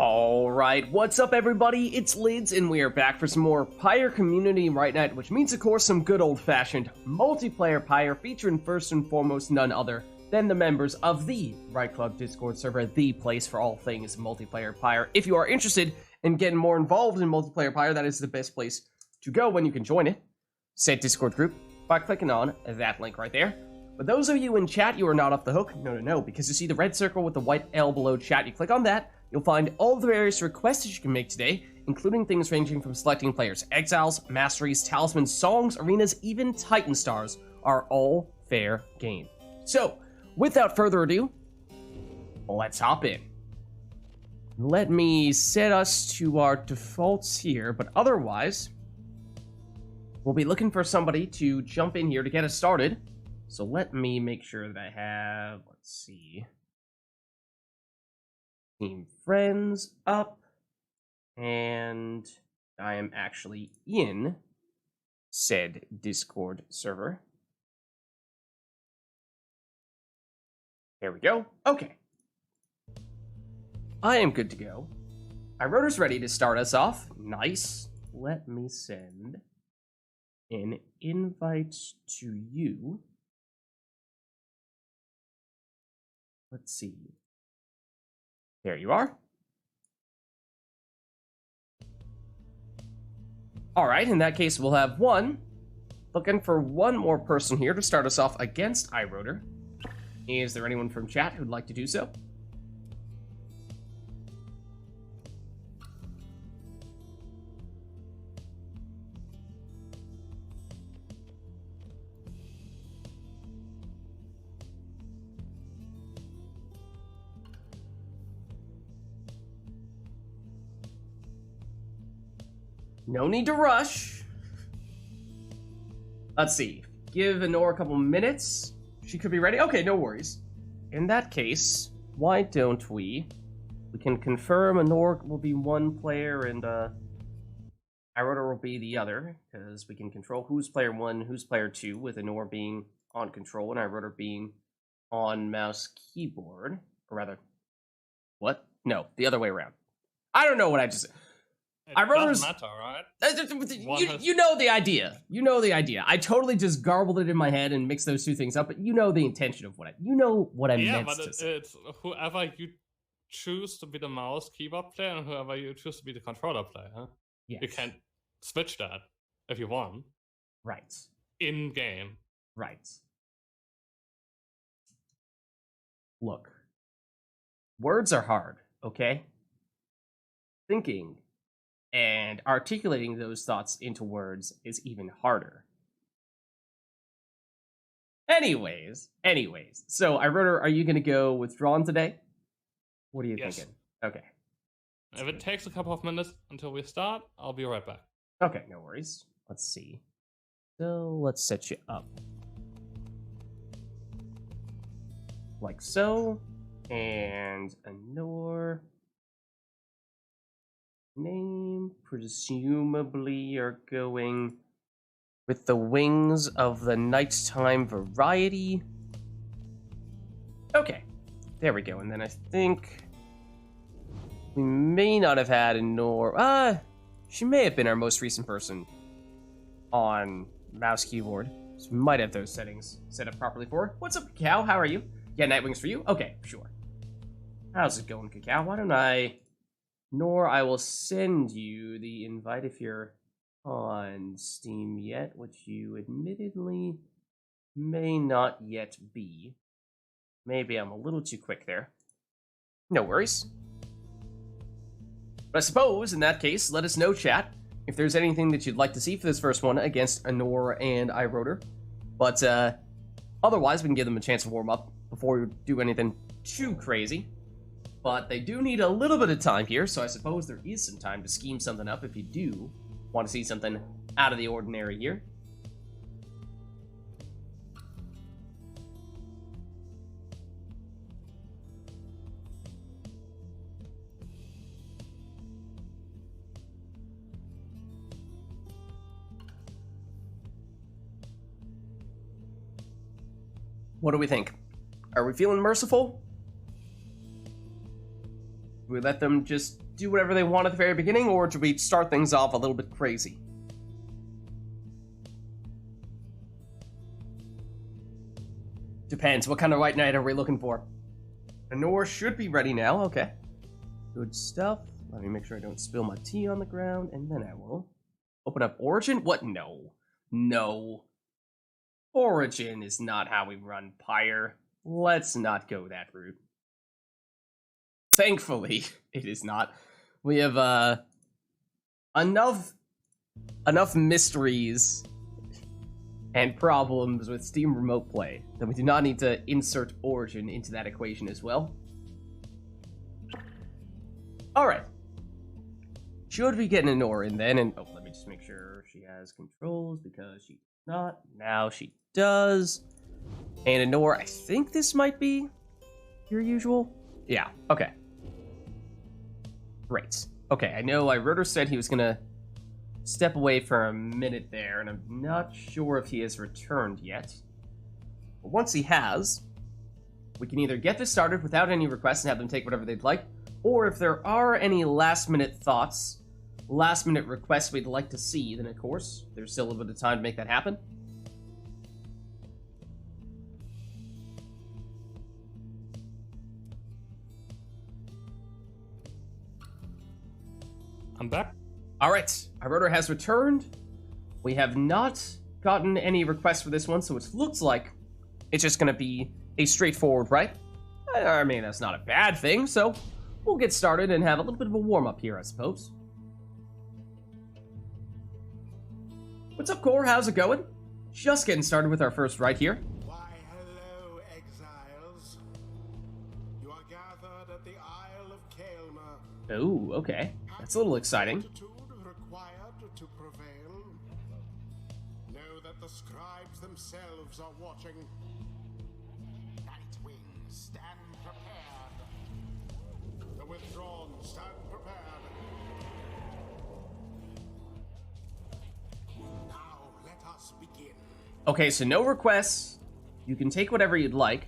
Alright, what's up everybody? It's Lids, and we are back for some more Pyre Community RITE NITE, which means of course some good old-fashioned multiplayer Pyre featuring first and foremost none other than the members of the RITE Club Discord server, the place for all things multiplayer Pyre. If you are interested in getting more involved in multiplayer Pyre, that is the best place to go when you can join it, said Discord group, by clicking on that link right there. But those of you in chat, you are not off the hook. No, because you see the red circle with the white L below chat, you click on that, you'll find all the various requests that you can make today, including things ranging from selecting players' exiles, masteries, talismans, songs, arenas, even Titan stars are all fair game. So, without further ado, let's hop in. Let me set us to our defaults here, but otherwise, we'll be looking for somebody to jump in here to get us started. So let me make sure that I have, let's see, team friends up, and I am actually in said Discord server. There we go. Okay. I am good to go. iRotor's ready to start us off. Nice. Let me send an invite to you. Let's see. There you are. Alright, in that case, we'll have one. Looking for one more person here to start us off against iRotor. Is there anyone from chat who'd like to do so? No need to rush. Let's see. Give Anor a couple minutes. She could be ready. Okay, no worries. In that case, why don't we can confirm Anor will be one player and iRotor will be the other, because we can control who's player one, who's player two, with Anor being on control and iRotor being on mouse keyboard. Or rather, what? No, the other way around. I don't know what I just said. It doesn't matter, right? You know the idea. You know the idea. I totally just garbled it in my head and mixed those two things up, but you know the intention of what I meant to say. It's whoever you choose to be the mouse keyboard player and whoever you choose to be the controller player. Huh? Yes. You can switch that if you want. Right. In game. Right. Look. Words are hard, okay? Thinking and articulating those thoughts into words is even harder. Anyways. So, iRotor, are you going to go withdrawn today? What are you thinking? Okay. If it takes a couple of minutes until we start, I'll be right back. Okay, no worries. Let's see. So, let's set you up. Like so. And Anor. Name, presumably are going with the wings of the nighttime variety. Okay, there we go. And then I think we may not have had Anor. She may have been our most recent person on mouse keyboard. So we might have those settings set up properly for her. What's up, Cacao? How are you? Yeah, night wings for you? Okay, sure. How's it going, Cacao? Why don't I will send you the invite if you're on Steam yet, which you admittedly may not yet be. Maybe I'm a little too quick there. No worries. But I suppose, in that case, let us know, chat, if there's anything that you'd like to see for this first one against Anor and iRotor. But otherwise, we can give them a chance to warm up before we do anything too crazy. But they do need a little bit of time here, so I suppose there is some time to scheme something up if you do want to see something out of the ordinary here. What do we think? Are we feeling merciful? Do we let them just do whatever they want at the very beginning, or do we start things off a little bit crazy? Depends. What kind of White Knight are we looking for? Anor should be ready now. Okay. Good stuff. Let me make sure I don't spill my tea on the ground, and then I will open up Origin. What? No. No. Origin is not how we run Pyre. Let's not go that route. Thankfully, it is not. We have enough mysteries and problems with Steam Remote Play that we do not need to insert Origin into that equation as well. Alright. Should we get an Anor in then? And oh, let me just make sure she has controls, because she does not. Now she does. And Anor, I think this might be your usual. Yeah, okay. Great. Okay, I know Rotor said he was gonna step away for a minute there, and I'm not sure if he has returned yet. But once he has, we can either get this started without any requests and have them take whatever they'd like, or if there are any last-minute thoughts, last-minute requests we'd like to see, then of course, there's still a little bit of time to make that happen. I'm back. Alright, our rotor has returned. We have not gotten any requests for this one, so it looks like it's just gonna be a straightforward, right? I mean, that's not a bad thing, so we'll get started and have a little bit of a warm-up here, I suppose. What's up, Core? How's it going? Just getting started with our first rite here. Why, hello, exiles. You are gathered at the Isle of Kaelma. Oh, okay. That's a little exciting. Required to prevail. Know that the scribes themselves are watching. Nightwing, stand prepared. The withdrawn, stand prepared. Now let us begin. Okay, so no requests. You can take whatever you'd like.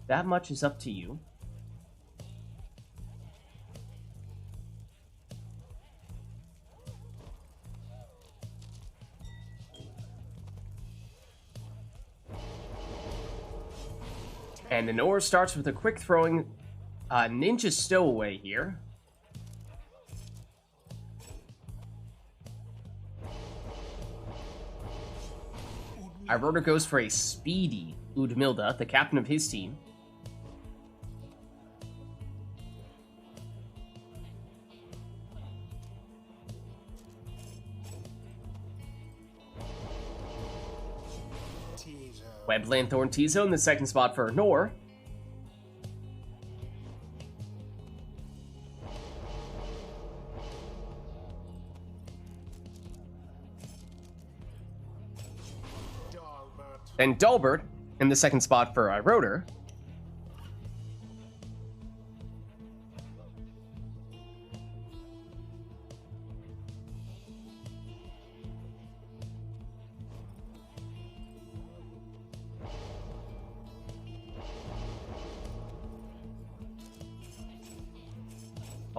That much is up to you. And Anor starts with a quick throwing ninja stowaway here. Rotor goes for a speedy Udmilda, the captain of his team. Web Lanthorn T-Zone in the second spot for Anor. Then Dalbert in the second spot for Rotor.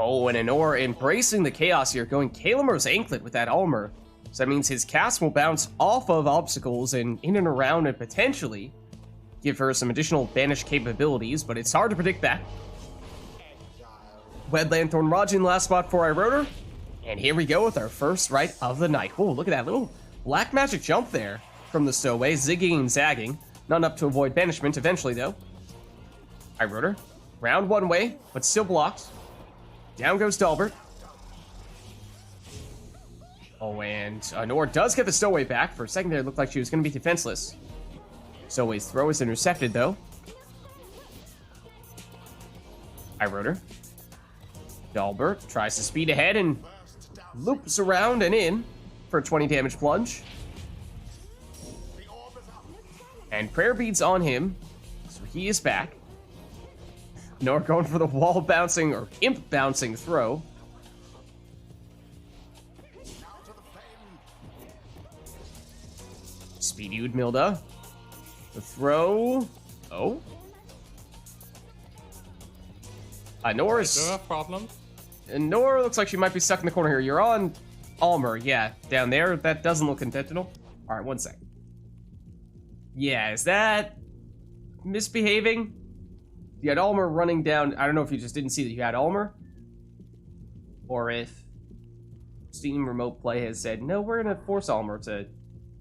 Oh, and Anor embracing the chaos here, going Kalamar's Anklet with that armor. So that means his cast will bounce off of obstacles and in and around and potentially give her some additional banish capabilities, but it's hard to predict that. Wed Lanthorn Raj in the last spot for Rotor. And here we go with our first rite of the night. Oh, look at that little black magic jump there from the stowaway, zigging and zagging. Not enough to avoid banishment eventually, though. Rotor. Round one way, but still blocked. Down goes Dalbert. Oh, and Anor does get the stowaway back. For a second there, it looked like she was going to be defenseless. Stowaway's throw is intercepted, though. Rotor. Dalbert tries to speed ahead and loops around and in for a 20 damage plunge. And prayer beads on him, so he is back. Anor going for the wall bouncing or imp bouncing throw. Speedy Udmilda. The throw. Oh. Nora's... Do have problems? And Nora looks like she might be stuck in the corner here. You're on Almer, yeah. Down there, that doesn't look intentional. Alright, 1 sec. Yeah, is that misbehaving? You had Almer running down. I don't know if you just didn't see that you had Almer. Or if Steam Remote Play has said, no, we're gonna force Almer to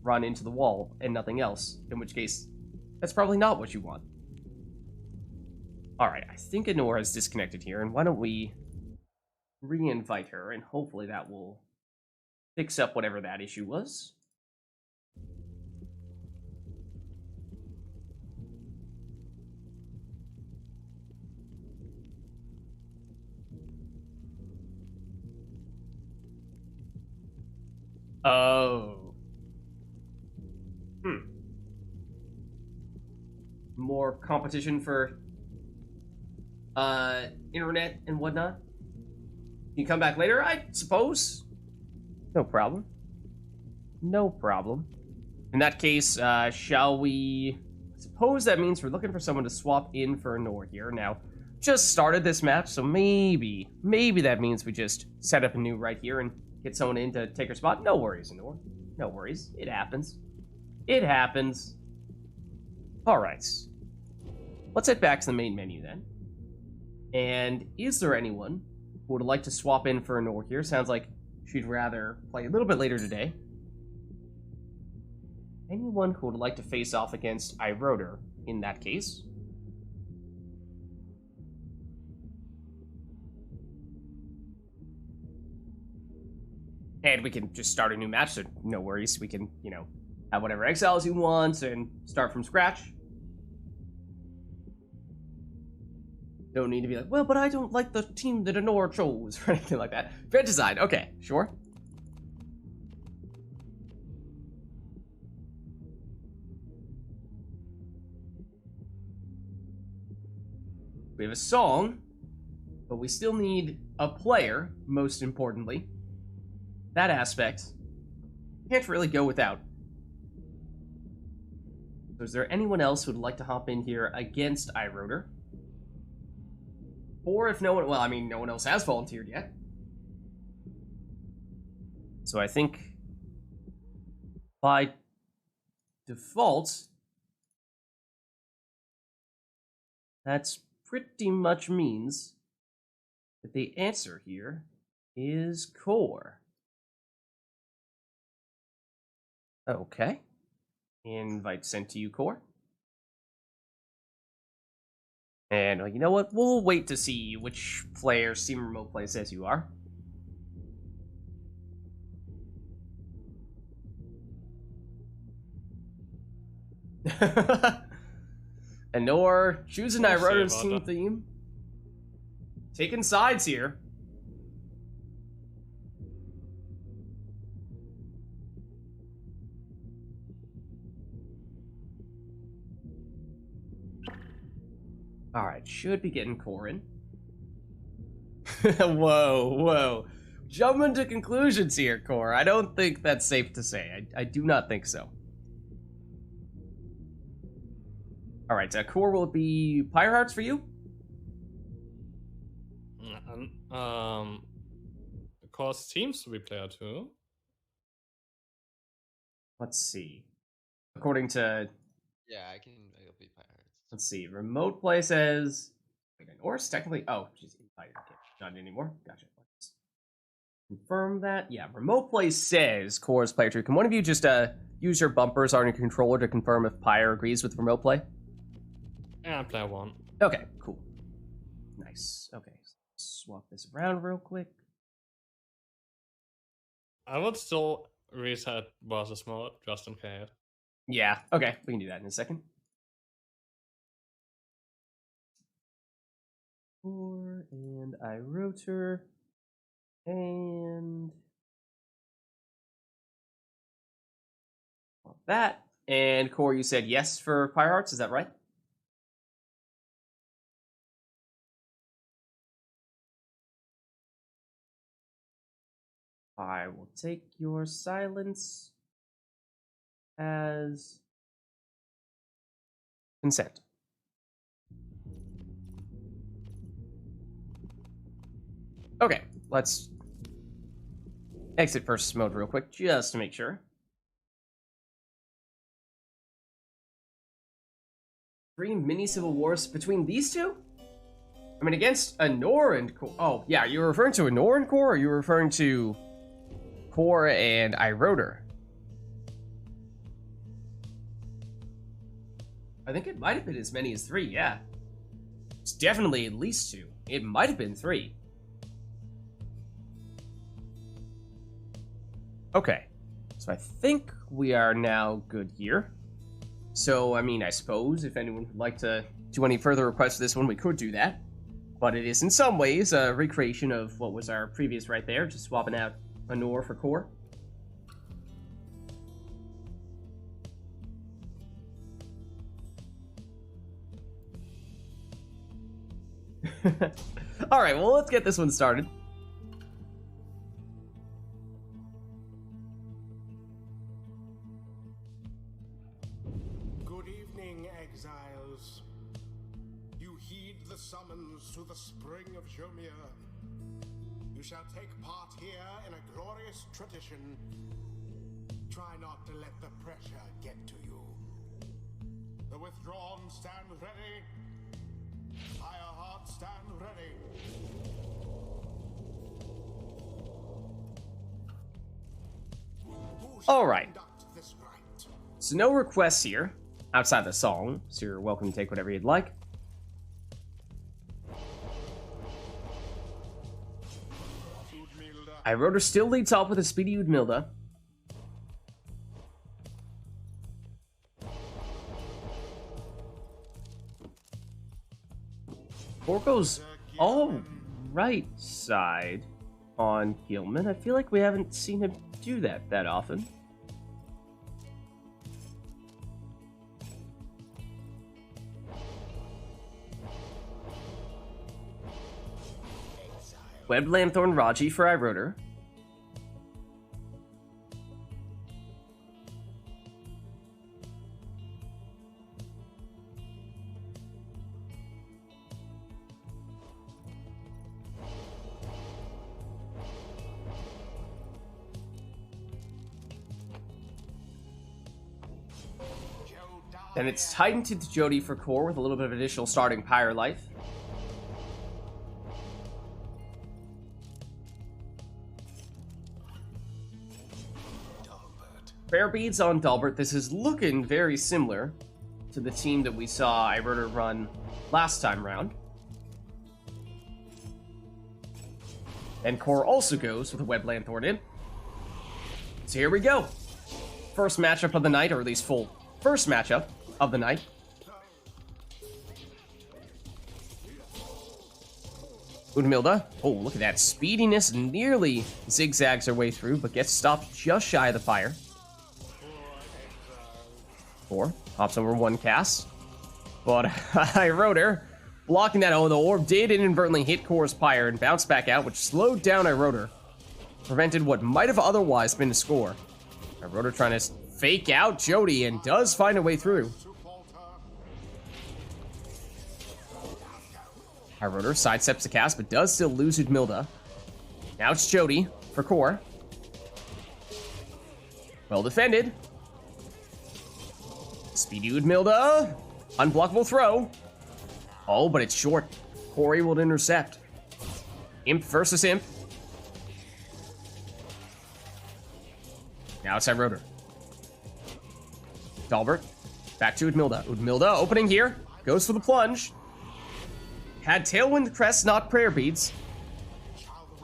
run into the wall and nothing else. In which case, that's probably not what you want. Alright, I think Anora has disconnected here, and why don't we re-invite her, and hopefully that will fix up whatever that issue was. Oh. More competition for internet and whatnot. You come back later, I suppose. No problem. No problem. In that case, shall we... I suppose that means we're looking for someone to swap in for Anor here. Now, just started this match, so maybe that means we just set up a new right here and get someone in to take her spot. No worries, Anor. No worries. It happens. It happens. Alright. Let's head back to the main menu then. And is there anyone who would like to swap in for Anor here? Sounds like she'd rather play a little bit later today. Anyone who would like to face off against Iroder in that case? And we can just start a new match, so no worries. We can, you know, have whatever exiles you want and start from scratch. Don't need to be like, well, but I don't like the team that Anor chose, or anything like that. Fair design, okay, sure. We have a song, but we still need a player, most importantly. That aspect can't really go without. So is there anyone else who would like to hop in here against Iroder? Or if no one, well, I mean, no one else has volunteered yet. So I think by default, that's pretty much means that the answer here is core. Okay. Invite sent to you, core. And you know what? We'll wait to see which player Steam Remote Play says you are. Anor choosing Iroder's team theme. Taking sides here. Alright, should be getting Corin. Whoa. Jumping to conclusions here, Core. I don't think that's safe to say. I do not think so. Alright, Core, will it be Pyre Hearts for you? Of course, seems to be player 2. Let's see. According to... Yeah, I'll be Pyre. Let's see. Remote Play says... Wait, Norris technically... Oh, she's invited. Okay, not anymore. Gotcha. Let's confirm that. Yeah, Remote Play says Core's player 2. Can one of you just use your bumpers on your controller to confirm if Pyre agrees with Remote Play? Yeah, player 1. Okay, cool. Nice. Okay, swap this around real quick. I would still reset versus mode just in case. Yeah, okay, we can do that in a second. And Iroder and that. And Core, you said yes for Pyre Hearts, is that right? I will take your silence as consent. Okay, let's exit versus mode real quick, just to make sure. 3 mini civil wars between these two? I mean, against Anor and Core. Oh, yeah, you're referring to Anor and Core, or you're referring to Core and Iroder? I think it might have been as many as 3, yeah. It's definitely at least 2. It might have been 3. Okay, so I think we are now good here. So, I mean, I suppose if anyone would like to do any further requests for this one, we could do that. But it is in some ways a recreation of what was our previous right there, just swapping out Anor for Core. Alright, well, let's get this one started. Good evening, exiles. You heed the summons to the spring of Jomir. You shall take part here in a glorious tradition. Try not to let the pressure get to you. The withdrawn stand ready. Fireheart stand ready. Who shall All right. conduct this rite? So no requests here, outside the song, so you're welcome to take whatever you'd like. Iroder still leads off with a speedy Udmilda. Orko's all right side on Gilman. I feel like we haven't seen him do that often. Web Lanthorn Raji for Iroder. Then it's Titan to Jody for Core with a little bit of additional starting Pyre life. Fair beads on Dalbert. This is looking very similar to the team that we saw Iroder run last time round. And Core also goes with a Web Lanthorn in. So here we go. First matchup of the night, or at least full first matchup of the night. Udmilda. Oh, look at that. Speediness nearly zigzags her way through, but gets stopped just shy of the fire. 4. Hops over 1 cast. But Iroder blocking that. Oh, the orb did inadvertently hit Core's Pyre and bounced back out, which slowed down Iroder. Prevented what might have otherwise been a score. Iroder trying to fake out Jody and does find a way through. Iroder sidesteps the cast, but does still lose Udmilda. Now it's Jody for Core. Well defended. Speedy Udmilda. Unblockable throw. Oh, but it's short. Corey will intercept. Imp versus Imp. Now it's Iroder. Dalbert. Back to Udmilda. Udmilda opening here. Goes for the plunge. Had Tailwind Crest, not Prayer Beads.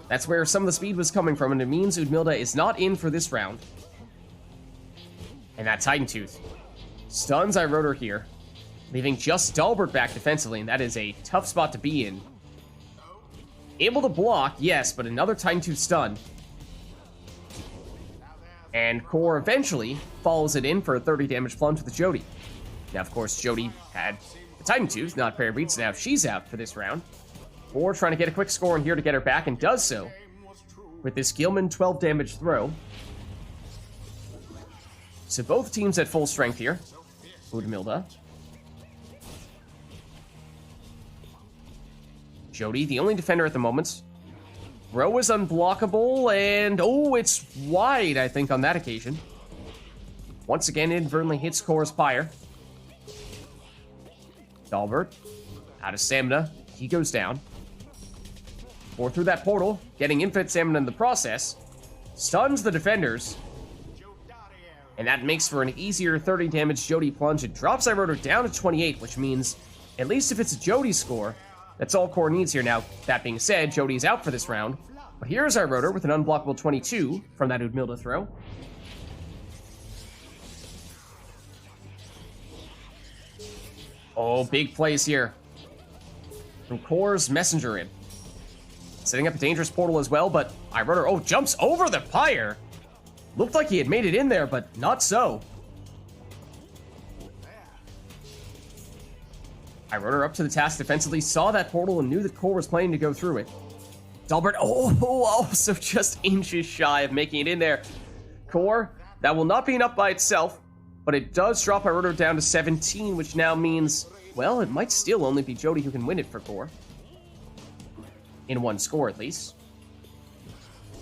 That's where some of the speed was coming from, and it means Udmilda is not in for this round. And that Titan Tooth stuns Iroder here, leaving just Dalbert back defensively, and that is a tough spot to be in. Able to block, yes, but another Titan Tooth stun. And Core eventually follows it in for a 30 damage plunge with Jody. Now, of course, Jody had the Titan Tooth, not Prayer Beats. Now she's out for this round. Core trying to get a quick score in here to get her back, and does so with this Gilman 12 damage throw. So both teams at full strength here. Udmilda. Jody, the only defender at the moment. Throw is unblockable, and oh, it's wide, I think, on that occasion. Once again, inadvertently hits Core's Pyre. Dalbert, out of stamina, he goes down. Or through that portal, getting infinite stamina in the process, stuns the defenders, and that makes for an easier 30 damage Jody plunge. It drops iRotor down to 28, which means, at least if it's a Jody score, that's all Core needs here. Now, that being said, Jody's out for this round, but here's iRotor with an unblockable 22 from that Udmilda throw. Oh, big plays here from Core's Messenger in. Setting up a dangerous portal as well, but iRotor, oh, jumps over the Pyre. Looked like he had made it in there, but not so. iRotor up to the task defensively, saw that portal and knew that Core was planning to go through it. Dalbert, also just inches shy of making it in there. Core, that will not be enough by itself, but it does drop iRotor down to 17, which now means, well, it might still only be Jody who can win it for Core. In one score, at least.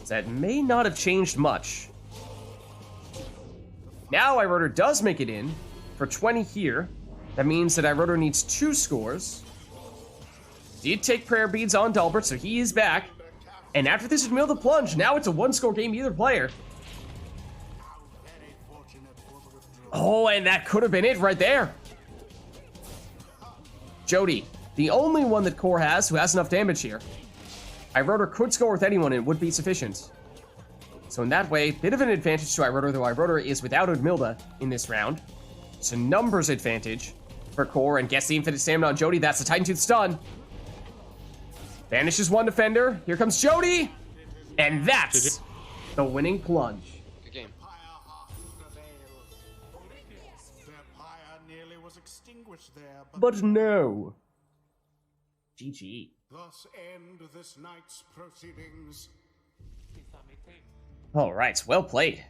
That may not have changed much. Now iRotor does make it in for 20 here. That means that iRotor needs 2 scores. Did take prayer beads on Dalbert, so he is back. And after this Udmilda plunge, now it's a 1-score game either player. Oh, and that could have been it right there. Jody, the only one that Core has who has enough damage here. iRotor could score with anyone and it would be sufficient. So in that way, bit of an advantage to iRotor, though iRotor is without Udmilda in this round. It's a numbers advantage for Core, and gets the infinite stamina on Jody. That's the Titan Tooth stun. Vanishes one defender. Here comes Jody! And that's the winning plunge. Good game. But no. GG. Thus end this night's proceedings. All right, well played.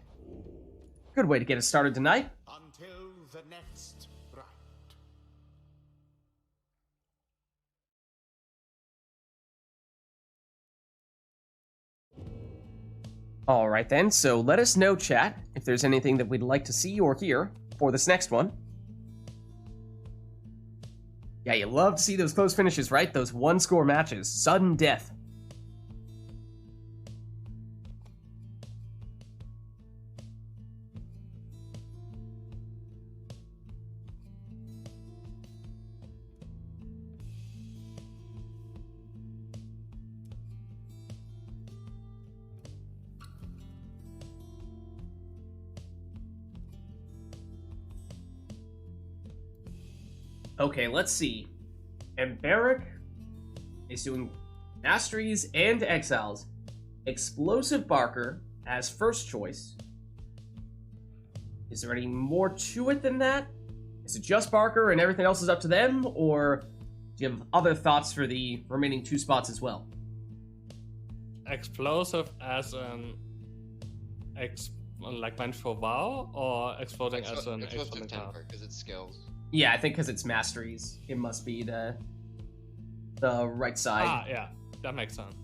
Good way to get us started tonight. Until the next rite. All right then, so let us know, chat, if there's anything that we'd like to see or hear for this next one. Yeah, you love to see those close finishes, right? Those 1-score matches, sudden death. Okay, let's see. Emberic is doing Masteries and Exiles. Explosive Barker as first choice. Is there any more to it than that? Is it just Barker and everything else is up to them? Or do you have other thoughts for the remaining 2 spots as well? Explosive as an like vengeful vow, or exploding as an Explosive exploding temper, power? because it's skills. Yeah, I think because it's Masteries, it must be the right side. Ah, yeah, that makes sense.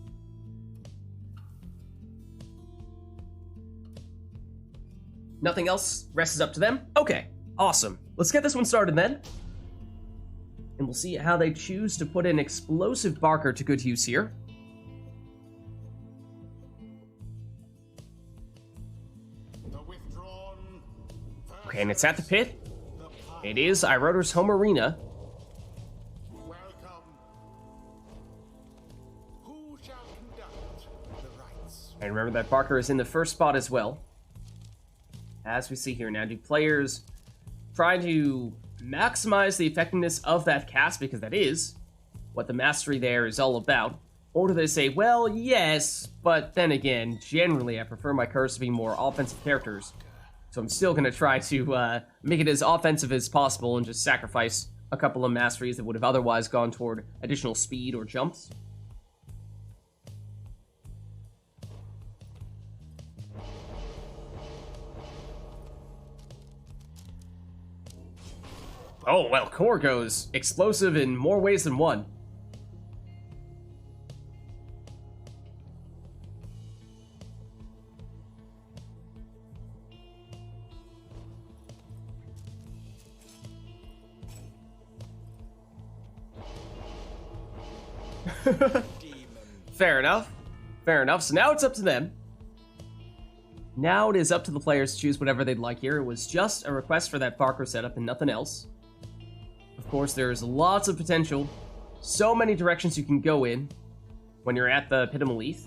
Nothing else? Rest is up to them? Okay, awesome. Let's get this one started then. And we'll see how they choose to put an Explosive Barker to good use here. Okay, and it's at the pit. It is iRotor's home arena. Welcome. Who shall conduct the rites? And remember that Barker is in the first spot as well. As we see here now, do players try to maximize the effectiveness of that cast, because that is what the mastery there is all about? Or do they say, well, yes, but then again, generally I prefer my curse to be more offensive characters. So I'm still going to try to make it as offensive as possible and just sacrifice a couple of masteries that would have otherwise gone toward additional speed or jumps. Oh, well, Core goes explosive in more ways than one. Fair enough. Fair enough. So now it's up to them. Now it is up to the players to choose whatever they'd like here. It was just a request for that Parker setup and nothing else. Of course, there's lots of potential. So many directions you can go in when you're at the Pit of Malith.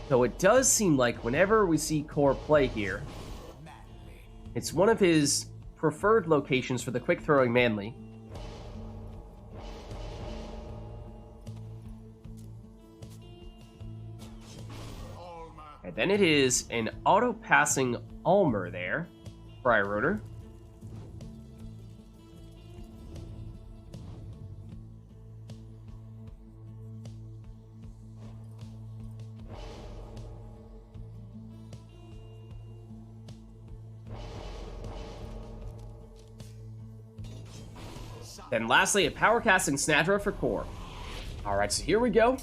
So it does seem like whenever we see Core play here, it's one of his preferred locations for the quick-throwing Manly. And then it is an auto-passing Almer there for iRotor. Then lastly, a power casting Snadra for Core. Alright, so here we go.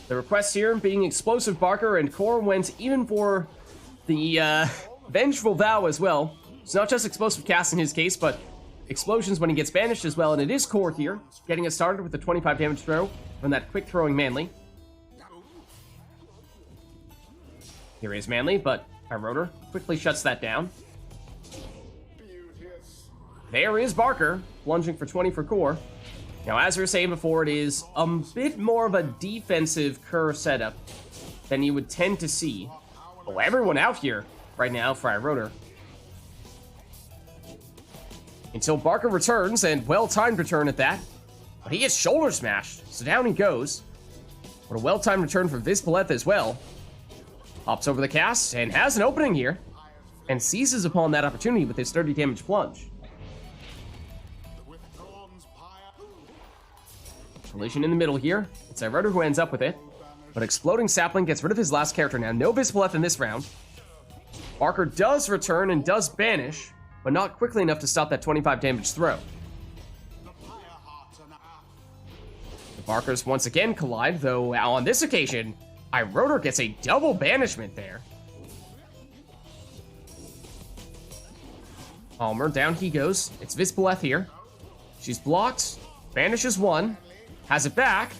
The request here being Explosive Barker, and Core went even for the Vengeful Vow as well. It's not just Explosive Cast in his case, but Explosions when he gets banished as well, and it is Core here, getting us started with the 25 damage throw from that quick throwing Manly. Here is Manly, but iRotor quickly shuts that down. There is Barker, plunging for 20 for Core. Now, as we were saying before, it is a bit more of a defensive Kerr setup than you would tend to see. Oh, everyone out here right now for iRotor. Until Barker returns, and well-timed return at that. But he gets shoulder smashed, so down he goes. What a well-timed return from Vids as well. Hops over the cast, and has an opening here. And seizes upon that opportunity with his 30 damage plunge. Collision in the middle here. It's iRotor who ends up with it. But Exploding Sapling gets rid of his last character now. No Vids in this round. Barker does return and does banish, but not quickly enough to stop that 25 damage throw. The Barkers once again collide, though on this occasion, iRotor gets a double banishment there. Almer, down he goes. It's Vids here. She's blocked. Banishes one. Has it back.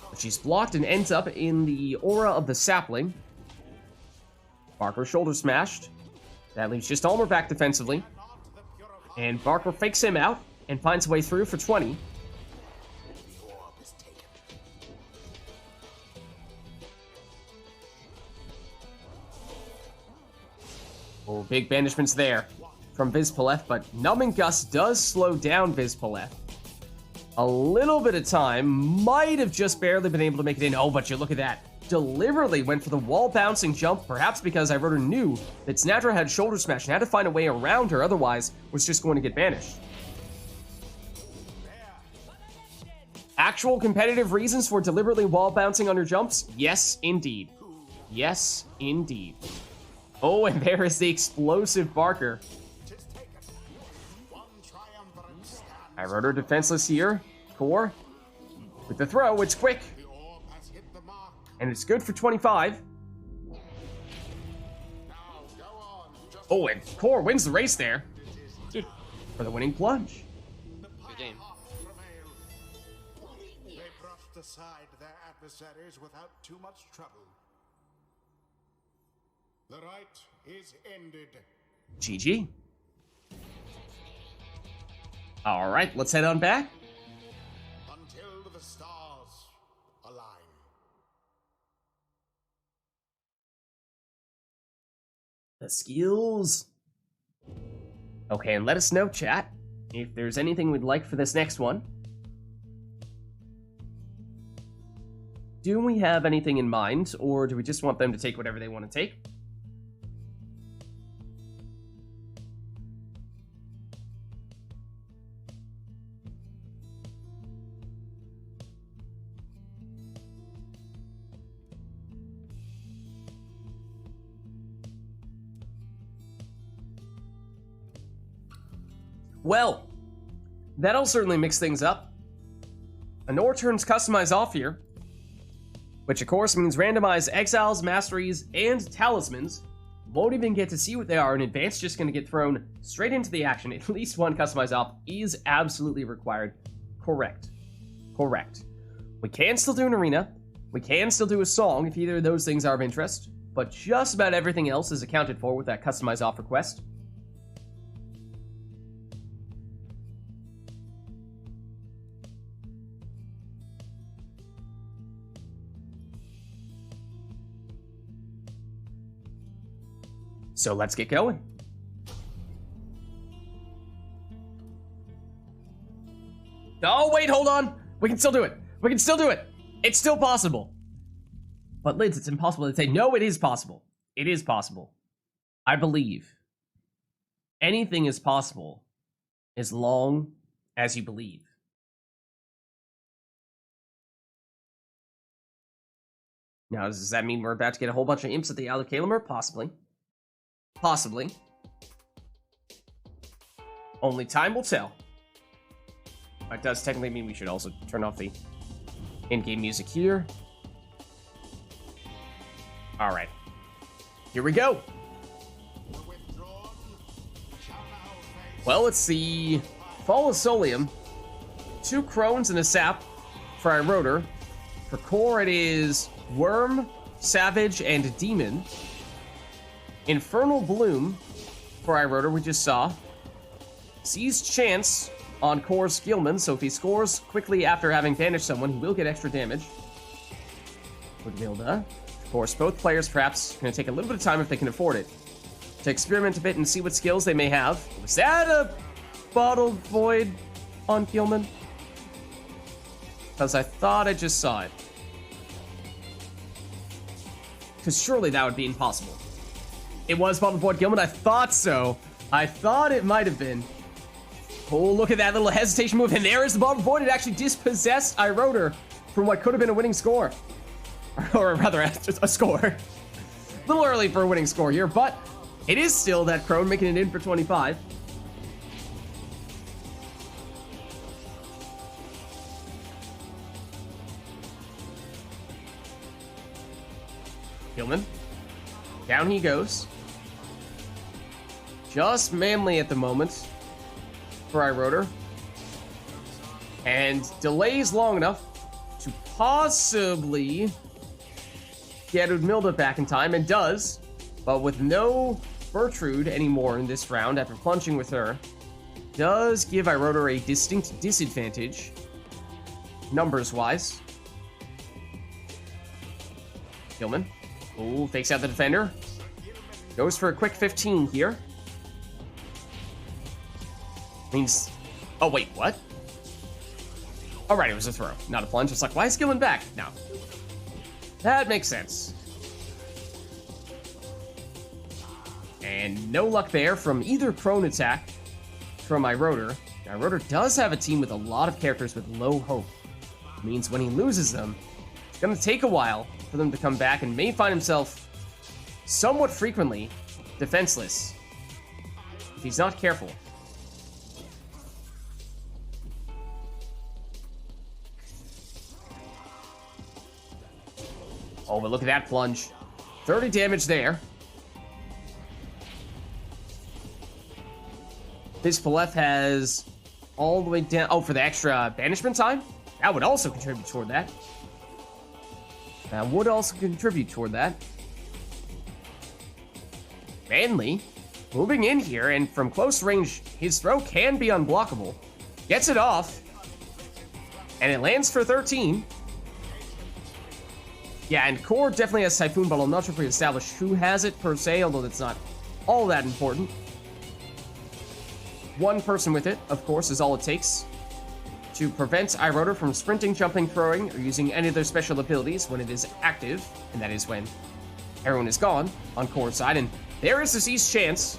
But she's blocked and ends up in the aura of the sapling. Barker shoulder smashed. That leaves just Almer back defensively. And Barker fakes him out and finds a way through for 20. Oh, big banishments there from Vids, but Numbing Gust does slow down Vids. A little bit of time, might have just barely been able to make it in. Oh, but you look at that. Deliberately went for the wall bouncing jump, perhaps because iRotor knew that Snadra had shoulder smash and had to find a way around her, otherwise was just going to get banished. Actual competitive reasons for deliberately wall bouncing on your jumps? Yes, indeed. Yes, indeed. Oh, and there is the explosive Barker. iRotor defenseless here. Core. With the throw, it's quick. And it's good for 25. Oh, and Core wins the race there. For the winning plunge. Good game. They brushed aside their adversaries without too much trouble. The rite is ended. GG. All right, let's head on back. Until the stars align. The skills. Okay, and let us know, chat, if there's anything we'd like for this next one. Do we have anything in mind, or do we just want them to take whatever they want to take? Well, that'll certainly mix things up. Anor turns Customize off here, which of course means randomize exiles, masteries, and talismans. Won't even get to see what they are in advance, just going to get thrown straight into the action. At least one Customize off is absolutely required. Correct. Correct. We can still do an arena. We can still do a song if either of those things are of interest, but just about everything else is accounted for with that Customize off request. So let's get going. Oh, wait, hold on. We can still do it. We can still do it. It's still possible. But Lids, it's impossible to say. No, it is possible. It is possible. I believe. Anything is possible as long as you believe. Now, does that mean we're about to get a whole bunch of imps at the Allocalumer? Possibly. Possibly. Only time will tell. That does technically mean we should also turn off the in-game music here. Alright. Here we go. Well, it's the Fall of Solium. 2 Crones and a Sap for Iroder. For Core, it is Worm, Savage, and Demon. Infernal Bloom for Iroder, we just saw. Seized Chance on Core's Skillman, so if he scores quickly after having banished someone, he will get extra damage. With Vilda. Of course, both players perhaps going to take a little bit of time if they can afford it to experiment a bit and see what skills they may have. Was that a Bottled Void on Gilman? Because I thought I just saw it. Because surely that would be impossible. It was Bottled Void Gilman? I thought so. I thought it might have been. Oh, look at that little hesitation move. And there is the Bottled Void. It actually dispossessed Iroder from what could have been a winning score. Or rather, just a score. A little early for a winning score here, but it is still that Crone making it in for 25. Gilman. Down he goes. Just manly at the moment for Iroder. And delays long enough to possibly get Udmilda back in time, and does, but with no Bertrude anymore in this round after plunging with her, does give Iroder a distinct disadvantage, numbers-wise. Gilman. Ooh, fakes out the defender. Goes for a quick 15 here. Means... Oh, wait, what? Alright, it was a throw, not a plunge. It's like, why is Gilman back? No. That makes sense. And no luck there from either prone attack from Iroder. Iroder does have a team with a lot of characters with low hope. It means when he loses them, it's going to take a while for them to come back and may find himself somewhat frequently defenseless if he's not careful. Oh, but look at that plunge. 30 damage there. This Paleth has all the way down... Oh, for the extra banishment time? That would also contribute toward that. Manly, moving in here, and from close range, his throw can be unblockable. Gets it off. And it lands for 13. Yeah, and Core definitely has Typhoon Bottle. I'm not sure if we established who has it per se, although that's not all that important. One person with it, of course, is all it takes to prevent Iroder from sprinting, jumping, throwing, or using any of their special abilities when it is active, and that is when everyone is gone on Core's side. And there is the Seized Chance.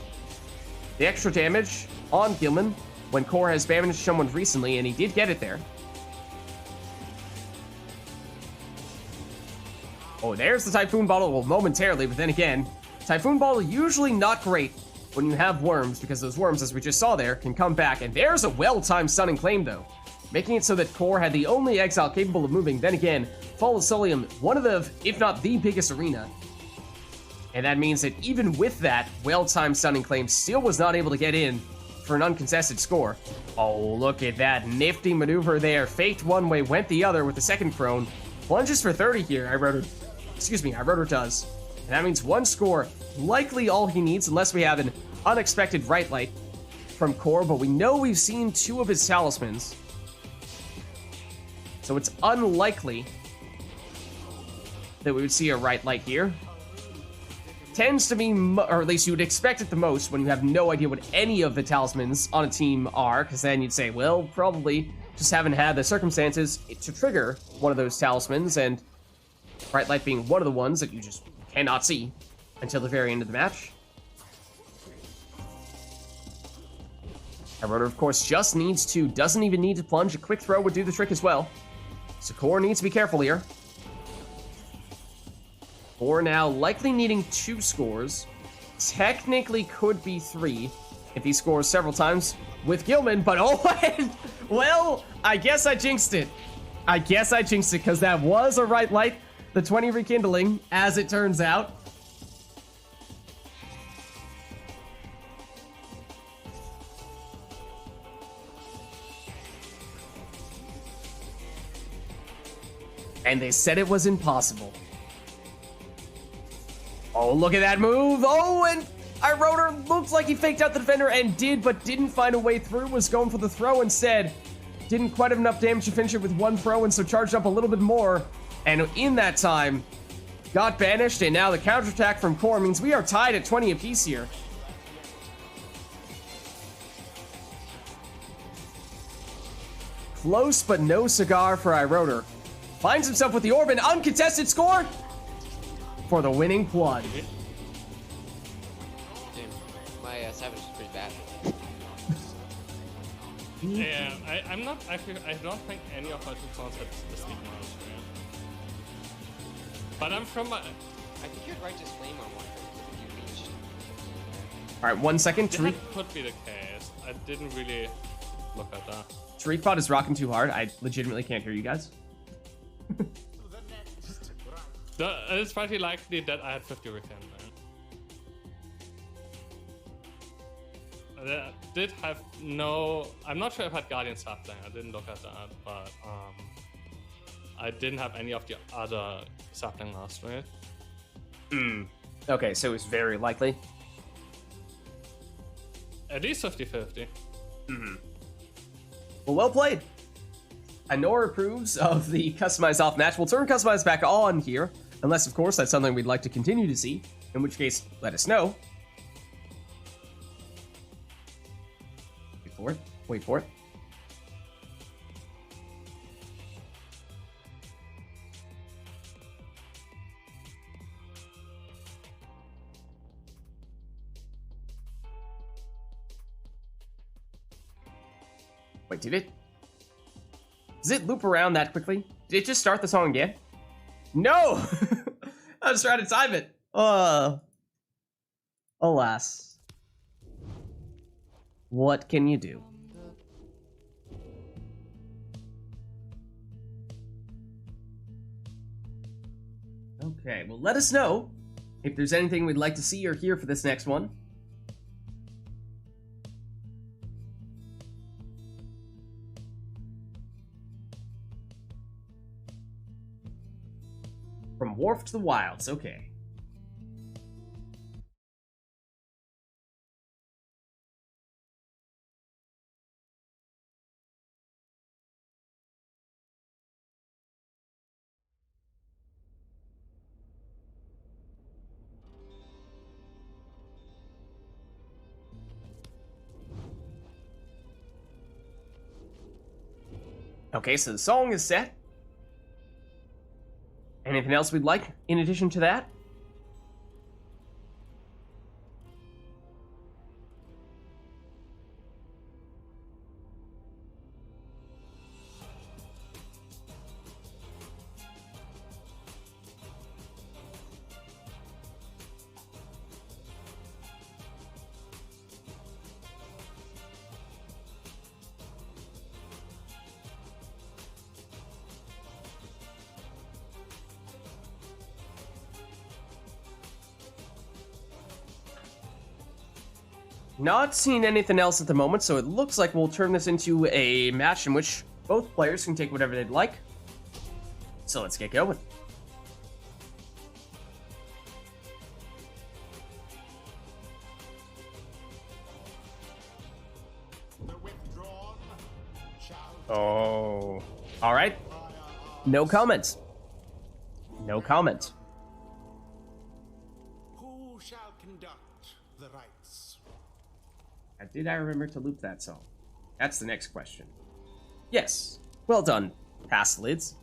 The extra damage on Gilman when Core has banished someone recently, and he did get it there. Oh, there's the Typhoon Bottle, well, momentarily, but then again, Typhoon Bottle usually not great when you have worms, because those worms, as we just saw there, can come back. And there's a well-timed stunning claim, though, making it so that Core had the only exile capable of moving. Then again, Fall of Solium, one of the, if not the biggest arena. And that means that even with that well-timed stunning claim, still was not able to get in for an uncontested score. Oh, look at that nifty maneuver there. Faked one way, went the other with the second crone. Plunges for 30 here. Irotor does. And that means one score, likely all he needs, unless we have an unexpected RITE Light from Core, but we know we've seen 2 of his talismans. So it's unlikely that we would see a RITE Light here. Tends to be, or at least you would expect it the most when you have no idea what any of the talismans on a team are, because then you'd say, well, probably just haven't had the circumstances to trigger one of those talismans, and RITE Light being one of the ones that you just cannot see until the very end of the match. Irotor, of course, just needs to, doesn't even need to plunge. A quick throw would do the trick as well. So Core needs to be careful here. Core now likely needing 2 scores. Technically could be 3 if he scores several times with Gilman, but oh, well, I guess I jinxed it. Because that was a RITE Light, the 20 rekindling, as it turns out. And they said it was impossible. Oh, look at that move. Oh, and Irotor looked like he faked out the defender and but didn't find a way through. Was going for the throw instead. Didn't quite have enough damage to finish it with one throw, and so charged up a little bit more. And in that time, got banished, and now the counterattack from Core means we are tied at 20 apiece here. Close, but no cigar for Irotor. Finds himself with the orb, and uncontested score for the winning plunge. Dude, my savage is pretty bad. Yeah, I'm not actually. I don't think any of my two songs had the speed mouse. But I'm from. I think you had Righteous Flame on one because you reached. All right, 1 second. That could be the case. I didn't really look at that. Tariq is rocking too hard. I legitimately can't hear you guys. It's pretty likely that I had 50 return. I did have no. I'm not sure if I had Guardian Sapling. I didn't look at that, but I didn't have any of the other Sapling last, right? Okay, so it's very likely. At least 50-50. Well played. Anor approves of the customized off match. We'll turn customized back on here, unless, of course, that's something we'd like to continue to see, in which case, let us know. Wait for it. Wait, did it? Does it loop around that quickly? Did it just start the song again? No! I was trying to time it. Alas. What can you do? Okay, well, let us know if there's anything we'd like to see or hear for this next one. From Wharf to the Wilds, okay. Okay, so the song is set. Anything else we'd like in addition to that? Not seeing anything else at the moment, so it looks like we'll turn this into a match in which both players can take whatever they'd like. So let's get going. The withdrawn shall Oh. All right. No comments. No comments. Who shall conduct the rites? Did I remember to loop that song? That's the next question. Yes. Well done, past lids.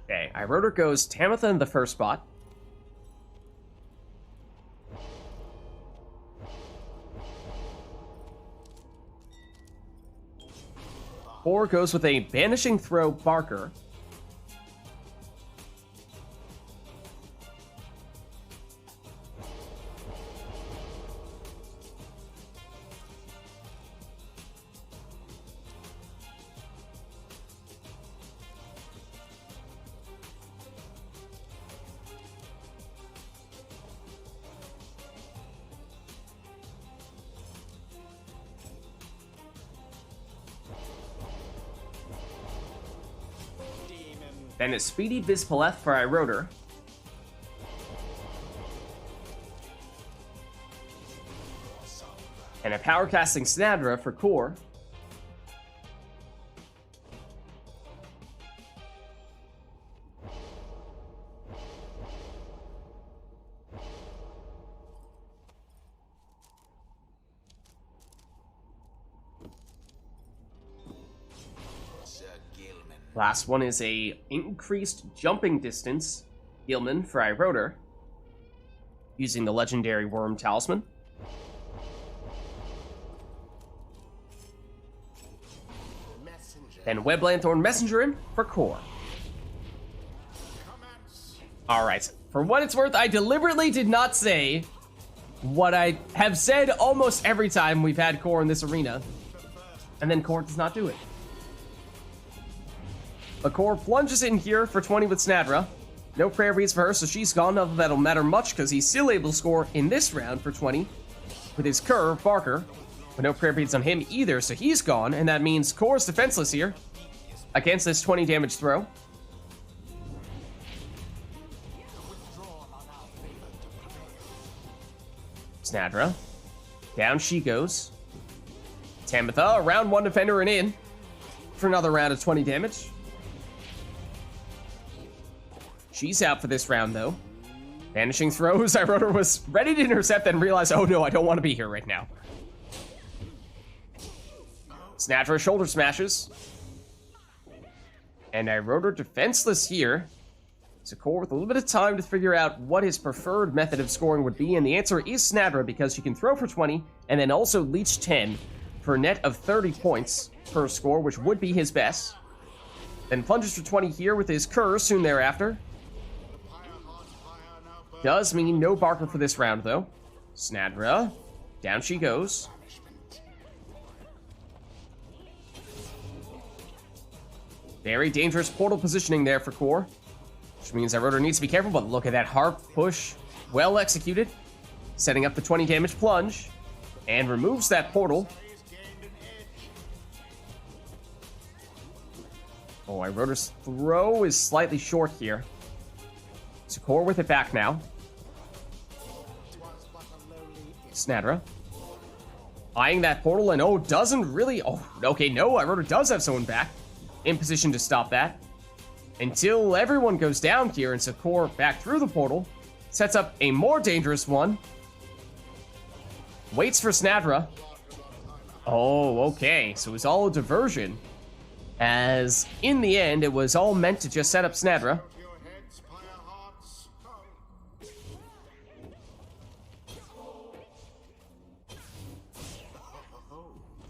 Okay, Iroder goes Tamitha in the first spot. Or goes with a Banishing Throw Barker. Then a Speedy Bizpaleth for Iroder. And a Power Casting Snadra for Core. Last one is a increased jumping distance Gilman for Iroder, using the legendary Worm Talisman. Then Web Lanthorn Messenger in for Core. Alright, for what it's worth, I deliberately did not say what I have said almost every time we've had Core in this arena, and then Core does not do it. But Core plunges in here for 20 with Snadra. No prayer beads for her, so she's gone. Not that that'll matter much, because he's still able to score in this round for 20 with his Cur, Barker. But no prayer beads on him either, so he's gone, and that means Core's defenseless here against this 20 damage throw. Snadra. Down she goes. Tamitha, round one defender and in for another round of 20 damage. She's out for this round, though. Vanishing throws. Iroder was ready to intercept, then realized, oh no, I don't want to be here right now. Snadra shoulder smashes. And Iroder defenseless here. So Core with a little bit of time to figure out what his preferred method of scoring would be, and the answer is Snadra, because she can throw for 20, and then also leech 10 for a net of 30 points per score, which would be his best. Then plunges for 20 here with his Cur soon thereafter. Does mean no Barker for this round, though. Snadra. Down she goes. Very dangerous portal positioning there for Core, which means Iroder needs to be careful, but look at that harp push. Well executed. Setting up the 20 damage plunge. And removes that portal. Oh, Iroder's throw is slightly short here. So Core with it back now. Snadra. Eyeing that portal, and oh, doesn't really... Oh, okay, no, Iroder does have someone back in position to stop that. Until everyone goes down here, and so Core back through the portal. Sets up a more dangerous one. Waits for Snadra. Oh, okay, so it was all a diversion. As, in the end, it was all meant to just set up Snadra.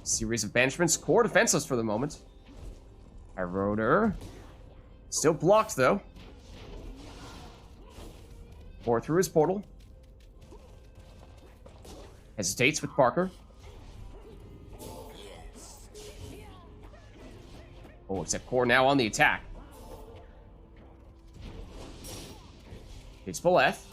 Series of banishments. Core defenseless for the moment. Iroder. Still blocked, though. Core through his portal. Hesitates with Barker. Oh, except Core now on the attack. Hits full F.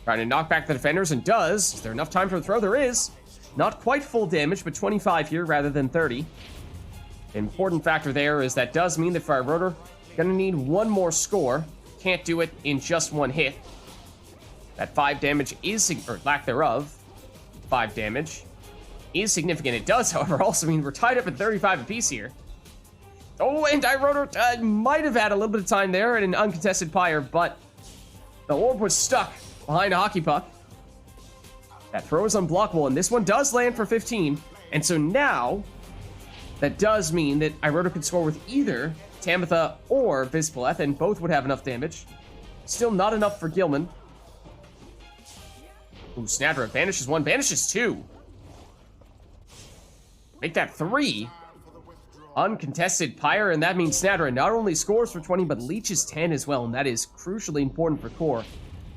Trying to knock back the defenders, and does. Is there enough time for the throw? There is. Not quite full damage, but 25 here rather than 30. The important factor there is that does mean that Fire Rotor gonna need one more score. Can't do it in just one hit. That 5 damage is, or lack thereof, 5 damage is significant. It does, however, also mean we're tied up at 35 apiece here. Oh, and Rotor might have had a little bit of time there in an uncontested Pyre, but the orb was stuck behind a hockey puck. That throw is unblockable, and this one does land for 15. And so now, that does mean that Rotor could score with either Tamitha or Vids, and both would have enough damage. Still not enough for Gilman. Ooh, Snadra banishes 1, banishes 2. Make that 3. Uncontested Pyre, and that means Snadra not only scores for 20, but leeches 10 as well, and that is crucially important for Core.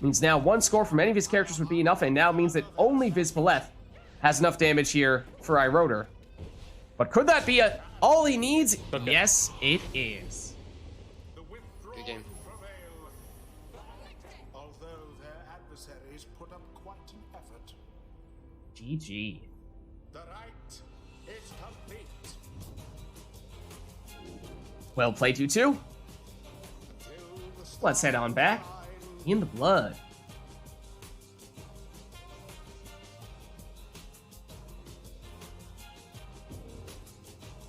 Means now 1 score from any of his characters would be enough, and now means that only Vids has enough damage here for Rotor. But could that be all he needs? Okay. Yes, it is. Good game. Although their adversaries put up quite an effort. GG. The right is complete. Well played, you two. Let's head on back. In the blood.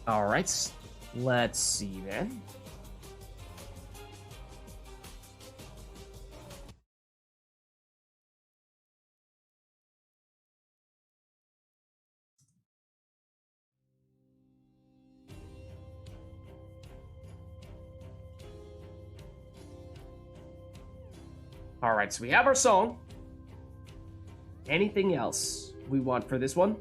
Alright, let's see then. Alright, so we have our song. Anything else we want for this one?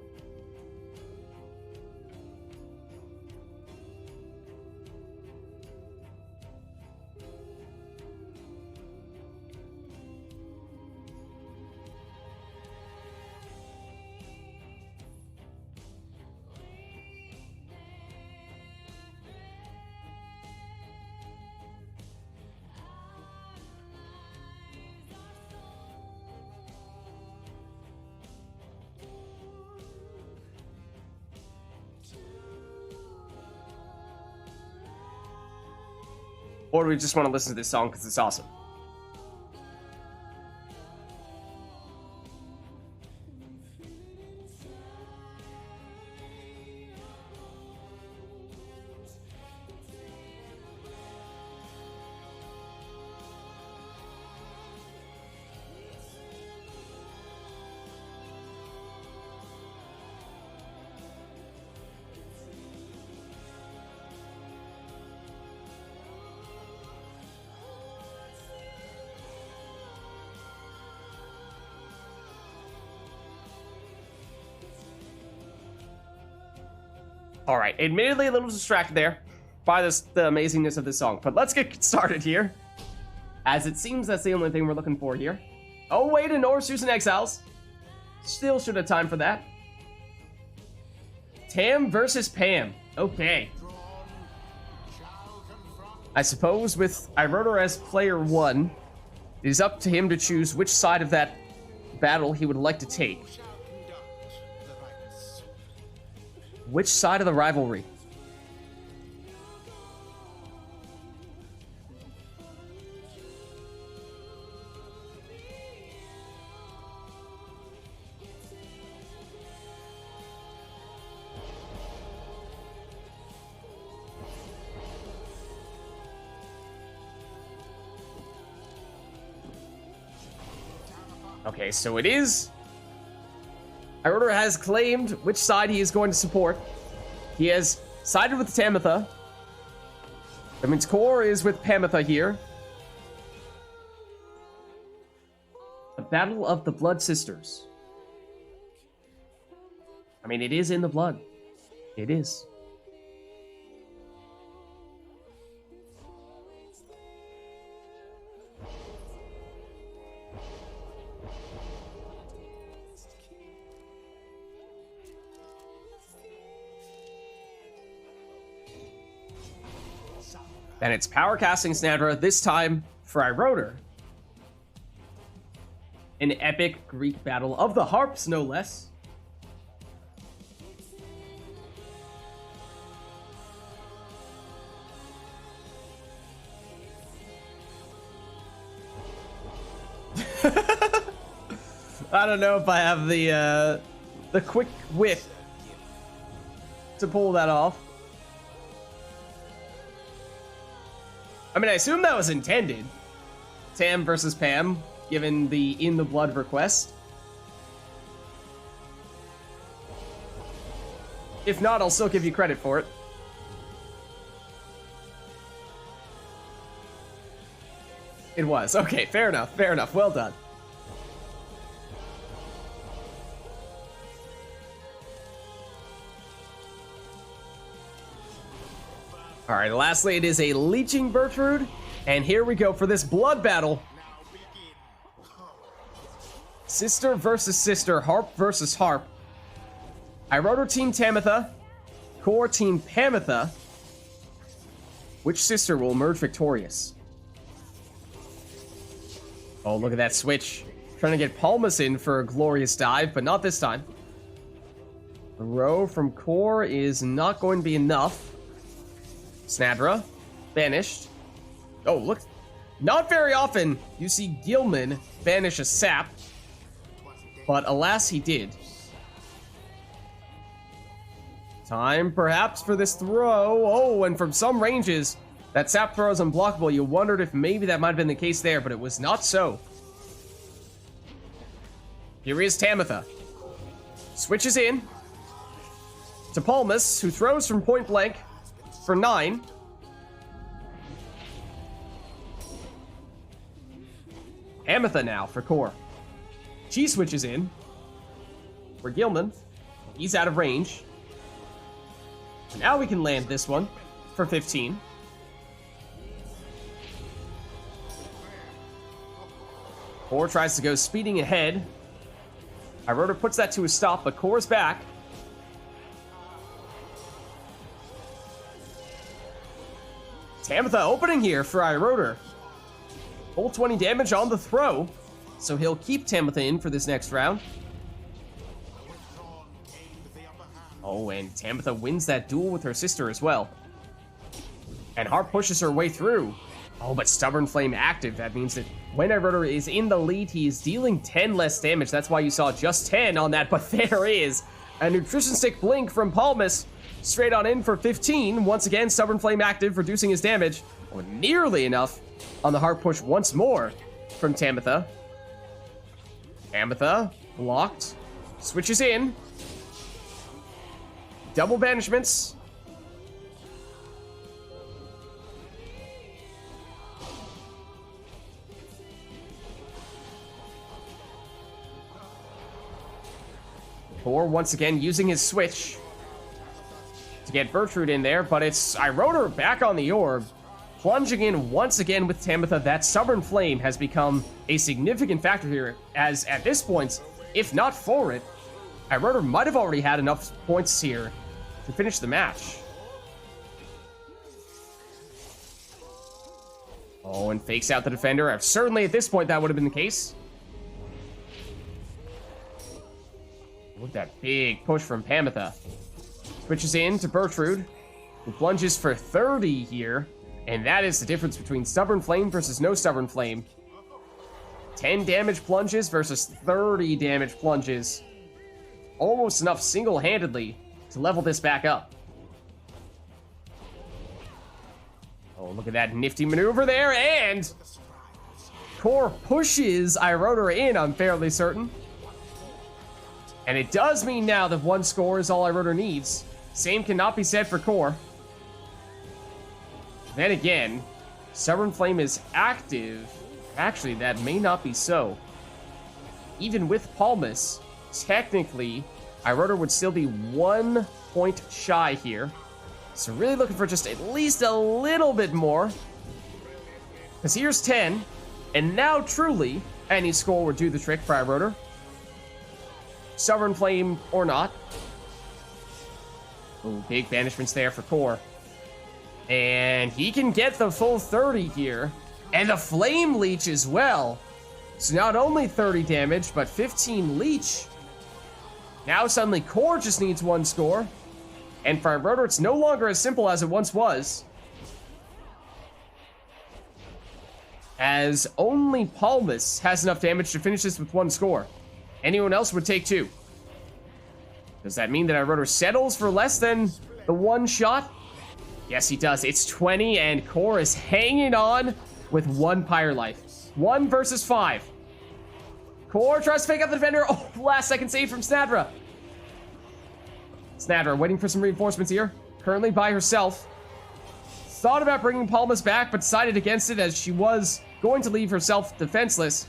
Or do we just want to listen to this song because it's awesome? All right, admittedly a little distracted there by the amazingness of this song, but let's get started here, as it seems that's the only thing we're looking for here. Oh wait, a Norsus and Exiles. Still should have time for that. Tam versus Pam. Okay. I suppose with Rotor as player 1, it is up to him to choose which side of that battle he would like to take. Which side of the rivalry? Okay, so it is. Rotor has claimed which side he is going to support. He has sided with Tamitha. That means Core is with Pamitha here. The Battle of the Blood Sisters. I mean, it is in the blood. It is. And it's power casting Snadra, this time for Rotor. An epic Greek battle of the harps, no less. I don't know if I have the quick wit to pull that off. I mean, I assume that was intended. Tam versus Pam, given the In the Blood request. If not, I'll still give you credit for it. It was. Okay, fair enough, fair enough. Well done. Alright, lastly, it is a Leeching Bertrude. And here we go for this blood battle. Sister versus sister, harp versus harp. Iroder Team Tamitha, Core Team Pamitha. Which sister will emerge victorious? Oh, look at that switch. Trying to get Palmas in for a glorious dive, but not this time. The row from Core is not going to be enough. Snadra, banished. Oh, look. Not very often you see Gilman banish a sap, but alas he did. Time perhaps for this throw. Oh, and from some ranges, that sap throw is unblockable. You wondered if maybe that might have been the case there, but it was not so. Here is Tamitha. Switches in to Palmas, who throws from point blank for 9. Amitha now for Core. She switches in for Gilman. He's out of range. Now we can land this one for 15. Core tries to go speeding ahead. Iroder puts that to a stop, but Core's back. Tamitha opening here for Iroder. Full 20 damage on the throw, so he'll keep Tamitha in for this next round. Oh, and Tamitha wins that duel with her sister as well. And Harp pushes her way through. Oh, but Stubborn Flame active. That means that when Iroder is in the lead, he is dealing 10 less damage. That's why you saw just 10 on that, but there is a Nutrition Stick Blink from Palmas. Straight on in for 15. Once again, Stubborn Flame active, reducing his damage. Oh, nearly enough on the Heart Push once more from Tamitha. Tamitha, blocked. Switches in. Double banishments. Core once again using his switch to get Bertrude in there, but it's Iroder back on the orb, plunging in once again with Tamitha. That Stubborn Flame has become a significant factor here, as at this point, if not for it, Iroder might have already had enough points here to finish the match. Oh, and fakes out the defender. Certainly at this point that would have been the case. Look at that big push from Pamitha. Switches in to Bertrude, who plunges for 30 here. And that is the difference between Stubborn Flame versus no Stubborn Flame. 10 damage plunges versus 30 damage plunges. Almost enough single-handedly to level this back up. Oh, look at that nifty maneuver there, and Core pushes Iroder in, I'm fairly certain. And it does mean now that one score is all Iroder needs. Same cannot be said for Core. Then again, Stubborn Flame is active. Actually, that may not be so. Even with Palmas, technically, Iroder would still be 1 point shy here. So really looking for just at least a little bit more. Because here's 10, and now truly, any score would do the trick for Iroder. Stubborn Flame or not. Oh, big banishments there for Core. And he can get the full 30 here. And the Flame Leech as well. So not only 30 damage, but 15 leech. Now suddenly Core just needs 1 score. And for Rotor, it's no longer as simple as it once was. As only Palmas has enough damage to finish this with 1 score. Anyone else would take 2. Does that mean that Rotor settles for less than the 1 shot? Yes, he does. It's 20, and Core is hanging on with 1 Pyre life. 1 versus 5. Core tries to fake out the defender. Oh, last second save from Snadra. Snadra waiting for some reinforcements here. Currently by herself. Thought about bringing Palmas back, but decided against it as she was going to leave herself defenseless.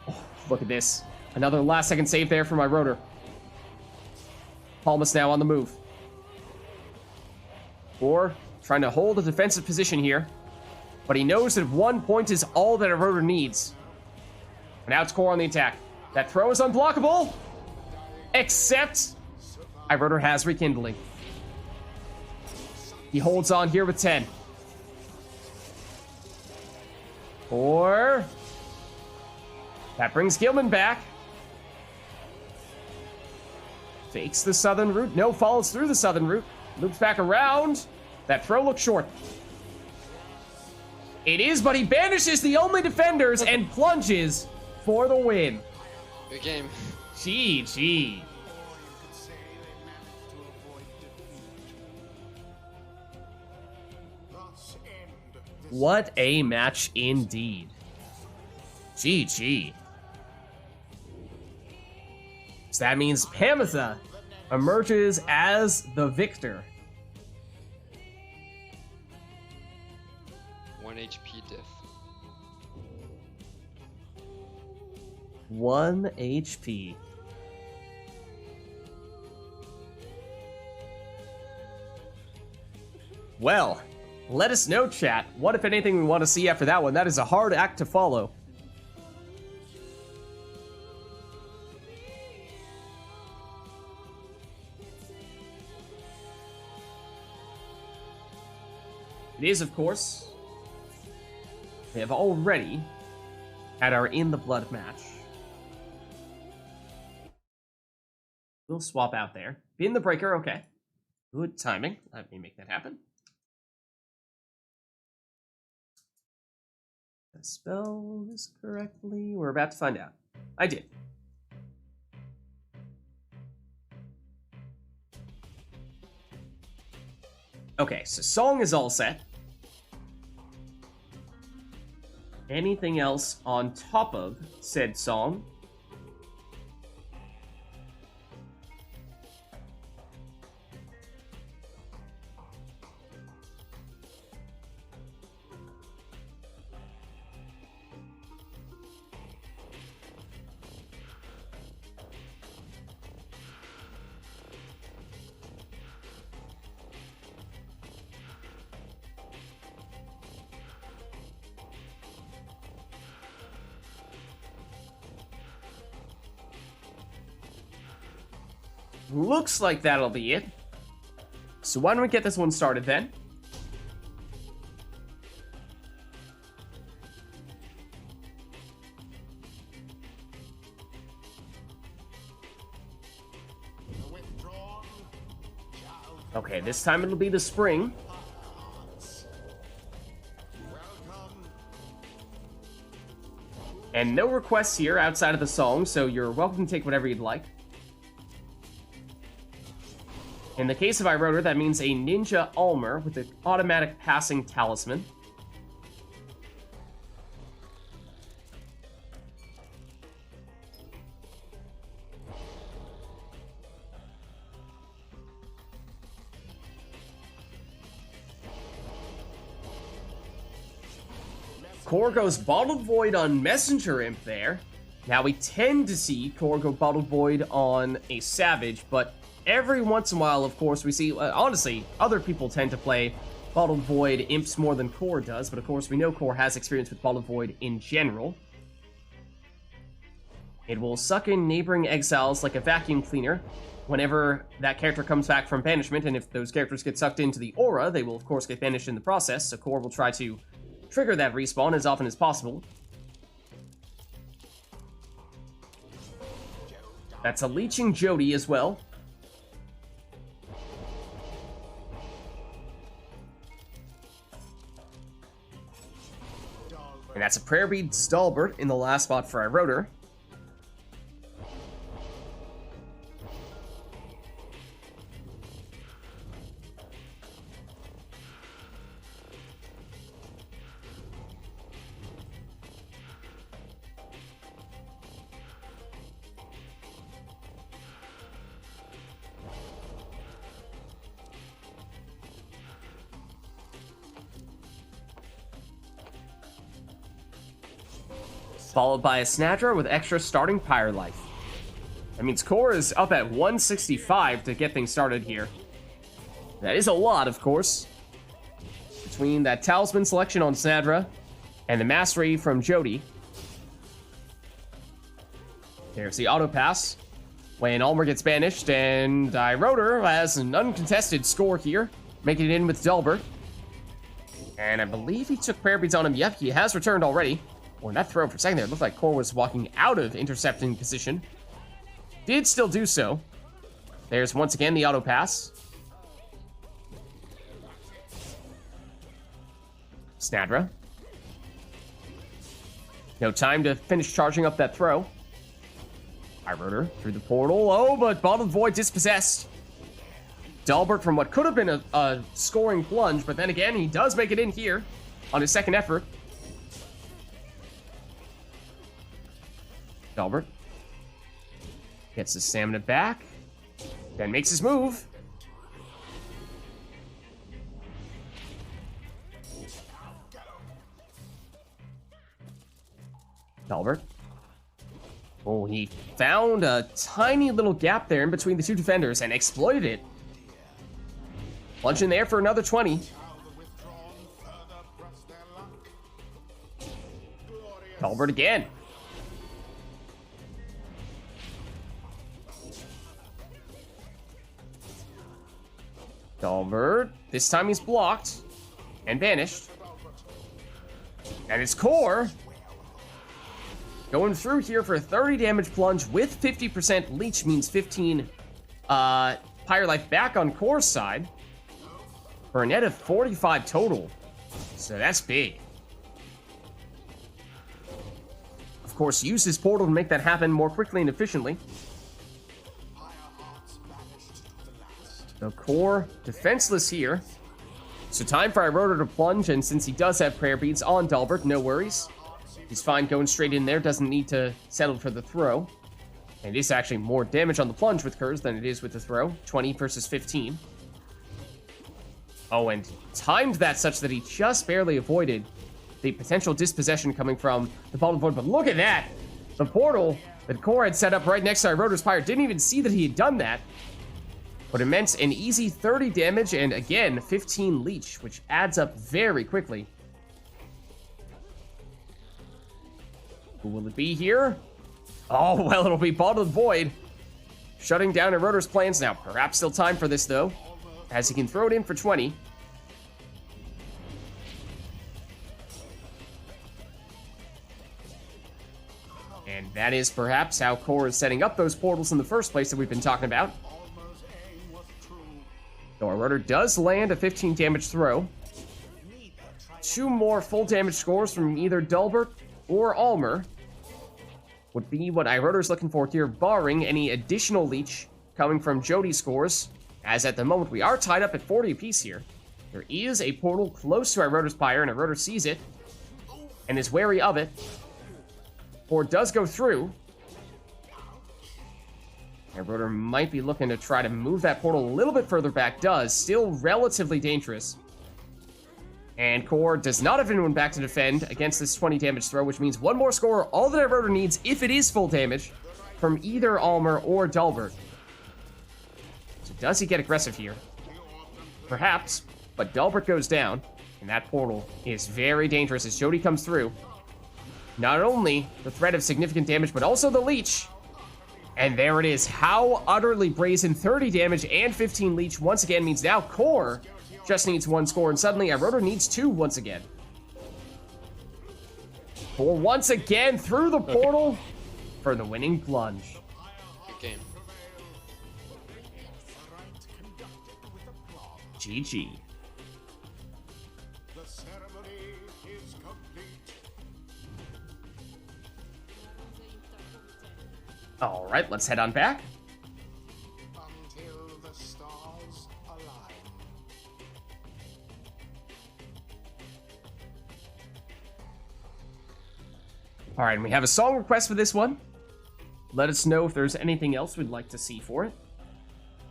Oh, look at this. Another last second save there for my Rotor. Palmas now on the move. Core trying to hold a defensive position here. But he knows that 1 point is all that a Rotor needs. And now it's Core on the attack. That throw is unblockable. Except Rotor has rekindling. He holds on here with 10. Core. That brings Gilman back. Fakes the southern route. No, follows through the southern route. Loops back around. That throw looks short. It is, but he banishes the only defenders and plunges for the win. Good game. GG. What a match indeed. GG. So that means Pamitha emerges as the victor. 1 HP diff. 1 HP. Well, let us know, chat. What, if anything, we want to see after that one? That is a hard act to follow. It is, of course. We have already had our In the Blood match. We'll swap out there. Bin the Breaker, okay. Good timing. Let me make that happen. Did I spell this correctly? We're about to find out. I did. Okay, so song is all set. Anything else on top of said song? Looks like that'll be it. So why don't we get this one started then? Okay, this time it'll be the spring. And no requests here outside of the song, so you're welcome to take whatever you'd like. In the case of Rotor, that means a Ninja Almer with an automatic passing talisman. Core goes Bottled Void on Messenger Imp there. Now we tend to see Core go Bottled Void on a Savage, but every once in a while, of course, we see, honestly, other people tend to play Bottled Void Imps more than Core does, but of course we know Core has experience with Bottled Void in general. It will suck in neighboring exiles like a vacuum cleaner whenever that character comes back from banishment, and if those characters get sucked into the aura, they will of course get banished in the process, so Core will try to trigger that respawn as often as possible. That's a leeching Jody as well. And that's a Prayer Bead Stalbert in the last spot for Iroder. Followed by a Snatcher with extra starting Pyre life. That means Core is up at 165 to get things started here. That is a lot, of course. Between that Talisman selection on Snadra and the Mastery from Jody. There's the auto pass when Almer gets banished, and Iroder has an uncontested score here, making it in with Delbert. And I believe he took prayer beads on him. Yep, he has returned already. Well, in that throw for a second there, it looked like Core was walking out of intercepting position. Did still do so. There's once again the auto pass. Snadra. No time to finish charging up that throw. Iroder through the portal. Oh, but Bottled Void dispossessed. Delbert from what could have been a scoring plunge, but then again, he does make it in here on his second effort. Delbert gets his stamina back, then makes his move. Delbert. Oh, he found a tiny little gap there in between the two defenders and exploited it. Plunge in there for another 20. Delbert again. Delbert. This time he's blocked and banished. And it's Core going through here for a 30 damage plunge with 50% leech, means 15 Pyre life back on Core's side for a net of 45 total. So that's big. Of course, use his portal to make that happen more quickly and efficiently. So Core defenseless here. So time for Iroder to plunge, and since he does have prayer beads on Delbert, no worries. He's fine going straight in there, doesn't need to settle for the throw. And it is actually more damage on the plunge with Kurz than it is with the throw. 20 versus 15. Oh, and timed that such that he just barely avoided the potential dispossession coming from the Bottled Void. But look at that! The portal that Core had set up right next to Iroder's Pyre didn't even see that he had done that. But it meant an easy 30 damage and, again, 15 leech, which adds up very quickly. Who will it be here? Oh, well, it'll be Bottled Void. Shutting down Iroder's plans now. Perhaps still time for this, though, as he can throw it in for 20. And that is perhaps how Core is setting up those portals in the first place that we've been talking about. So Iroder does land a 15 damage throw. 2 more full damage scores from either Delbert or Almer would be what Iroder's looking for here, barring any additional leech coming from Jody's scores, as at the moment we are tied up at 40 apiece here. There is a portal close to Iroder's Pyre, and Iroder sees it and is wary of it. Or does go through. Iroder might be looking to try to move that portal a little bit further back. Does. Still relatively dangerous. And Core does not have anyone back to defend against this 20 damage throw, which means one more score, all that Iroder needs, if it is full damage, from either Almer or Delbert. So does he get aggressive here? Perhaps, but Delbert goes down, and that portal is very dangerous as Jody comes through. Not only the threat of significant damage, but also the leech. And there it is. How utterly brazen. 30 damage and 15 leech once again means now Core just needs 1 score, and suddenly Iroder needs 2 once again. Core once again through the portal for the winning plunge. Good game. GG. The ceremony is complete. All right, let's head on back. Until the stars align. All right, and we have a song request for this one. Let us know if there's anything else we'd like to see for it.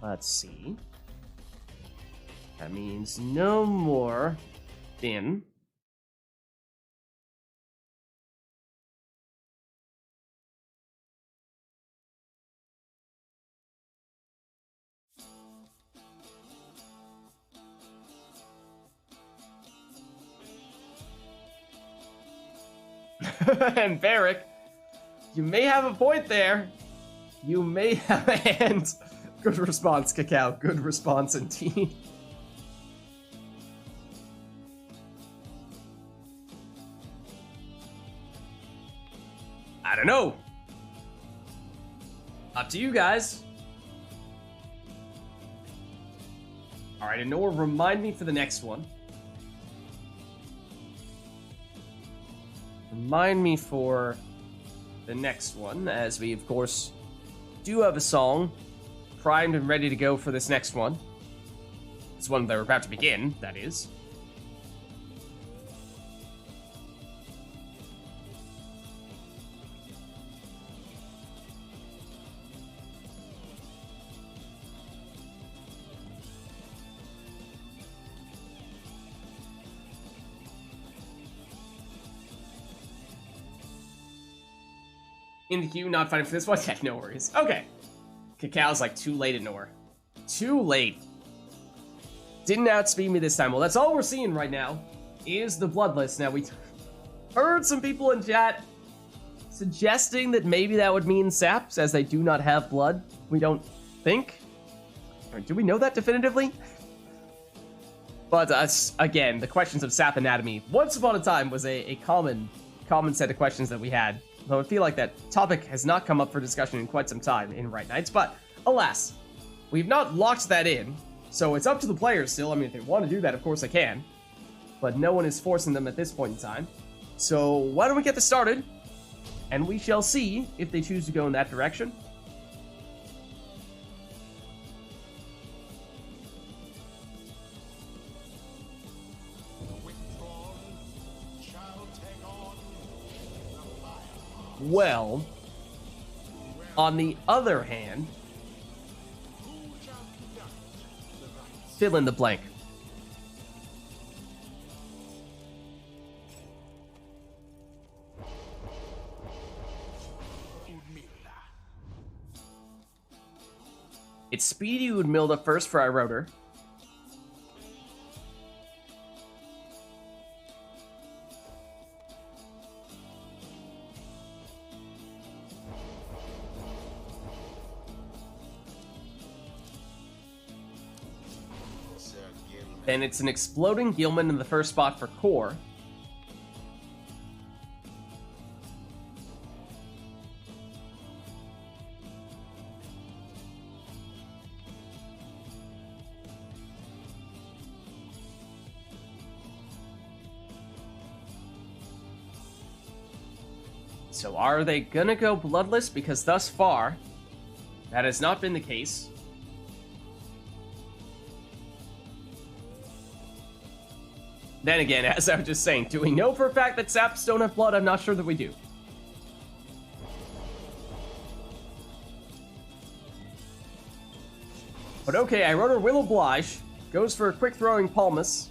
Let's see. That means no more Finn. And Barrick, you may have a point there. You may have a hand. Good response, Cacao. Good response indeed. I don't know. Up to you guys. All right, and Noah, remind me for the next one. Remind me for the next one, as we, of course, do have a song primed and ready to go for this next one. This one that we're about to begin, that is. In the queue, not fighting for this one? Yeah, no worries. Okay. Cacao's like, too late, Ignore. Too late. Didn't outspeed me this time. Well, that's all we're seeing right now, is the Bloodless. Now, we heard some people in chat suggesting that maybe that would mean Saps, as they do not have blood. We don't think. Or do we know that definitively? But, again, the questions of Sap anatomy, once upon a time, was a common set of questions that we had. Though I feel like that topic has not come up for discussion in quite some time in RITE Nights, but alas, we've not locked that in, so it's up to the players still. I mean, if they want to do that, of course they can, but no one is forcing them at this point in time. So why don't we get this started, and we shall see if they choose to go in that direction. Well, on the other hand, fill in the blank. It's Speedy Udmilda first for Iroder. And it's an Exploding Gilman in the first spot for Core. So are they gonna go Bloodless? Because thus far, that has not been the case. Then again, as I was just saying, do we know for a fact that Saps don't have blood? I'm not sure that we do. But okay, Iroder will oblige. Goes for a quick throwing Palmas.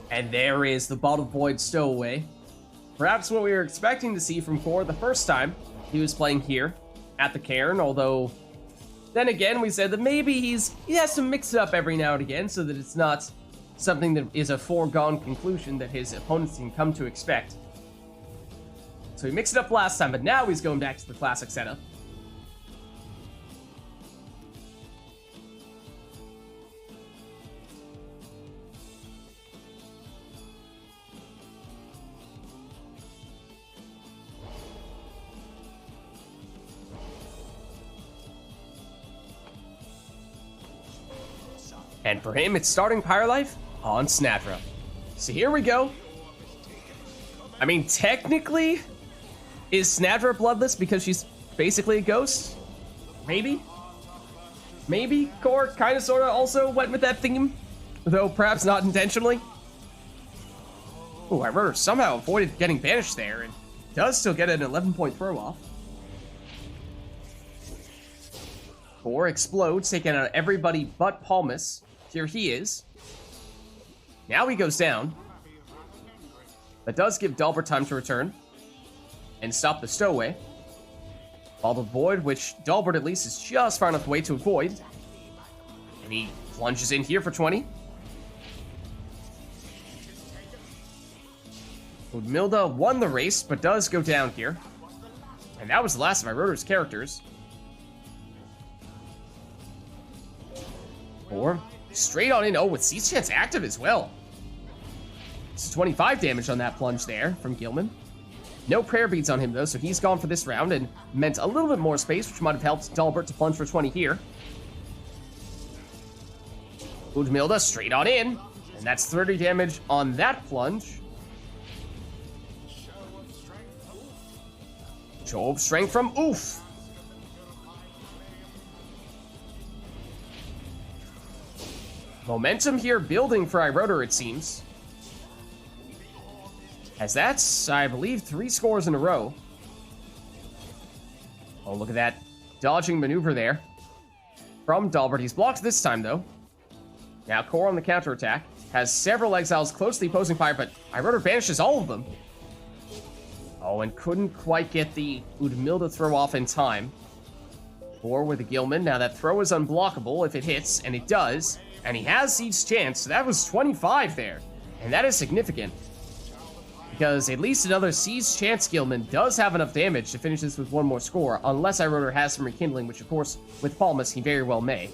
And there is the Bottle Void Stowaway. Perhaps what we were expecting to see from Core the first time he was playing here at the Cairn, although then again we said that maybe he has to mix it up every now and again so that it's not something that is a foregone conclusion that his opponents can come to expect. So he mixed it up last time, but now he's going back to the classic setup. And for him, it's starting Pyre Life on Snadra. So here we go. I mean, technically, is Snadra bloodless because she's basically a ghost? Maybe? Maybe Core kind of sort of also went with that theme, though perhaps not intentionally. Oh, I remember somehow avoided getting banished there and does still get an 11-point throw off. Core explodes, taking out everybody but Palmas. Here he is. Now he goes down. That does give Dalbert time to return and stop the stowaway. Ball of Void, which Dalbert at least is just far enough away to avoid. And he plunges in here for 20. Udmilda won the race, but does go down here. And that was the last of my Rotor's characters. 4. Straight on in. Oh, with Siege Chance active as well. It's 25 damage on that plunge there from Gilman. No prayer beads on him, though, so he's gone for this round and meant a little bit more space, which might have helped Dalbert to plunge for 20 here. Udmilda straight on in. And that's 30 damage on that plunge. Show of strength from Oof. Momentum here building for iRotor, it seems. As that's, I believe, 3 scores in a row. Oh, look at that dodging maneuver there from Dalbert. He's blocked this time, though. Now, Core on the counterattack. Has several exiles closely opposing Pyre, but iRotor banishes all of them. Oh, and couldn't quite get the Udmilda throw off in time. Core with the Gilman. Now, that throw is unblockable if it hits, and it does. And he has Siege Chance, so that was 25 there. And that is significant. Because at least another Siege Chance Gilman does have enough damage to finish this with one more score, unless iRotor has some rekindling, which of course, with Palmas, he very well may.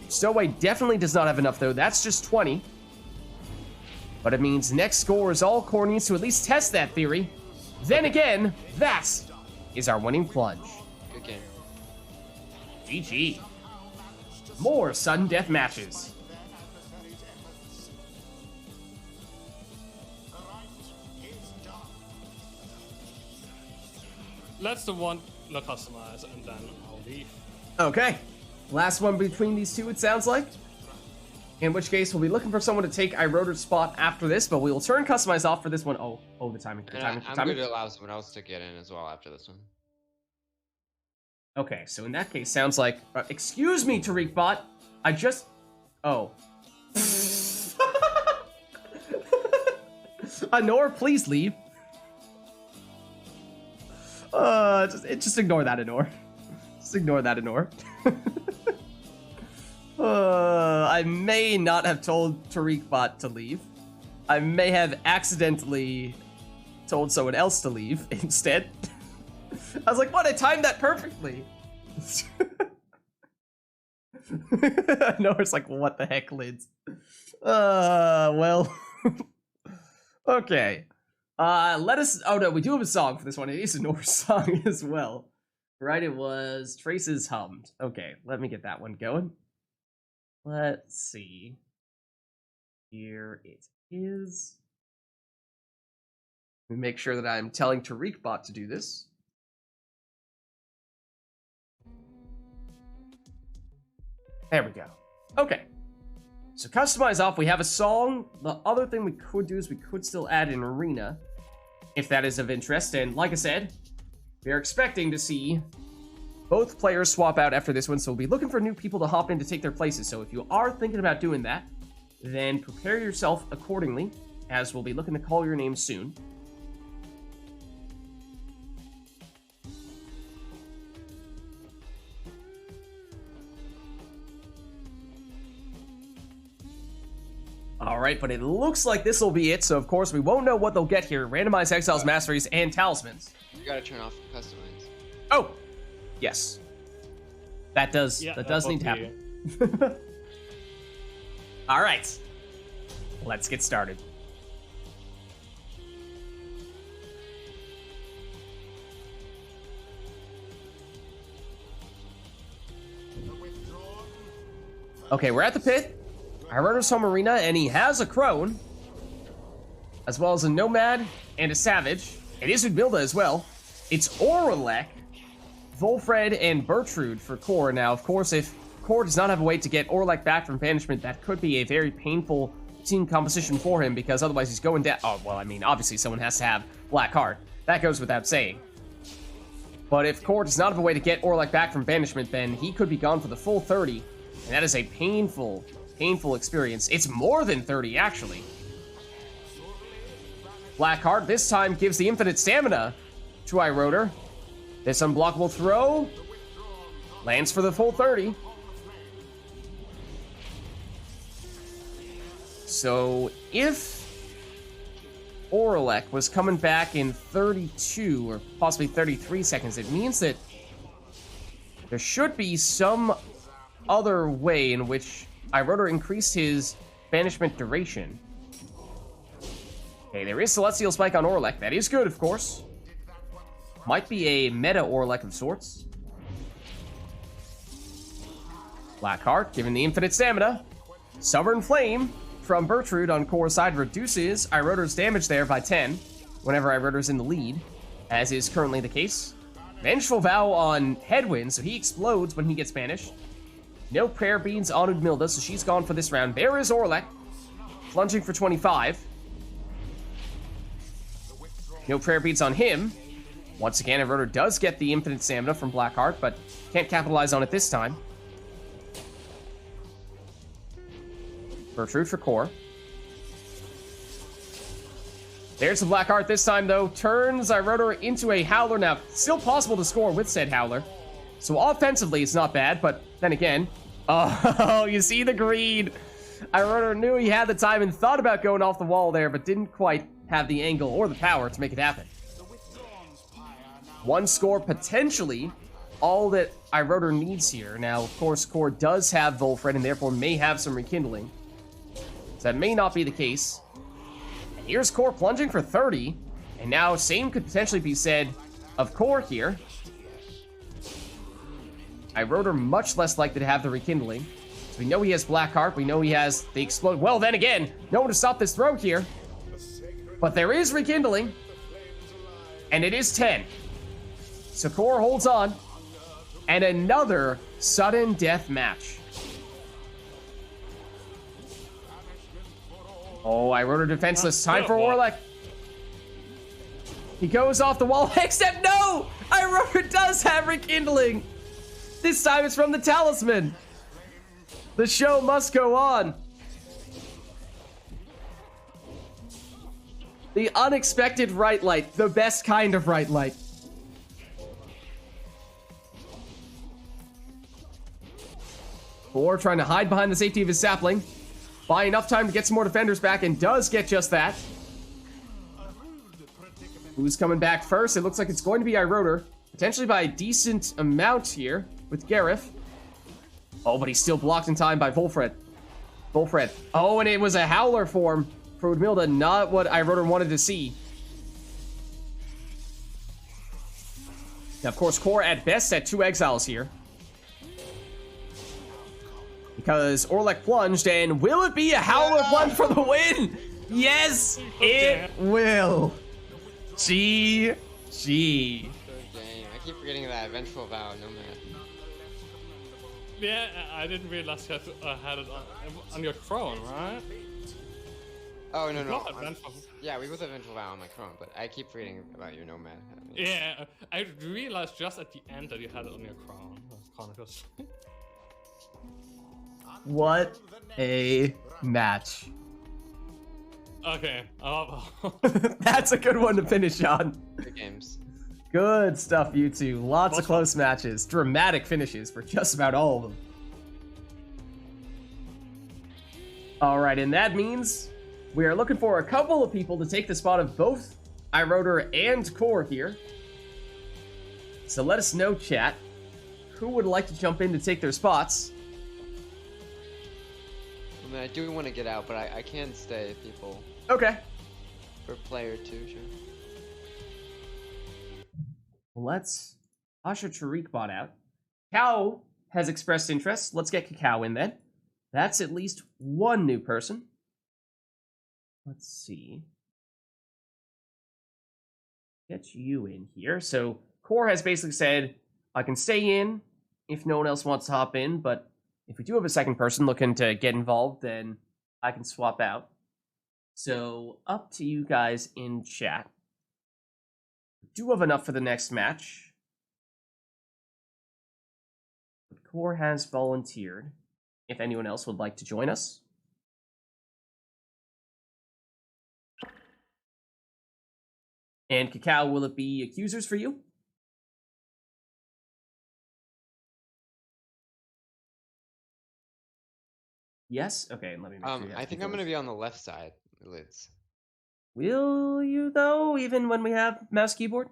Stowaway definitely does not have enough, though. That's just 20. But it means next score is all Core needs to at least test that theory. Then again, that is our winning plunge. Good game. GG. More sudden death matches. Let's do one look customize and then I'll leave. Okay. Last one between these two, it sounds like. In which case, we'll be looking for someone to take iRotor's spot after this, but we will turn customize off for this one. Oh, the timing. The timing. I'm going to allow someone else to get in as well after this one. Okay, so in that case, sounds like... excuse me, Tariq Bot. I just... Oh. Anor, please leave. Just ignore that, Anor. Just ignore that, Anor. I may not have told Tariq Bot to leave. I may have accidentally told someone else to leave instead. I was like, what? I timed that perfectly. No, it's like, what the heck, Lids? Well. Okay. Let us... Oh, no, we do have a song for this one. It is a Norse song as well. Right, it was Traces Hummed. Okay, let me get that one going. Let's see. Here it is. Let me make sure that I'm telling Tariq Bot to do this. There we go. Okay. So customize off, we have a song. The other thing we could do is we could still add an arena, if that is of interest. And like I said, we are expecting to see both players swap out after this one, so we'll be looking for new people to hop in to take their places. So if you are thinking about doing that, then prepare yourself accordingly, as we'll be looking to call your name soon. Alright, but it looks like this will be it, so of course we won't know what they'll get here. Randomized Exiles, Masteries, and Talismans. You gotta turn off customize. Oh! Yes. That does need to happen. Alright. Let's get started. The Okay, we're at the pit. Iroder's home arena, and he has a crone, as well as a nomad and a savage. It is Udmilda as well. It's Oralek, Volfred, and Bertrude for Core. Now, of course, if Core does not have a way to get Oralek back from banishment, that could be a very painful team composition for him, because otherwise he's going down. Oh, well, I mean, obviously someone has to have Blackheart. That goes without saying. But if Core does not have a way to get Oralek back from banishment, then he could be gone for the full 30. And that is a painful, painful experience. It's more than 30, actually. Blackheart this time gives the infinite stamina to Iroder. This unblockable throw lands for the full 30. So if Oralek was coming back in 32 or possibly 33 seconds, it means that there should be some other way in which Iroder increased his banishment duration. Okay, there is Celestial Spike on Oralek. That is good, of course. Might be a meta Oralek of sorts. Blackheart, given the infinite stamina. Sovereign Flame from Bertrude on Core's side reduces Iroder's damage there by 10 whenever Iroder's in the lead, as is currently the case. Vengeful Vow on Headwind, so he explodes when he gets banished. No Prayer Beans on Udmilda, so she's gone for this round. There is Oralek, plunging for 25. No Prayer Beads on him. Once again, Iroder does get the infinite stamina from Blackheart, but can't capitalize on it this time. Bertrude for Core. There's the Blackheart this time, though. Turns Iroder into a Howler. Now, still possible to score with said Howler. So offensively, it's not bad, but then again... Oh, you see the greed. Iroder knew he had the time and thought about going off the wall there, but didn't quite have the angle or the power to make it happen. One score, potentially, all that Iroder needs here. Now, of course, Core does have Volfred and therefore may have some rekindling. So that may not be the case. And here's Core plunging for 30. And now same could potentially be said of Core here. Iroder much less likely to have the rekindling. So we know he has Blackheart. We know he has the explode. Well, then again, no one to stop this throw here. But there is rekindling. And it is 10. So Core holds on. And another sudden death match. Oh, Iroder defenseless. Time for Oralek. He goes off the wall, except no! Iroder does have rekindling. This time it's from the talisman. The show must go on. The unexpected right light. The best kind of right light. Core trying to hide behind the safety of his sapling. Buy enough time to get some more defenders back, and does get just that. Who's coming back first? It looks like it's going to be Iroder. Potentially by a decent amount here with Gareth. Oh, but he's still blocked in time by Volfred. Volfred. Oh, and it was a Howler form for Udmilda. Not what Iroder wanted to see. Now, of course, Core at best at 2 exiles here. Because Oralek plunged, and will it be a Howler plunge for the win? Yes, it will. GG. Good game. I keep forgetting that Vengeful Vow, no man. Yeah, I didn't realize you had it on your throne, right? Oh, no, no. Not Vengeful. Yeah, we both have Vengeful Vow on my Chrome, but I keep forgetting about your Nomad. Yeah, I realized just at the end that you had it on your crown. That's kind of just... What a match. Okay. That's a good one to finish on. Good games. Good stuff, you two. Lots of close matches. Dramatic finishes for just about all of them. Alright, and that means we are looking for a couple of people to take the spot of both Iroder and Core here. So let us know, chat, who would like to jump in to take their spots. I mean, I do want to get out, but I can stay if people... Okay. For player 2, sure. Let's usher Tariq bot out. Cow has expressed interest. Let's get Cacao in then. That's at least one new person. Let's see. Get you in here. So Core has basically said, I can stay in if no one else wants to hop in, but if we do have a second person looking to get involved, then I can swap out. So up to you guys in chat. We do have enough for the next match. But Core has volunteered. If anyone else would like to join us. And Cacao, will it be accusers for you? Yes? Okay, let me make sure you have I think I'm gonna be on the left side, Lids. Will you, though, even when we have mouse keyboard?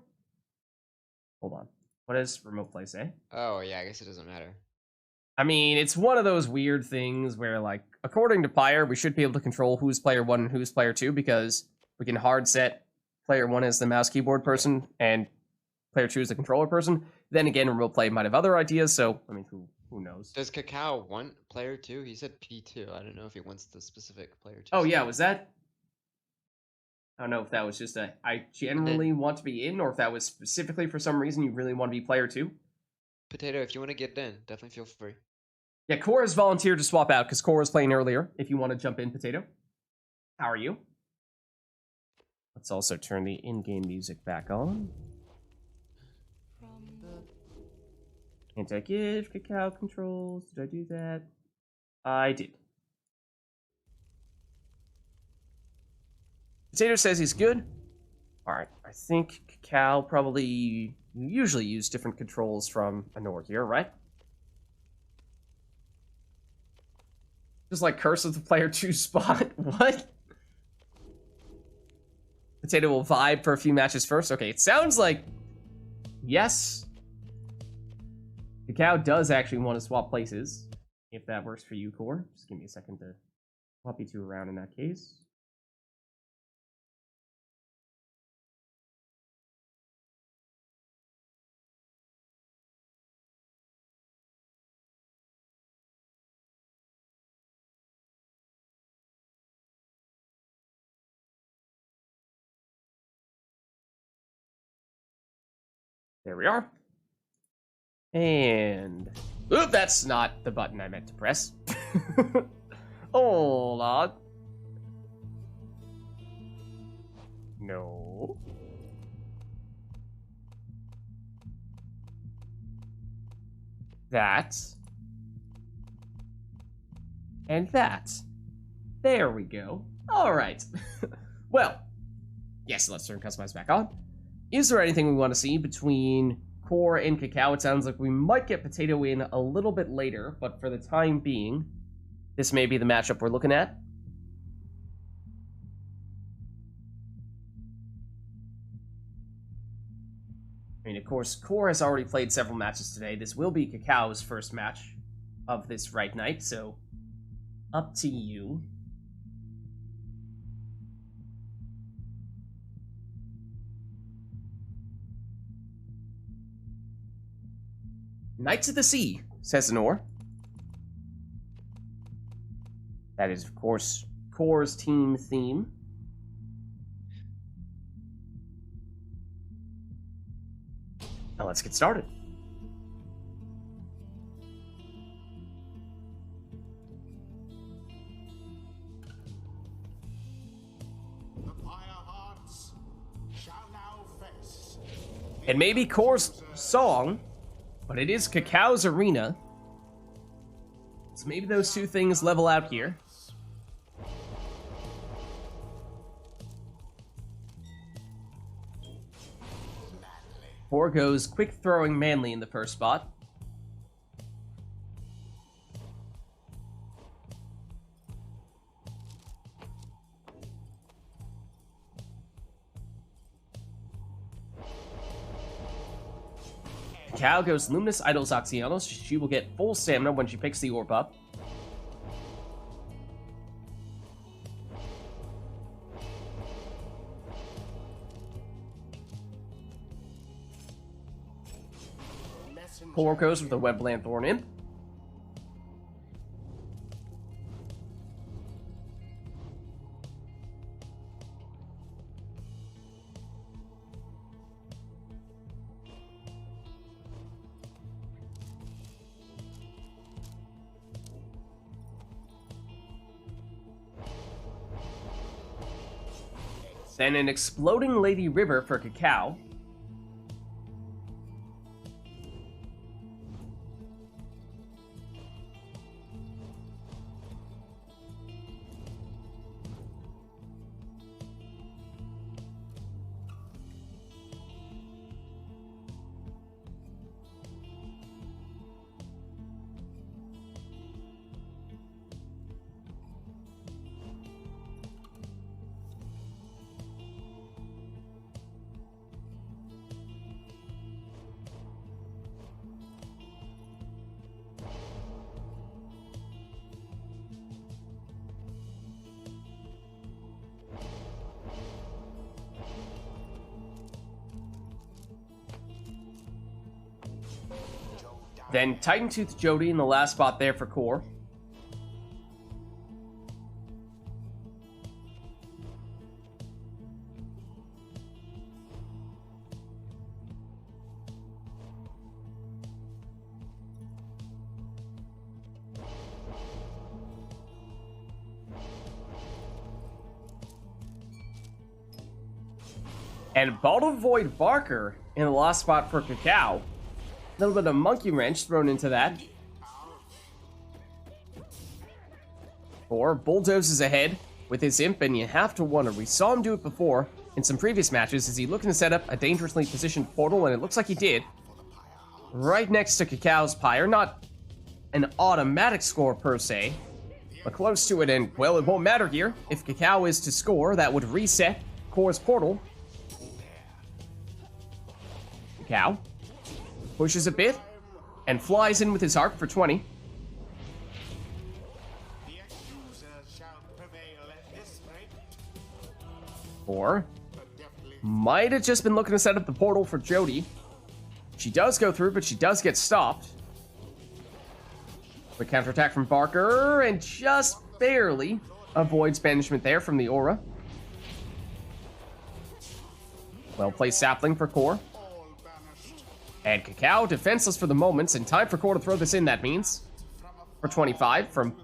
Hold on. What does remote play say? Oh, yeah, I guess it doesn't matter. I mean, it's one of those weird things where, like, according to Pyre, we should be able to control who's player 1 and who's player 2 because we can hard set player 1 as the mouse keyboard person and player 2 as the controller person. Then again, remote play might have other ideas, so, I mean, who knows? Does Cacao want player 2? He said P2. I don't know if he wants the specific player 2. Oh, yeah, was that... I don't know if that was just a I generally want to be in, or if that was specifically for some reason you really want to be player 2. Potato, if you want to get in, definitely feel free. Yeah, Core has volunteered to swap out because Core was playing earlier. If you want to jump in, Potato. How are you? Let's also turn the in-game music back on. Anti-give, Cacao controls. Did I do that? I did. Potato says he's good. Alright, I think Cacao probably usually use different controls from Anor here, right? Just like Curse of the Player 2 spot. What? Potato will vibe for a few matches first. Okay, it sounds like... Yes. Cacao does actually want to swap places. If that works for you, Core. Just give me a second to swap you two around in that case. There we are. And... Oop, that's not the button I meant to press. Hold on. No. That. And that. There we go. Alright. Well. Yes, let's turn Customize back on. Is there anything we want to see between Core and Cacao? It sounds like we might get Potato in a little bit later, but for the time being, this may be the matchup we're looking at. I mean, of course, Core has already played several matches today. This will be Cacao's first match of this RITE Night, so up to you. Knights of the Sea, says Anor. That is, of course, Core's team theme. Now let's get started. The Pyre hearts shall now face. It may be Core's song, but it is Cacao's arena. So maybe those two things level out here. Core goes quick throwing manly in the first spot. Cacao goes Luminous Idols Oxyanos. She will get full stamina when she picks the orb up. Core goes with the Webland Thorn Imp. Then an exploding Lady River for Cacao. Then Titan Tooth Jody in the last spot there for Core. And Bottle Void Barker in the last spot for Cacao. A little bit of monkey wrench thrown into that. Or bulldozes ahead with his imp, and you have to wonder. We saw him do it before in some previous matches. Is he looking to set up a dangerously positioned portal? And it looks like he did. Right next to Cacao's Pyre. Not an automatic score per se, but close to it. And, well, it won't matter here. If Cacao is to score, that would reset Core's portal. Cacao pushes a bit and flies in with his harp for 20. Or might have just been looking to set up the portal for Jody. She does go through, but she does get stopped. Quick counterattack from Barker, and just barely avoids banishment there from the aura. Well placed sapling for Core. And Cacao defenseless for the moments, and time for Core to throw this in, that means. For 25 from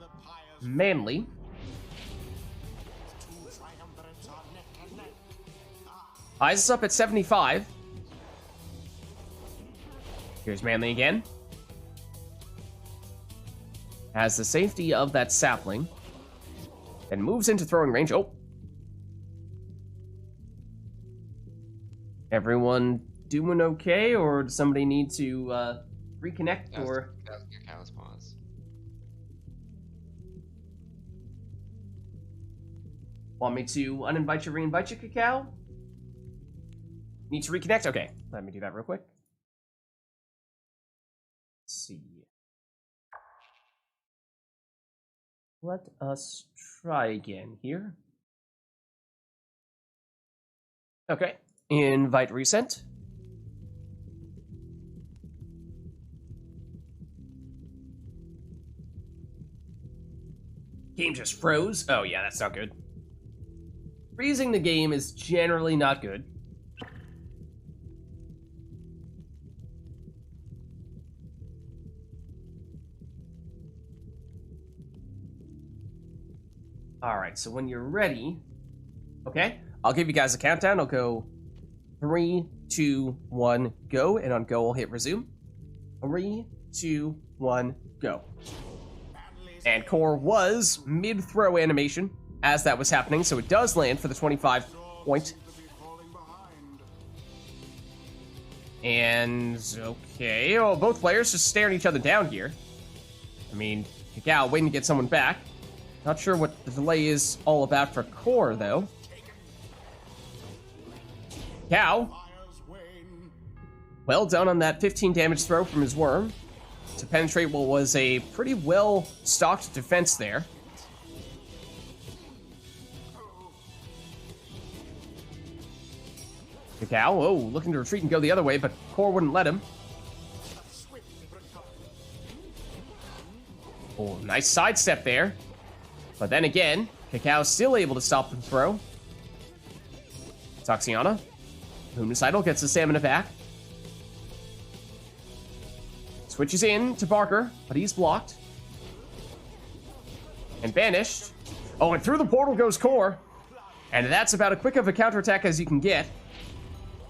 Manly. Eyes is up at 75. Here's Manly again. Has the safety of that sapling. And moves into throwing range. Oh. Everyone doing okay, or does somebody need to reconnect, or... That was Cacao's pause. Want me to uninvite you, reinvite you, Cacao? Need to reconnect? Okay, let me do that real quick. Let's see. Let us try again here. Okay, invite resent. Game just froze. Oh yeah, that's not good. Freezing the game is generally not good. Alright, so when you're ready... Okay, I'll give you guys a countdown. I'll go 3, 2, 1, go. And on go, I'll hit resume. 3, 2, 1, go. And Core was mid-throw animation as that was happening, so it does land for the 25 point. And, okay, oh, both players just staring each other down here. I mean, Cacao waiting to get someone back. Not sure what the delay is all about for Core, though. Cacao. Well done on that 15 damage throw from his worm to penetrate what was a pretty well-stocked defense there. Cacao, oh, looking to retreat and go the other way, but Core wouldn't let him. Oh, nice sidestep there. But then again, Cacao's still able to stop the throw. Toxiana. Homicidal gets the stamina back. Switches in to Barker, but he's blocked. And banished. Oh, and through the portal goes Core. And that's about as quick of a counterattack as you can get.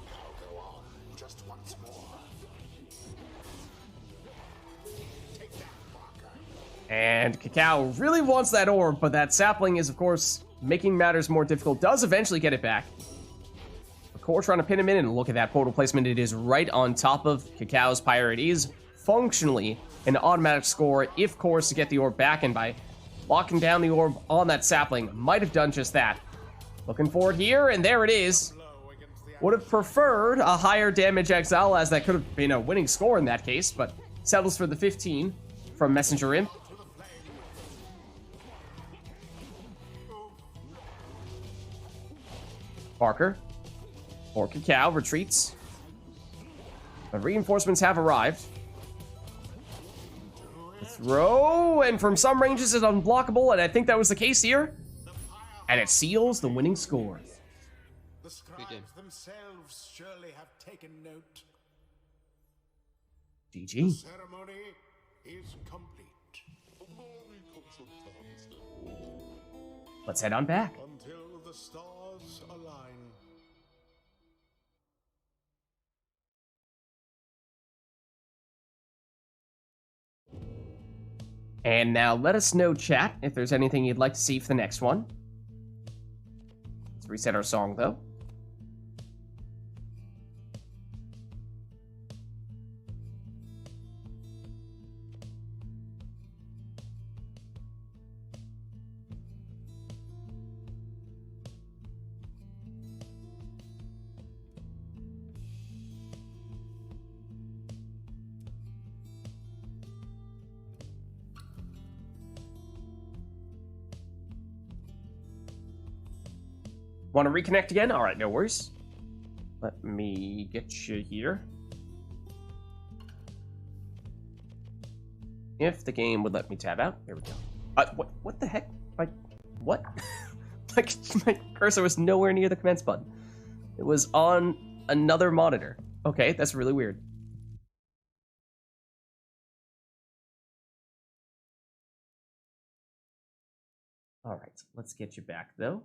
Now go on, just once more. Take that, Barker. And Cacao really wants that orb, but that sapling is, of course, making matters more difficult. Does eventually get it back. Core trying to pin him in, and look at that portal placement. It is right on top of Cacao's Pyre. It is functionally an automatic score if Core is to get the orb back, and by locking down the orb on that sapling, might have done just that. Looking forward here, and there it is. Would have preferred a higher damage exile, as that could have been a winning score in that case, but settles for the 15 from Messenger Imp. Barker, or Cacao, retreats. The reinforcements have arrived. The throw, and from some ranges it's unblockable, and I think that was the case here. And it seals the winning score. The scribes themselves surely have taken note. GG. Ceremony is complete. Let's head on back. Until the stars align. And now let us know, chat, if there's anything you'd like to see for the next one. Let's reset our song, though. Want to reconnect again? All right, no worries. Let me get you here. If the game would let me tab out. There we go. What the heck? Like, what? Like, my cursor was nowhere near the commence button. It was on another monitor. Okay, that's really weird. All right, let's get you back, though.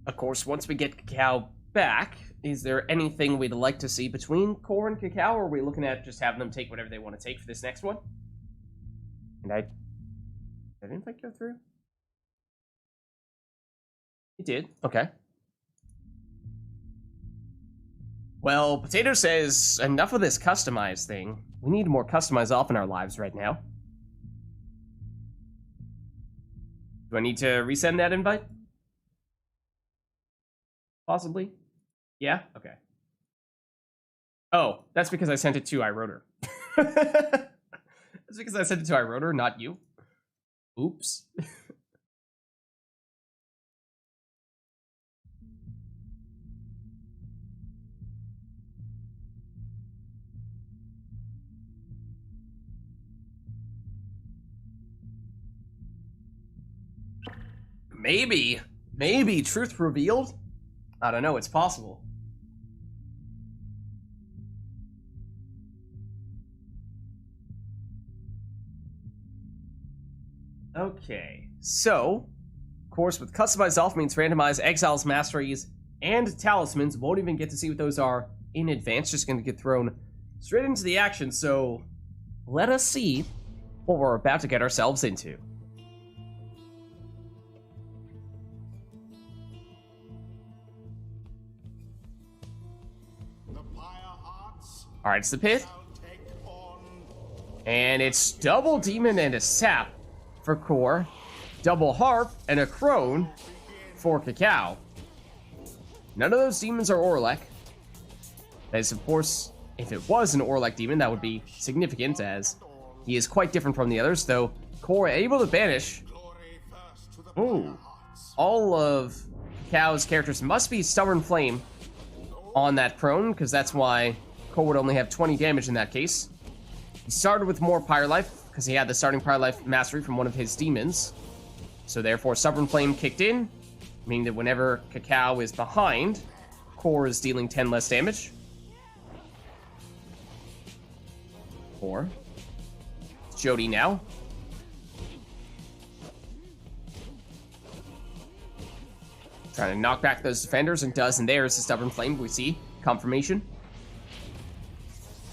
Of course, once we get Cacao back, is there anything we'd like to see between Core and Cacao, or are we looking at just having them take whatever they want to take for this next one? And did invite go through? It did. Okay. Well, Potato says, enough of this customized thing. We need more customized off in our lives right now. Do I need to resend that invite? Possibly? Yeah? Okay. Oh, that's because I sent it to iRotor. That's because I sent it to iRotor, not you. Oops. Maybe truth revealed? I don't know, it's possible. Okay, so, of course, with customized off means randomized exiles, masteries, and talismans. Won't even get to see what those are in advance, just gonna get thrown straight into the action, so let us see what we're about to get ourselves into. Alright, it's the pit. And it's double demon and a sap for Core, double harp and a crone for Cacao. None of those demons are Orlek. That is, of course, if it was an Orlek demon, that would be significant, as he is quite different from the others, though Core able to banish. Glory first to the Ooh. player hearts. All of Cow's characters must be Stubborn Flame on that prone, because that's why Core would only have 20 damage in that case. He started with more Pyre Life, because he had the starting Pyre Life mastery from one of his demons. So therefore, Stubborn Flame kicked in, meaning that whenever Cacao is behind, Core is dealing 10 less damage. 4. Jody now. Trying to knock back those defenders, and does, and there's the Stubborn Flame. We see confirmation.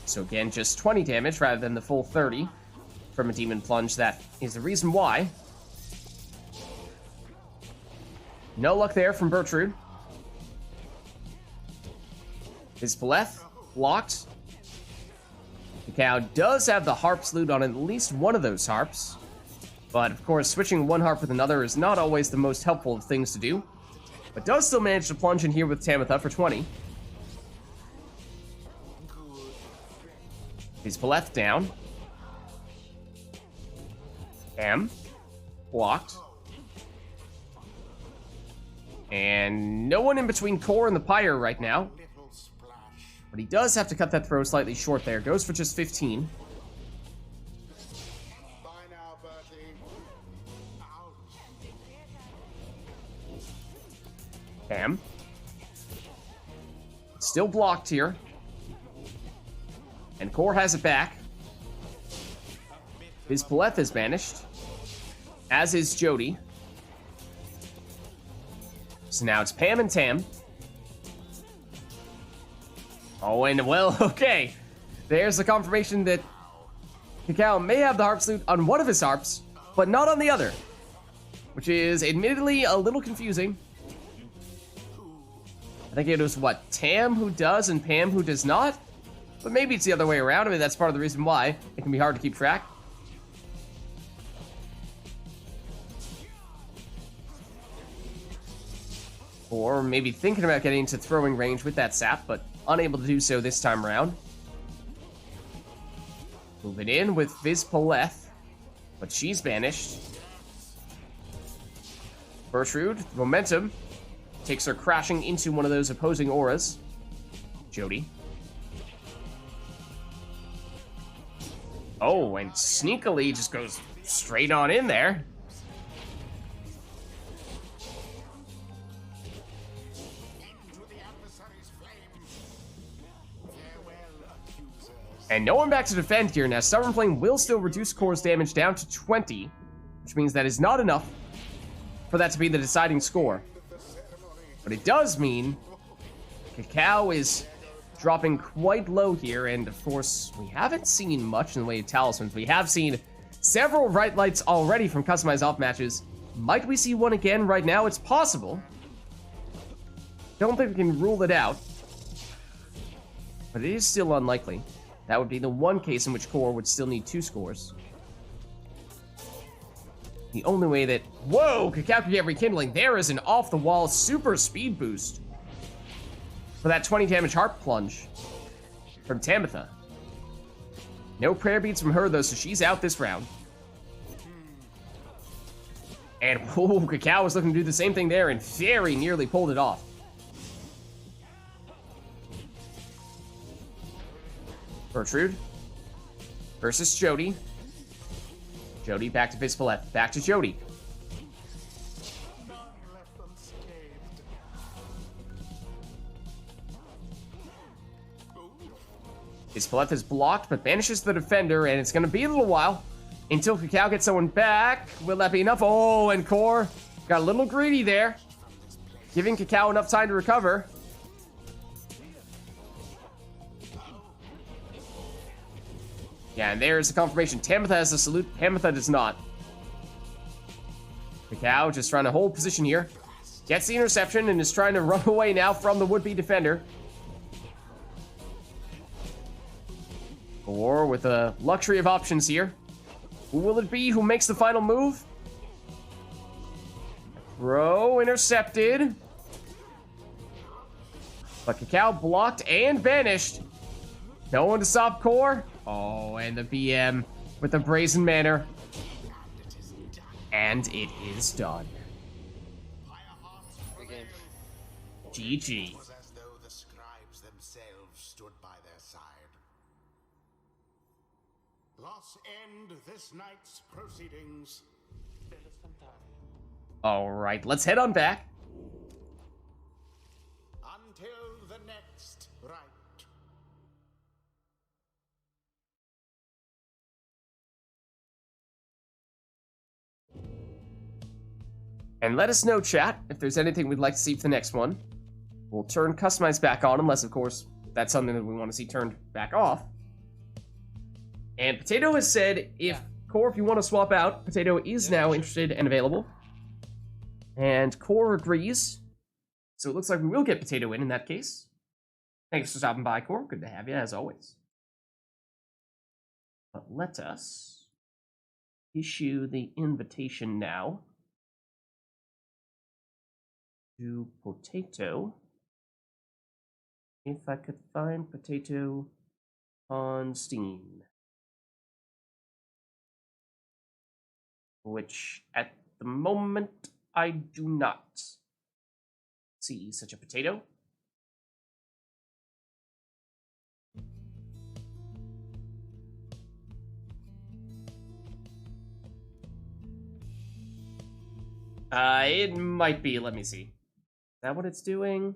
So again, just 20 damage rather than the full 30 from a Demon Plunge. That is the reason why. No luck there from Bertrude. His Paleth blocked. The cow does have the Harp's loot on at least one of those harps. But of course, switching one harp with another is not always the most helpful of things to do. But does still manage to plunge in here with Tamitha for 20. His Paleth down. M. Blocked. And no one in between Core and the Pyre right now. Little splash. But he does have to cut that throw slightly short there. Goes for just 15. Bye now, Bertie. Ouch. Bam. Still blocked here. And Core has it back. His Paleth is banished. As is Jody. So now it's Pam and Tam. Oh, and well, okay. There's the confirmation that Cacao may have the Harp's loot on one of his harps, but not on the other. Which is admittedly a little confusing. I think it was, what, Tam who does and Pam who does not? But maybe it's the other way around. I mean, that's part of the reason why it can be hard to keep track. Or maybe thinking about getting into throwing range with that sap, but unable to do so this time around. Moving in with Viz Paleth, but she's banished. Bertrude, momentum, takes her crashing into one of those opposing auras. Jody. Oh, and sneakily just goes straight on in there. Into the adversary's flame. Farewell, accusers. And no one back to defend here. Now, Stubborn Flame will still reduce Core's damage down to 20, which means that is not enough for that to be the deciding score. But it does mean Cacao is dropping quite low here, and of course, we haven't seen much in the way of talismans. We have seen several RITE Lights already from customized off matches. Might we see one again right now? It's possible. Don't think we can rule it out. But it is still unlikely. That would be the one case in which Core would still need 2 scores. The only way that... Whoa! Cacao could get rekindling. There is an off-the-wall super speed boost for that 20 damage Harp Plunge from Tamitha. No prayer beads from her, though, so she's out this round. And, whoa, Cacao was looking to do the same thing there and very nearly pulled it off. Bertrude versus Jody. Jody back to Viz Paleth. Back to Jody. None left unscathed. Viz Paleth is blocked, but banishes the defender, and it's going to be a little while until Cacao gets someone back. Will that be enough? Oh, and Core got a little greedy there, giving Cacao enough time to recover. Yeah, and there's the confirmation. Tamitha has a salute. Tamitha does not. Cacao just trying to hold position here. Gets the interception and is trying to run away now from the would-be defender. Or with a luxury of options here. Who will it be who makes the final move? Throw intercepted. But Cacao blocked and banished. No one to stop Core. Oh, and the BM with the Brazen Manor. And it is done. Good game. GG. It was as though the scribes themselves stood by their side. Thus end this night's proceedings. Alright, let's head on back. Until the next rite. And let us know, chat, if there's anything we'd like to see for the next one. We'll turn Customize back on, unless, of course, that's something that we want to see turned back off. And Potato has said, if Core, if you want to swap out, Potato is now interested and available. And Core agrees. So it looks like we will get Potato in that case. Thanks for stopping by, Core. Good to have you, as always. But let us issue the invitation now to Potato. If I could find Potato on Steam. Which, at the moment, I do not see such a Potato. It might be. Let me see. Is that what it's doing?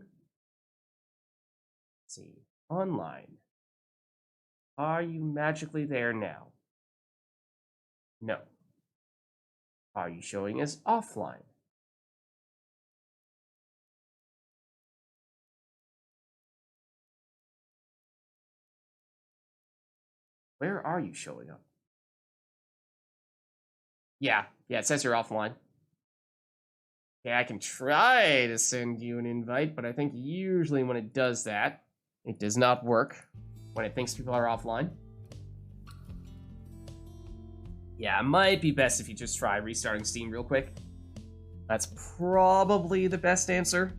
Let's see. Online. Are you magically there now? No. Are you showing as offline? Where are you showing up? Yeah, it says you're offline. Yeah, I can try to send you an invite, but I think usually when it does that, it does not work when it thinks people are offline. Yeah, it might be best if you just try restarting Steam real quick. That's probably the best answer.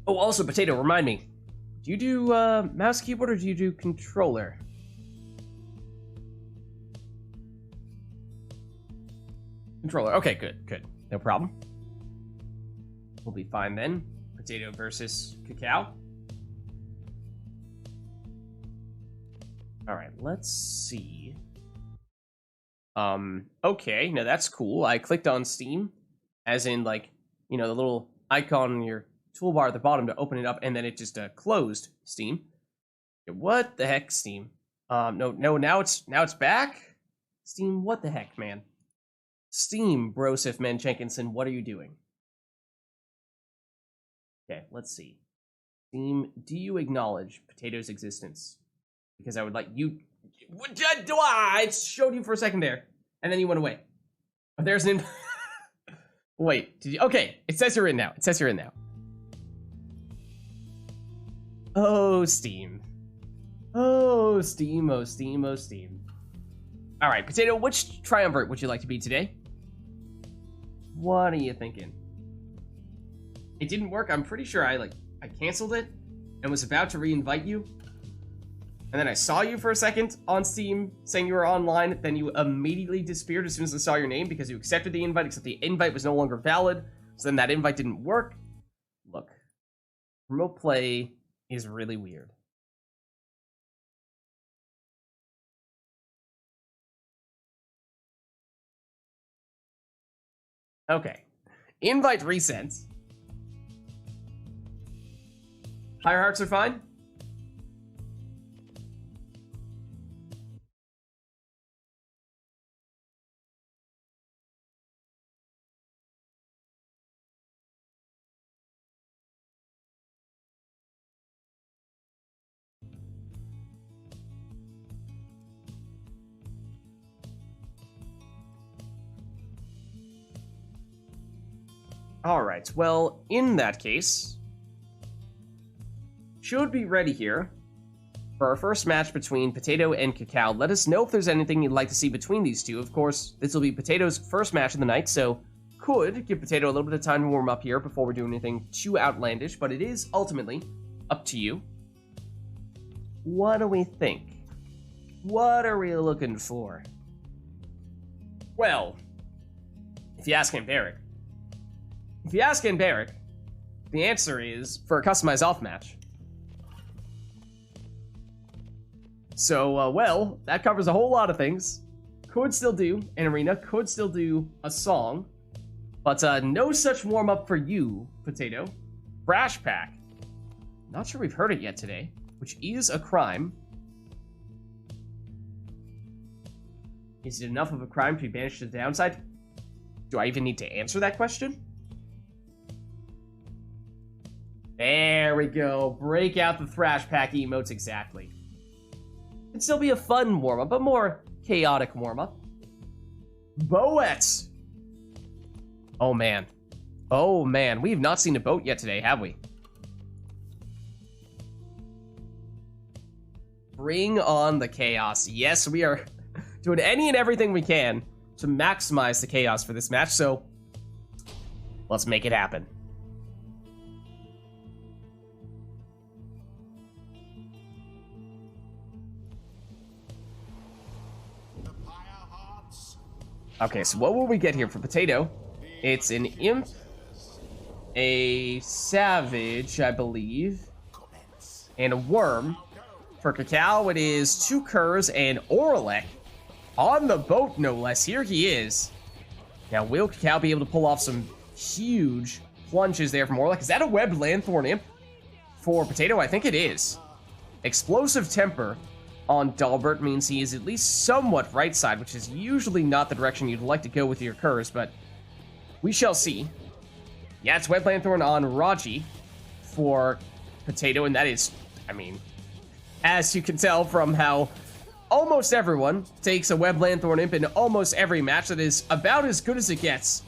Oh, also, Potato, remind me. Do you do mouse keyboard or do you do controller? Controller. Okay, good. No problem. We'll be fine then. Potato versus Cacao. Alright, let's see. Okay, now that's cool. I clicked on Steam, as in, like, you know, the little icon on your toolbar at the bottom to open it up, and then it just closed Steam. What the heck, Steam? No, now it's back? Steam, what the heck, man? Steam, Brosif Manchenkinson, what are you doing? Okay, let's see. Steam, do you acknowledge Potato's existence? Because I would like you... I showed you for a second there, and then you went away. Oh, there's an... Wait, did you... Okay, it says you're in now. Oh, Steam. Oh, Steam. Alright, Potato, which triumvirate would you like to be today? What are you thinking? It didn't work. I'm pretty sure I canceled it and was about to re-invite you. And then I saw you for a second on Steam saying you were online, then you immediately disappeared as soon as I saw your name because you accepted the invite, except the invite was no longer valid. So then that invite didn't work. Look, remote play is really weird. Okay. Invite resent. Higher hearts are fine? Alright, well, in that case, should be ready here for our first match between Potato and Cacao. Let us know if there's anything you'd like to see between these two. Of course, this will be Potato's first match of the night, so could give Potato a little bit of time to warm up here before we do anything too outlandish, but it is ultimately up to you. What do we think? What are we looking for? Well, if you ask Barrick, the answer is for a customized off match. So, well, that covers a whole lot of things. Could still do an arena, could still do a song, but no such warm-up for you, Potato. Brash Pack. Not sure we've heard it yet today, which is a crime. Is it enough of a crime to be banished to the downside? Do I even need to answer that question? There we go. Break out the Thrash Pack emotes exactly. It'd still be a fun warm-up, but more chaotic warm-up. Boet! Oh man. Oh man, we have not seen a boat yet today, have we? Bring on the chaos. Yes, we are doing any and everything we can to maximize the chaos for this match, so let's make it happen. Okay, so what will we get here for Potato? It's an Imp, a Savage, I believe, and a Worm. For Cacao, it is 2 Curs and Oralek on the boat, no less. Here he is. Now, will Cacao be able to pull off some huge plunges there from Oralek? Is that a Webbed Lanthorn Imp for Potato? I think it is. Explosive Temper on Dalbert means he is at least somewhat right side, which is usually not the direction you'd like to go with your Curs, but we shall see. Yeah, it's Web Lanthorn on Raji for Potato, and that is, I mean, as you can tell from how almost everyone takes a Web Lanthorn Imp in almost every match, that is about as good as it gets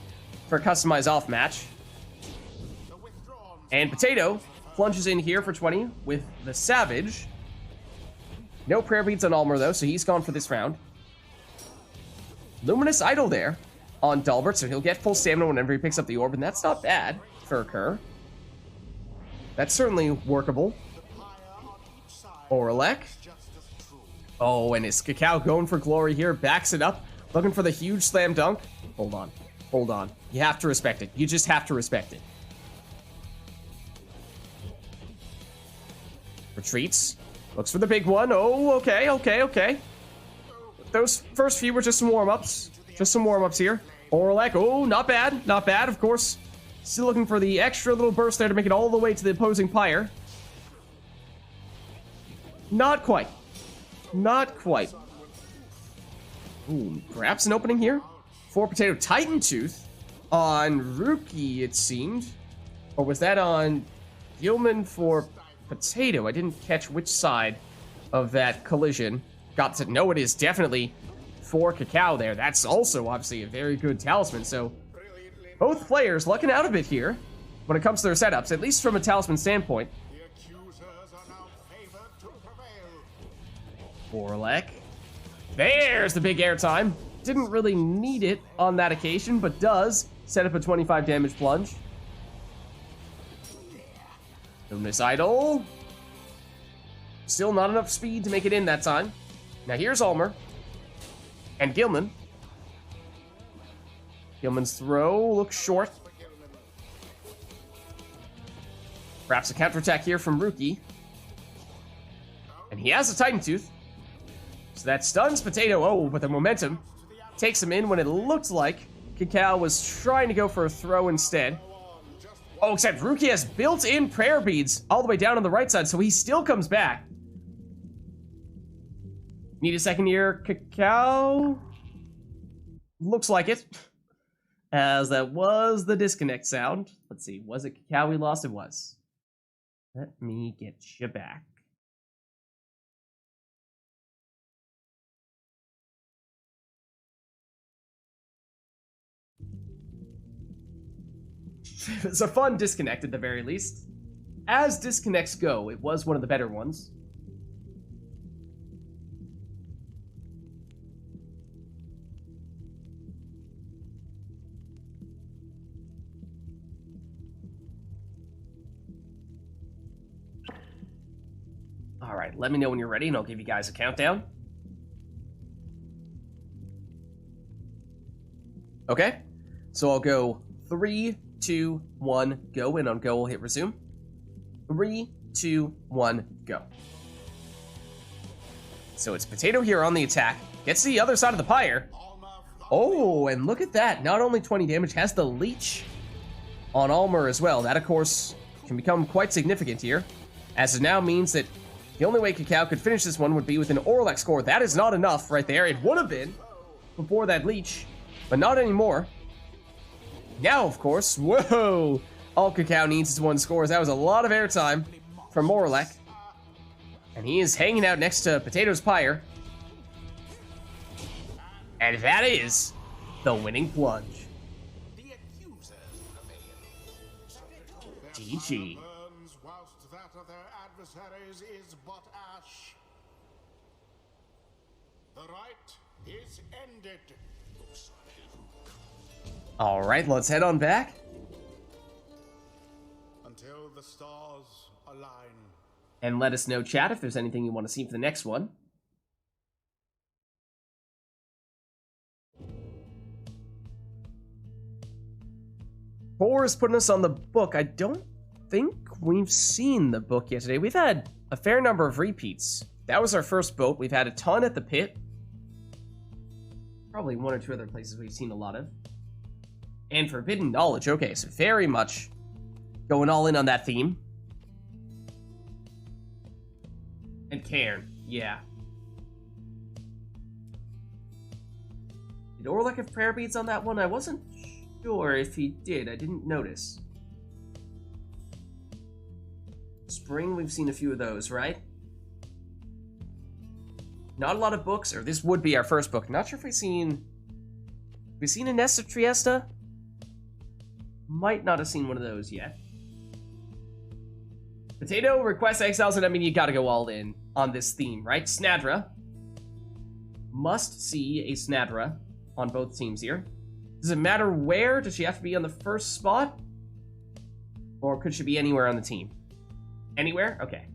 for a customized off match. And Potato plunges in here for 20 with the Savage. No prayer beads on Almer, though, so he's gone for this round. Luminous Idol there on Dalbert, so he'll get full stamina whenever he picks up the orb, and that's not bad for a Cur. That's certainly workable. Oralek. Oh, and is Cacao going for glory here? Backs it up, looking for the huge slam dunk. Hold on. Hold on. You have to respect it. You just have to respect it. Retreats. Looks for the big one. Oh, okay. Those first few were just some warm-ups. Just some warm-ups here. Oralek, oh, not bad, of course. Still looking for the extra little burst there to make it all the way to the opposing Pyre. Not quite. Ooh, perhaps an opening here for Potato. Titan Tooth on Rookie, it seemed. Or was that on Gilman for Potato? I didn't catch which side of that collision. Got to know it is definitely for Cacao there. That's also obviously a very good talisman, so both players lucking out a bit here when it comes to their setups, at least from a talisman standpoint. Oralek. There's the big airtime. Didn't really need it on that occasion, but does set up a 25 damage plunge. Luminous Idol. Still not enough speed to make it in that time. Now here's Almer. And Gilman. Gilman's throw looks short. Perhaps a counterattack here from Rookie. And he has a Titan Tooth. So that stuns Potato. Oh, but the momentum takes him in when it looked like Cacao was trying to go for a throw instead. Oh, except Rookie has built-in prayer beads all the way down on the right side, so he still comes back. Need a second year, Cacao? Looks like it. As that was the disconnect sound. Let's see, was it Cacao we lost? It was. Let me get you back. It was a fun disconnect at the very least. As disconnects go, it was one of the better ones. Alright, let me know when you're ready and I'll give you guys a countdown. Okay, so I'll go 3, 2, 1, go, and on go we'll hit resume. 3, 2, 1, go. So it's Potato here on the attack. Gets to the other side of the Pyre. Oh, and look at that. Not only 20 damage, has the leech on Almer as well. That, of course, can become quite significant here, as it now means that the only way Cacao could finish this one would be with an Orlex score. That is not enough right there. It would have been before that leech, but not anymore. Now, of course, whoa, all Cacao needs is one score. That was a lot of airtime from Morlek. And he is hanging out next to Potato's Pyre. And that is the winning plunge. GG. Whilst that of their adversaries is but ash. The rite is ended. All right, let's head on back. Until the stars align. And let us know, chat, if there's anything you want to see for the next one. Thor is putting us on the book. I don't think we've seen the book yet today. We've had a fair number of repeats. That was our first boat. We've had a ton at the pit. Probably one or two other places we've seen a lot of. And Forbidden Knowledge. Okay, so very much going all in on that theme. And Cairn, yeah. Did Orlek have prayer beads on that one? I wasn't sure if he did. I didn't notice. Spring, we've seen a few of those, right? Not a lot of books, or this would be our first book. Not sure if we've seen a Nest of Triesta? Might not have seen one of those yet. Potato requests exiles, and I mean, you gotta go all in on this theme, right? Snadra. Must see a Snadra on both teams here. Does it matter where? Does she have to be on the first spot? Or could she be anywhere on the team? Anywhere? Okay.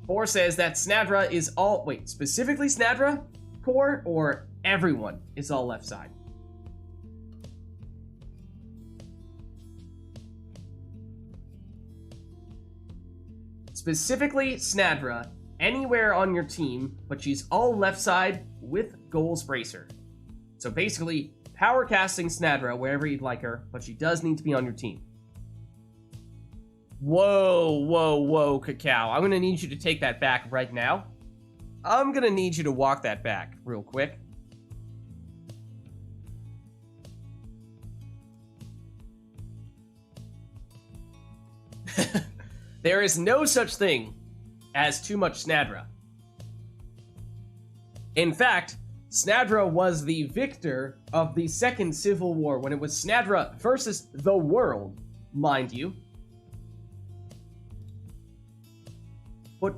4 says that Snadra is all... Wait, specifically Snadra core, or everyone is all left side? Specifically Snadra, anywhere on your team, but she's all left side with Goals Bracer. So basically, power casting Snadra wherever you'd like her, but she does need to be on your team. Whoa, whoa, whoa, Cacao. I'm gonna need you to take that back right now. I'm gonna need you to walk that back real quick. There is no such thing as too much Snadra. In fact, Snadra was the victor of the Second Civil War when it was Snadra versus the world, mind you. Put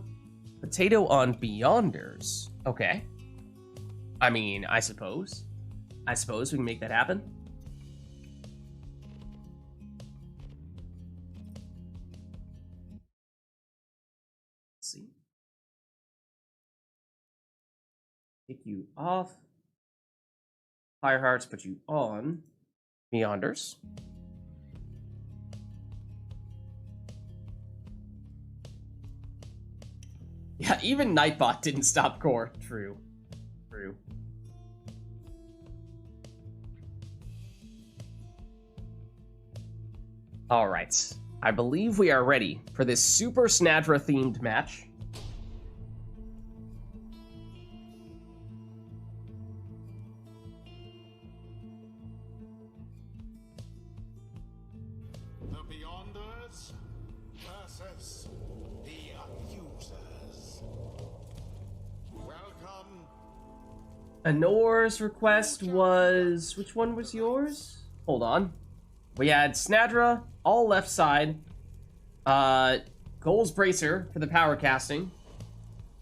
Potato on Beyonders. Okay. I mean, I suppose we can make that happen. See. Take you off. Firehearts, put you on Beyonders. Yeah, even Nightbot didn't stop core. True. True. Alright. I believe we are ready for this Super Snadra themed match. The Beyonders versus the Accusers. Welcome. Anor's request was... Which one was yours? Hold on. We had Snadra, all left side. Goals Bracer for the power casting.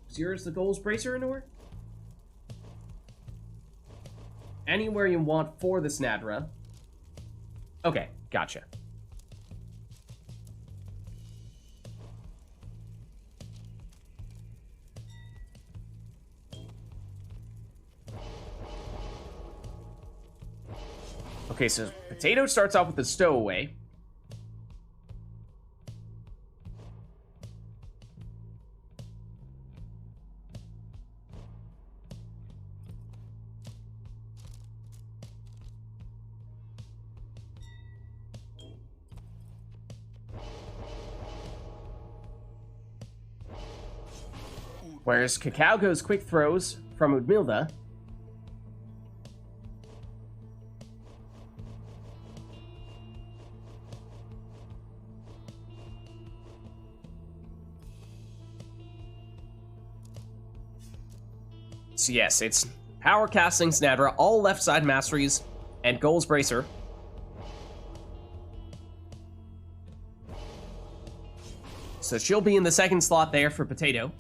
Was yours the Goals Bracer, Anor? Anywhere you want for the Snadra. Okay, gotcha. Okay, so Potato starts off with the stowaway. Whereas Cacao goes quick throws from Udmilda. So yes, it's Power Casting Snadra, all left side masteries, and Goals Bracer. So she'll be in the second slot there for Potato.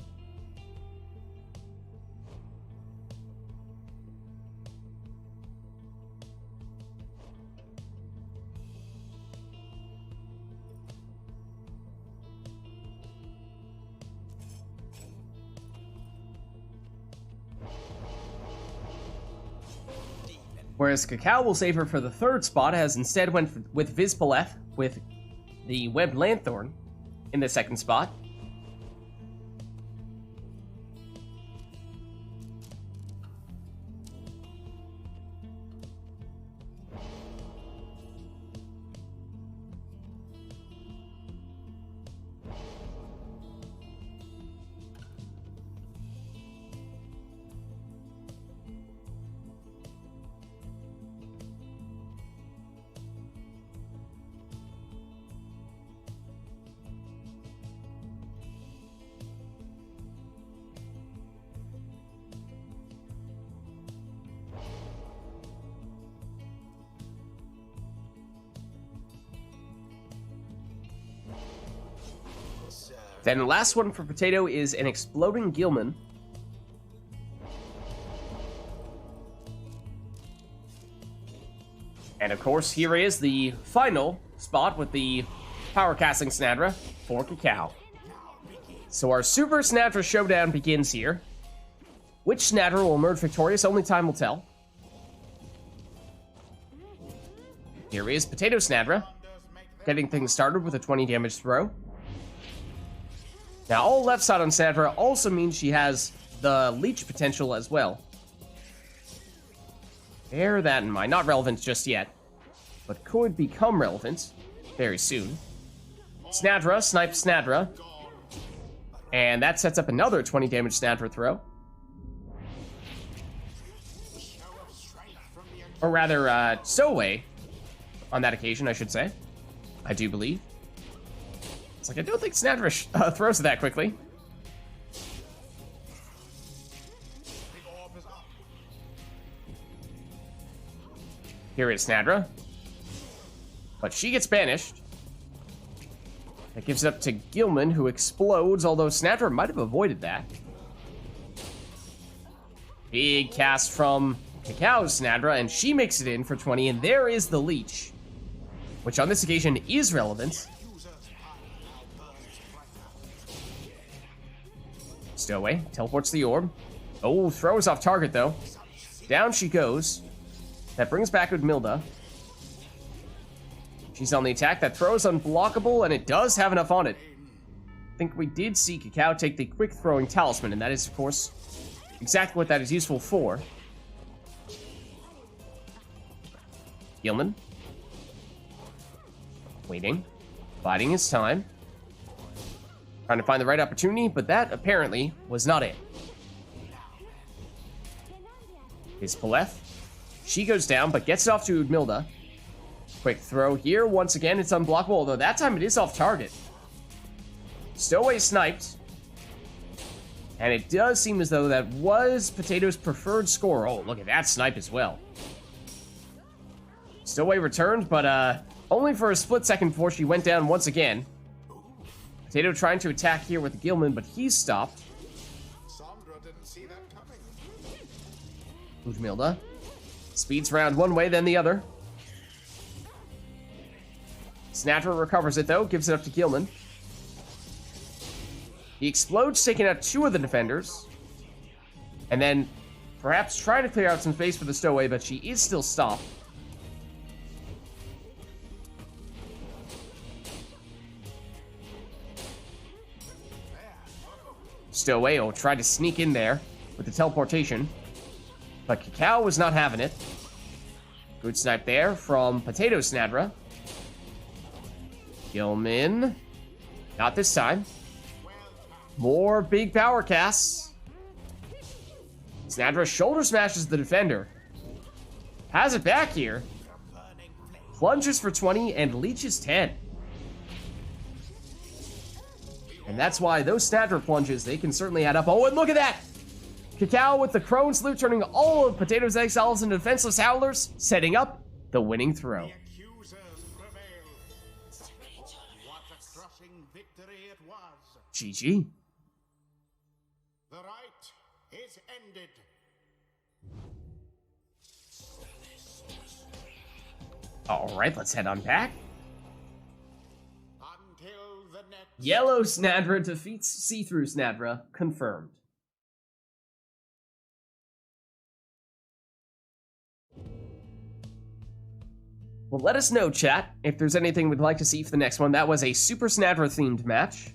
Whereas Cacao will save her for the third spot, as instead went with Vizpaleth with the Webbed Lanthorn in the second spot. Then the last one for Potato is an Exploding Gilman. And of course, here is the final spot with the Power Casting Snadra for Cacao. So our Super Snadra Showdown begins here. Which Snadra will emerge victorious, only time will tell. Here is Potato Snadra, getting things started with a 20 damage throw. Now, all left side on Snadra also means she has the leech potential as well. Bear that in mind. Not relevant just yet, but could become relevant very soon. Snadra snipes Snadra, and that sets up another 20 damage Snadra throw. Or rather, stowaway on that occasion, I should say. I do believe. It's like, I don't think Snadra throws it that quickly. Here is Snadra. But she gets banished. That gives it up to Gilman, who explodes, although Snadra might have avoided that. Big cast from Cacao's Snadra, and she makes it in for 20, and there is the leech, which on this occasion is relevant. Stowaway teleports the orb. Oh, throws off target though. Down she goes. That brings back Udmilda. She's on the attack. That throw is unblockable, and it does have enough on it. I think we did see Cacao take the quick throwing talisman, and that is, of course, exactly what that is useful for. Gilman. Waiting. Biding his time. Trying to find the right opportunity, but that apparently was not it. Is Paleth. She goes down, but gets it off to Udmilda. Quick throw here. Once again, it's unblockable, although that time it is off target. Stowaway sniped. And it does seem as though that was Potato's preferred score. Oh, look at that snipe as well. Stowaway returned, but only for a split second before she went down once again. Potato trying to attack here with Gilman, but he's stopped. Sandra didn't see that coming. Udmilda speeds round one way, then the other. Snadra recovers it, though, gives it up to Gilman. He explodes, taking out two of the defenders. And then perhaps trying to clear out some space for the stowaway, but she is still stopped. Stowaway will try to sneak in there with the teleportation. But Cacao was not having it. Good snipe there from Potato Snadra. Gilman. Not this time. More big power casts. Snadra shoulder smashes the defender. Has it back here. Plunges for 20 and leeches 10. And that's why those Snadra plunges, they can certainly add up. Oh, and look at that! Cacao with the Crone Salute, turning all of Potato's Exiles into defenseless Howlers, setting up the winning throw. The accusers prevail. What a crushing victory it was. GG. The rite is ended. Alright, let's head on back. Until the next. Yellow Snadra defeats See-Through Snadra, confirmed. Well, let us know, chat, if there's anything we'd like to see for the next one. That was a Super Snadra themed match.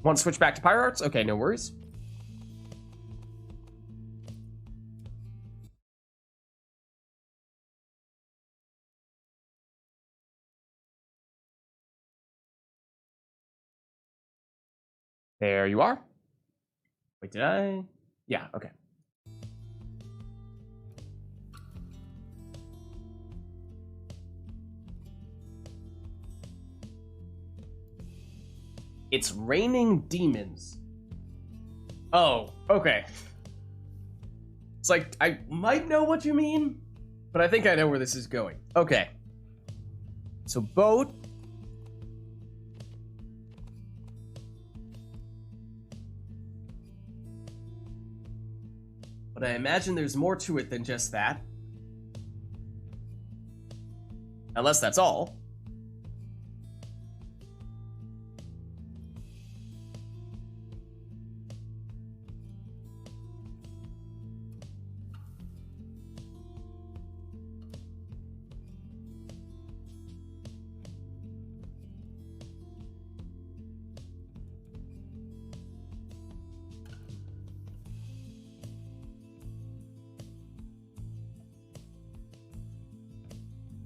Want to switch back to Pyre Arts? Okay, no worries. There you are. Wait, did I? Yeah, okay. It's raining demons. Oh, okay. It's like, I might know what you mean, but I think I know where this is going. Okay. So, boat. But I imagine there's more to it than just that. Unless that's all.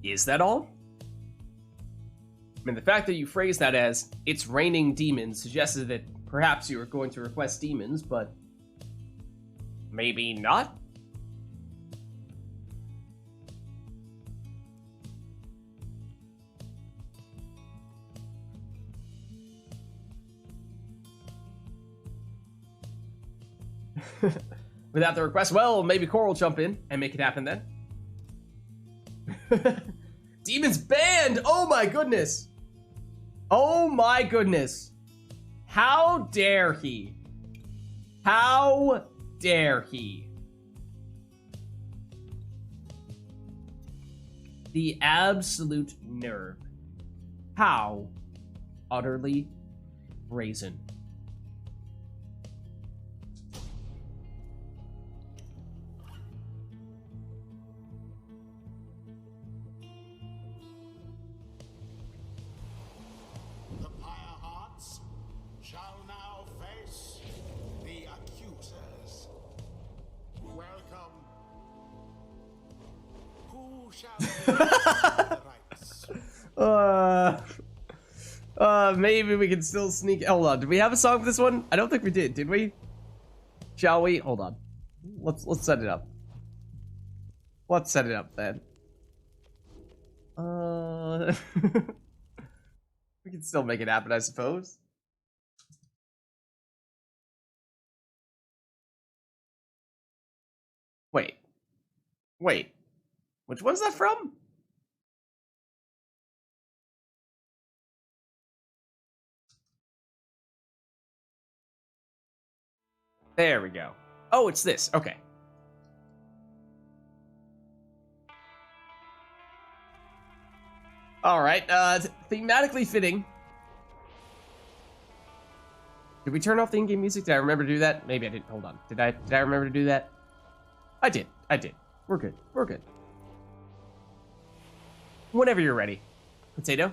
Is that all? I mean, the fact that you phrase that as, it's raining demons, suggested that perhaps you were going to request demons, but maybe not? Without the request, well, maybe Core will jump in and make it happen then. Demons banned! Oh my goodness! Oh my goodness! How dare he? How dare he? The absolute nerve. How utterly brazen. Maybe we can still sneak. Hold on, did we have a song for this one? I don't think we did we? Shall we? Hold on. Let's set it up. Let's set it up then. We can still make it happen, I suppose. Wait. Which one's that from? There we go. Oh, it's this. Okay. All right. Thematically fitting. Did we turn off the in-game music? Did I remember to do that? Maybe I didn't. Hold on. Did I remember to do that? I did. We're good. We're good. Whenever you're ready. Potato?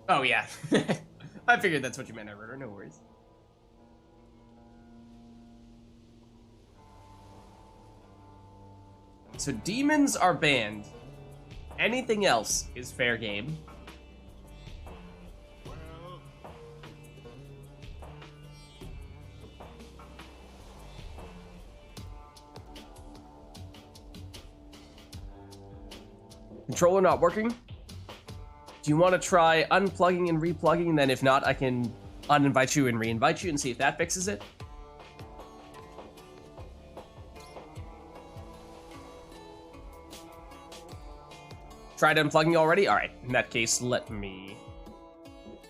Oh, yeah. I figured that's what you meant, Everett. No worries. So demons are banned. Anything else is fair game. Controller not working? Do you want to try unplugging and replugging? Then if not, I can uninvite you and reinvite you and see if that fixes it. Tried unplugging already? Alright, in that case, let me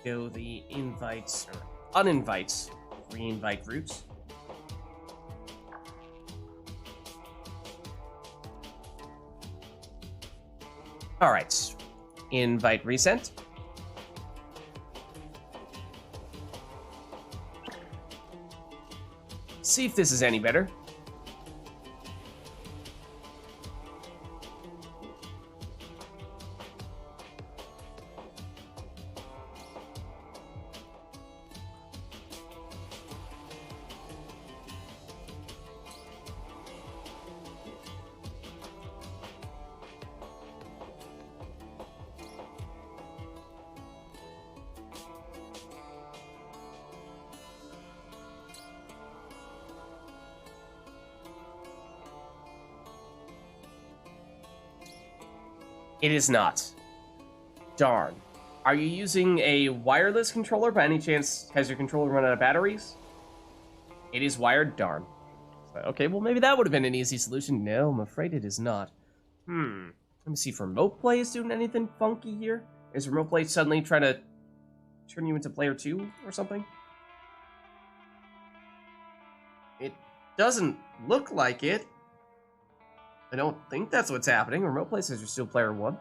go the invites, or uninvites, reinvite route. Alright, invite resent. See if this is any better. It is not. Darn. Are you using a wireless controller? By any chance, has your controller run out of batteries? It is wired? Darn. Okay, well maybe that would have been an easy solution. No, I'm afraid it is not. Let me see if remote play is doing anything funky here. Is remote play suddenly trying to turn you into player 2 or something? It doesn't look like it. I don't think that's what's happening. Remote play says you're still player 1.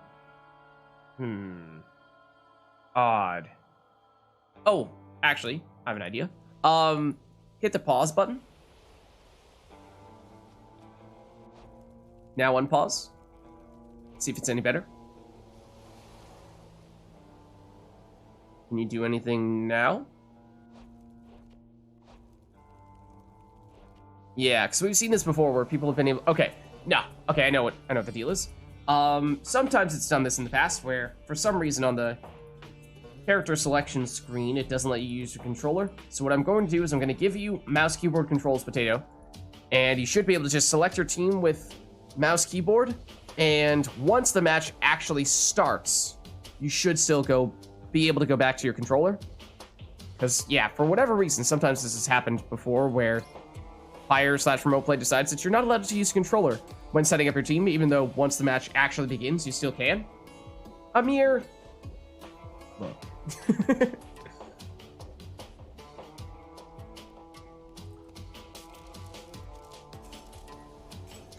Odd. Oh, actually, I have an idea. Hit the pause button. Now unpause. See if it's any better. Can you do anything now? Yeah, because we've seen this before where people have been able... Okay. No. Okay, I know what the deal is. Sometimes it's done this in the past where, for some reason on the character selection screen, it doesn't let you use your controller. So what I'm going to do is I'm going to give you mouse keyboard controls, Potato, and you should be able to just select your team with mouse keyboard, and once the match actually starts, you should still be able to go back to your controller. Because, yeah, for whatever reason, sometimes this has happened before where Pyre/remote play decides that you're not allowed to use a controller when setting up your team, even though once the match actually begins, you still can. A mere... Look.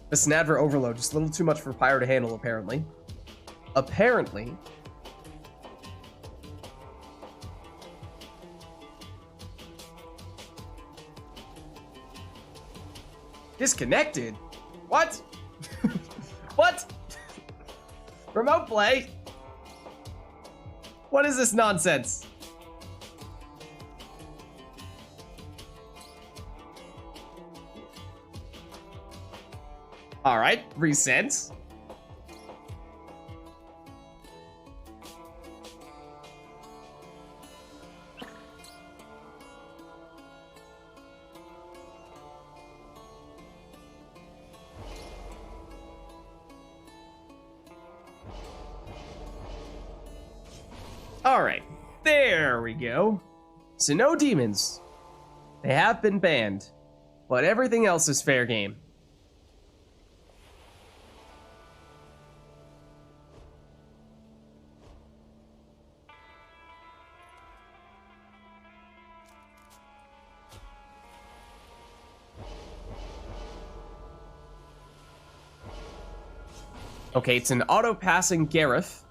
The Snadver overload, just a little too much for Pyre to handle, apparently. Apparently. Disconnected? What? What? Remote play? What is this nonsense? Alright, resent. Alright, there we go. So no demons. They have been banned, but everything else is fair game. Okay, it's an auto-passing Gareth.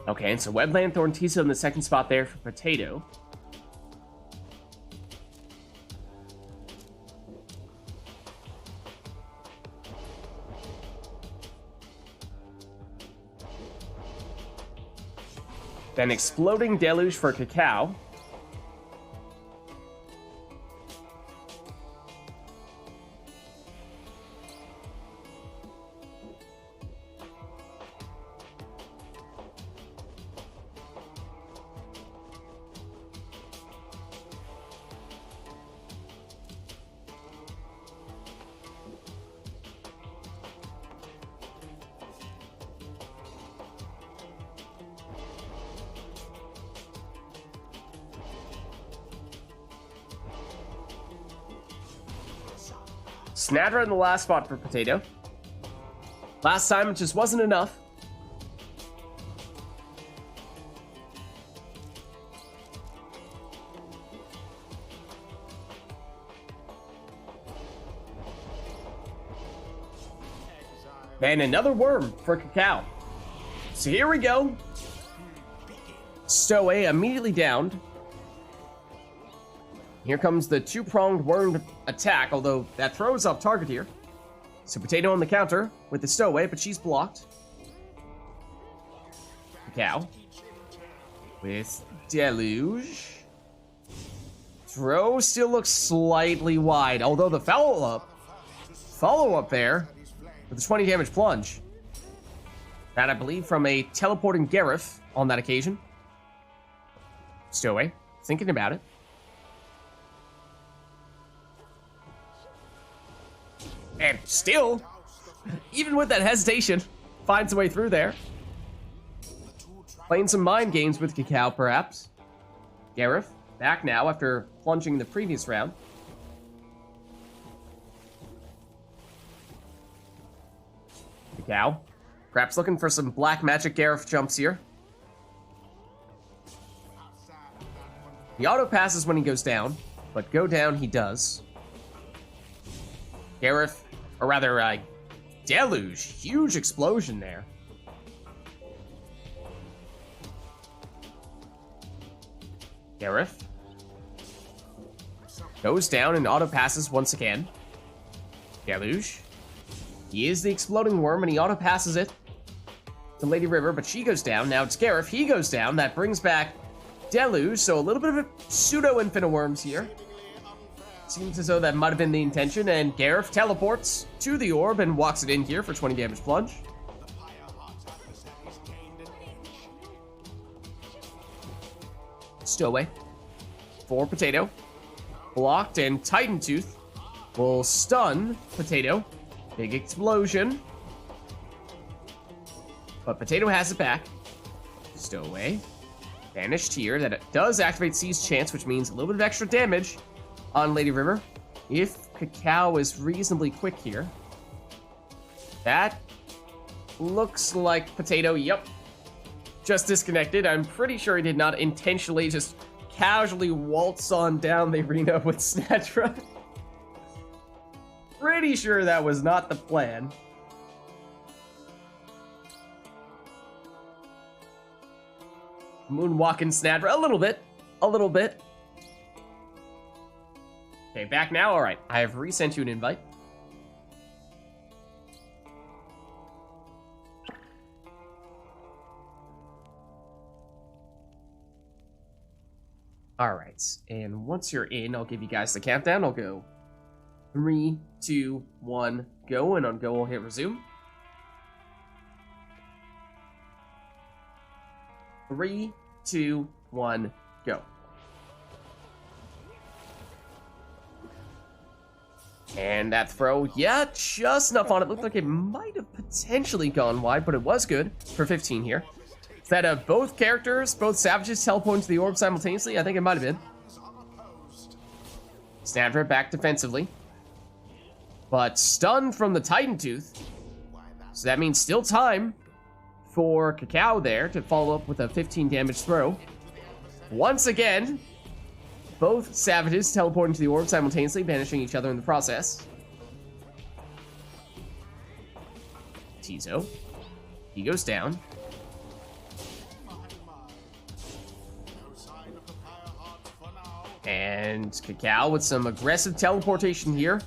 Okay, and so Webland, Thorn, Tiso in the second spot there for Potato. Then Exploding Deluge for Cacao. Snadra in the last spot for Potato. Last time it just wasn't enough. And another worm for Cacao. So here we go. Stowaway immediately downed. Here comes the two-pronged wormed attack, although that throws off target here. So Potato on the counter with the Stowaway, but she's blocked. Cacao with Deluge. Throw still looks slightly wide, although the follow-up there with the 20 damage plunge. That, I believe, from a teleporting Gareth on that occasion. Stowaway, thinking about it. And still, even with that hesitation, finds a way through there. Playing some mind games with Cacao, perhaps. Gareth, back now after plunging the previous round. Cacao, perhaps looking for some black magic Gareth jumps here. He auto passes when he goes down, but go down he does. Gareth, or rather, Deluge, huge explosion there. Gareth goes down and auto passes once again. Deluge, he is the exploding worm and he auto passes it to Lady River, but she goes down. Now it's Gareth, he goes down. That brings back Deluge, so a little bit of a pseudo infinite worms here. Seems as though that might have been the intention, and Gareth teleports to the orb and walks it in here for 20 damage plunge. Stowaway for Potato. Blocked, and Titan Tooth will stun Potato. Big explosion. But Potato has it back. Stowaway. Vanished here. That does activate Seize Chance, which means a little bit of extra damage on Lady River. If Cacao is reasonably quick here. That looks like Potato, yep. Just disconnected. I'm pretty sure he did not intentionally just casually waltz on down the arena with Snatchra. Pretty sure that was not the plan. Moonwalking Snadra, a little bit. Okay, back now? Alright, I have resent you an invite. Alright, and once you're in, I'll give you guys the countdown. I'll go 3, 2, 1, go, and on go, I'll hit resume. 3, 2, 1, go. And that throw, yeah, just enough on it. Looked like it might have potentially gone wide, but it was good for 15 here. Is that both characters, both savages, teleporting to the orb simultaneously? I think it might have been. Snapped her back defensively. But stunned from the Titan Tooth. So that means still time for Cacao there to follow up with a 15 damage throw. Once again, both savages teleporting to the orb simultaneously, banishing each other in the process. Tizo. He goes down. And Cacao with some aggressive teleportation here.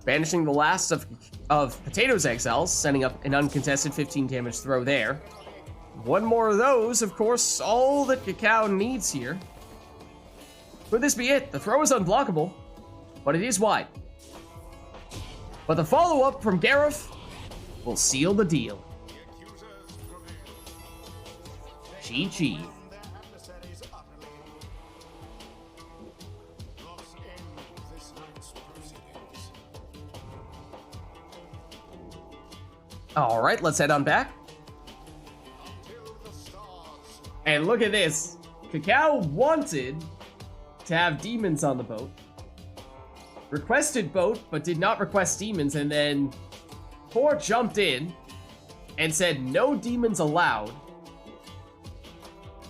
Banishing the last of Potato's exiles, sending up an uncontested 15 damage throw there. One more of those, of course, all that Cacao needs here. Could this be it? The throw is unblockable, but it is wide. But the follow-up from Gareth will seal the deal. GG. All right, let's head on back. And look at this. Cacao wanted to have demons on the boat. Requested boat, but did not request demons, and then Poor jumped in and said no demons allowed.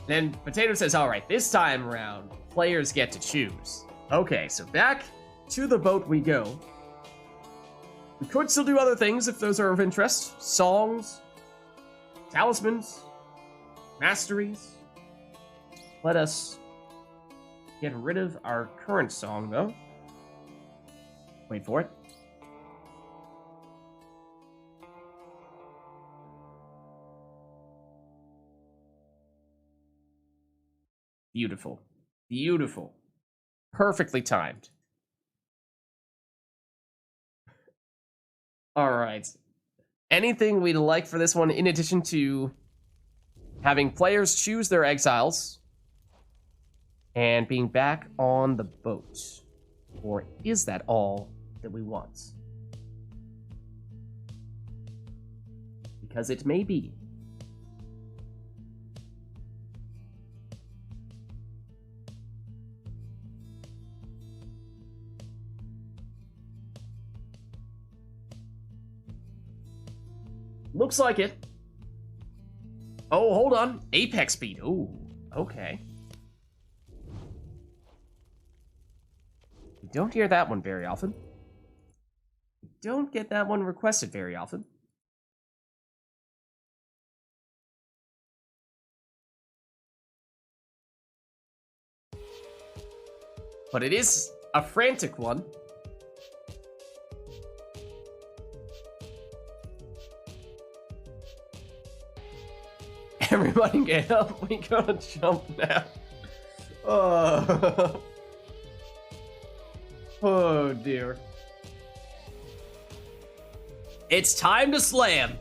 Then Potato says, all right, this time around, players get to choose. Okay, so back to the boat we go. We could still do other things if those are of interest. Songs, talismans, masteries. Let us get rid of our current song, though. Wait for it. Beautiful. Beautiful. Perfectly timed. Alright. Anything we'd like for this one, in addition to having players choose their exiles and being back on the boat? Or is that all that we want? Because it may be. Looks like it. Oh, hold on. Apex speed. Ooh, okay. You don't hear that one very often. You don't get that one requested very often. But it is a frantic one. Everybody get up, we gotta jump now. Oh, oh dear. It's time to slam.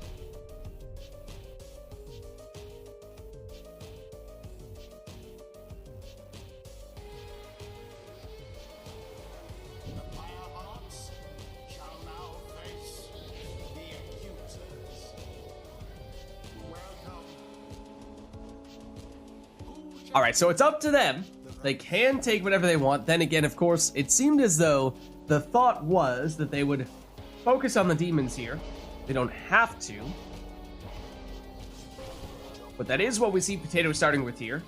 All right, so it's up to them. They can take whatever they want. Then again, of course, it seemed as though the thought was that they would focus on the demons here. They don't have to. But that is what we see Potato starting with here.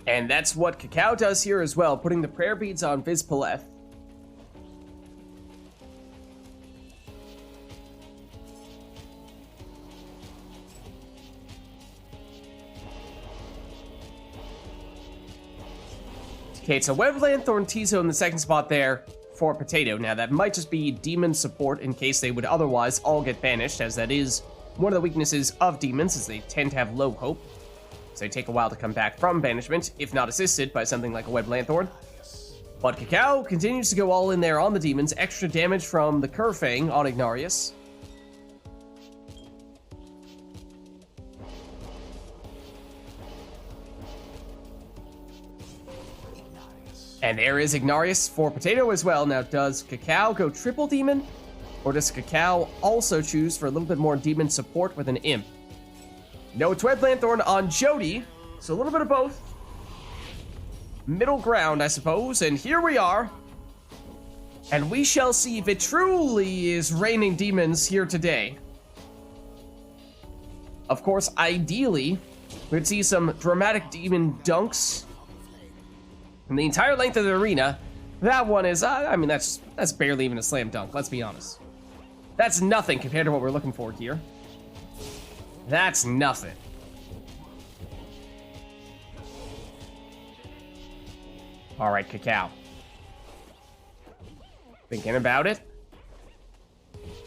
And that's what Cacao does here as well, putting the prayer beads on Vids. Okay, it's a Web Lanthorn Tizo in the second spot there for Potato. Now, that might just be demon support in case they would otherwise all get banished, as that is one of the weaknesses of demons, as they tend to have low hope. So they take a while to come back from banishment, if not assisted by something like a Web Lanthorn. But Cacao continues to go all in there on the demons. Extra damage from the Kerfang on Ignarius. And there is Ignarius for Potato as well. Now, does Cacao go triple demon? Or does Cacao also choose for a little bit more demon support with an imp? No, it's Web Lanthorn on Jody, so a little bit of both. Middle ground, I suppose, and here we are. And we shall see if it truly is raining demons here today. Of course, ideally, we'd see some dramatic demon dunks. And the entire length of the arena, that one is, I mean, that's barely even a slam dunk, let's be honest. That's nothing compared to what we're looking for here. That's nothing. All right, Cacao. Thinking about it.